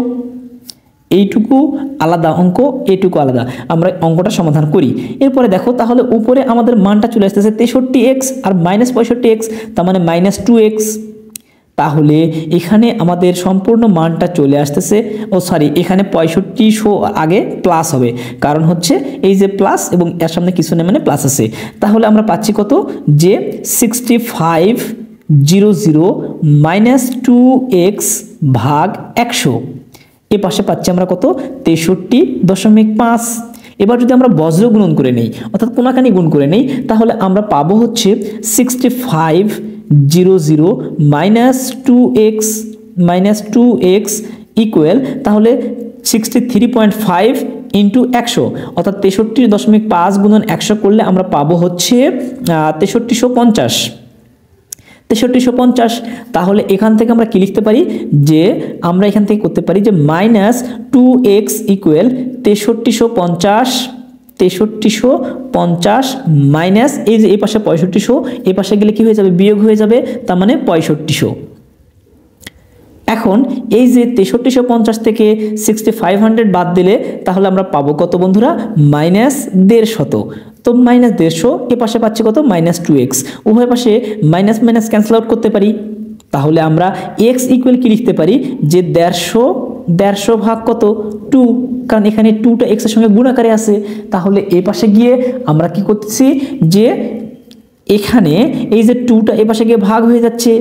এইটুকু আলাদা অঙ্ক, এইটুকু আলাদা, আমরা অঙ্কটা সমাধান করি। এরপরে দেখো তাহলে উপরে আমাদের মানটা চলে আসতেছে 63x আর মাইনাস 65x তার মানে -2x, তাহলে এখানে আমাদের সম্পূর্ণ মানটা চলে আসতেছে, ও সরি এখানে 6500 আগে প্লাস হবে, কারণ হচ্ছে এই যে প্লাস এবং এর সামনে কিছু নেই মানে প্লাস আছে। তাহলে আমরা পাচ্ছি কত যে 6500 মাইনাস 2x ভাগ 100, এ পাশে পাচ্ছি আমরা কত 63.5। এবার যদি আমরা বজ্র গুণন করে নেই অর্থাৎ কোনাকানি গুণ করে নেই, তাহলে আমরা পাবো হচ্ছে 6500 মাইনাস 2x ইকুয়াল তাহলে 63.5 ইন্টু 100 অর্থাৎ 63.5 গুণন 100 করলে আমরা পাবো হচ্ছে 6350। তাহলে এখান থেকে আমরা কি লিখতে পারি যে আমরা এখান থেকে করতে পারি যে মাইনাস 2x ইকুয়াল 6350 মাইনাস এই যে এই পাশে 6500, এই পাশে গেলে কি হয়ে যাবে বিয়োগ হয়ে যাবে, তার মানে 6500। এখন এই যে 6350 থেকে 6500 বাদ দিলে তাহলে আমরা পাবো কত বন্ধুরা -150, তো -150 এ পাশে পাচ্ছি কত -2x, উভয় পাশে মাইনাস ক্যান্সেল আউট করতে পারি। তাহলে আমরা x ইকুয়াল কি লিখতে পারি যে 150 ভাগ কত 2, কারণ এখানে 2টা x এর সঙ্গে গুণ আকারে আছে। তাহলে এই পাশে গিয়ে আমরা কি করতেছি যে এখানে এই যে 2টা এই পাশে গিয়ে ভাগ হয়ে যাচ্ছে,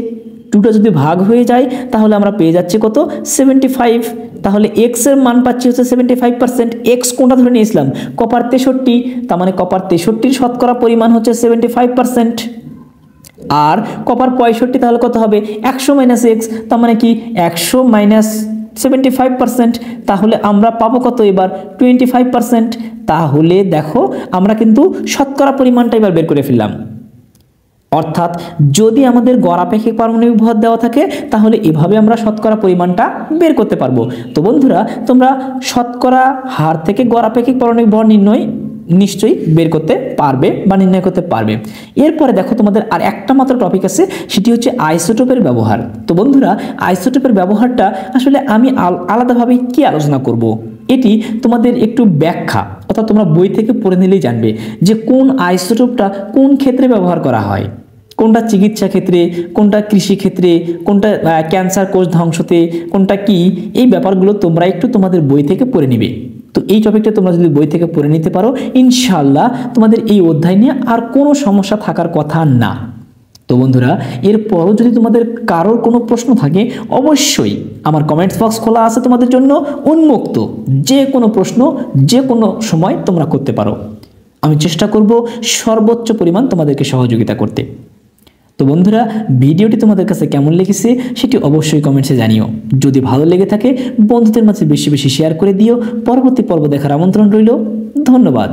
2টা যদি ভাগ হয়ে যায় তাহলে আমরা পেয়ে যাচ্ছি কত 75, তাহলে x এর মান পাচ্ছি হচ্ছে 75%। x কোনটা ধরে নিয়েছিলাম কপার 63, তার মানে কপার 63 শতকরা পরিমাণ হচ্ছে 75%, আর কপার 65 তাহলে কত হবে 100 - x, তার মানে কি 100 - 75%, তাহলে আমরা পাবো কত এবার 25%। তাহলে দেখো আমরা কিন্তু শতকরা পরিমাণটা এবার বের করে ফেললাম, অর্থাৎ যদি আমাদের গড় আপেক্ষিক পারমাণবিক ভর দেওয়া থাকে তাহলে এভাবে আমরা শতকরা পরিমাণটা বের করতে পারবো। তো বন্ধুরা তোমরা শতকরা হার থেকে গড় আপেক্ষিক পারমাণবিক ভর নিশ্চয়ই বের করতে পারবে বা নির্ণয় করতে পারবে। এরপরে দেখো তোমাদের আর একটা মাত্র টপিক আছে, সেটি হচ্ছে আইসোটোপের ব্যবহার। তো বন্ধুরা আইসোটোপের ব্যবহারটা আসলে আমি আলাদাভাবে কি আলোচনা করব, এটি তোমাদের একটু ব্যাখ্যা অর্থাৎ তোমরা বই থেকে পড়ে নিলেই জানবে যে কোন আইসোটোপটা কোন ক্ষেত্রে ব্যবহার করা হয়, কোনটা চিকিৎসা ক্ষেত্রে, কোনটা কৃষি ক্ষেত্রে, কোনটা ক্যান্সার কোষ ধ্বংসতে, কোনটা কি, এই ব্যাপারগুলো তোমরা একটু তোমাদের বই থেকে পড়ে নিবে। তো এই টপিকটা তোমরা যদি বই থেকে পড়ে নিতে পারো ইনশাআল্লাহ তোমাদের এই অধ্যায় নিয়ে আর কোনো সমস্যা থাকার কথা না। তো বন্ধুরা এরপরও যদি তোমাদের কারোর কোনো প্রশ্ন থাকে অবশ্যই আমার কমেন্টস বক্স খোলা আছে তোমাদের জন্য, উন্মুক্ত, যে কোনো প্রশ্ন যে কোনো সময় তোমরা করতে পারো, আমি চেষ্টা করব সর্বোচ্চ পরিমাণ তোমাদেরকে সহযোগিতা করতে। তো বন্ধুরা ভিডিওটি তোমাদের কাছে কেমন লেগেছে সেটি অবশ্যই কমেন্টসে জানিও। যদি ভালো লেগে থাকে বন্ধুদের মাঝে বেশি বেশি শেয়ার করে দিও। পরবর্তী পর্ব দেখার আমন্ত্রণ রইল। ধন্যবাদ।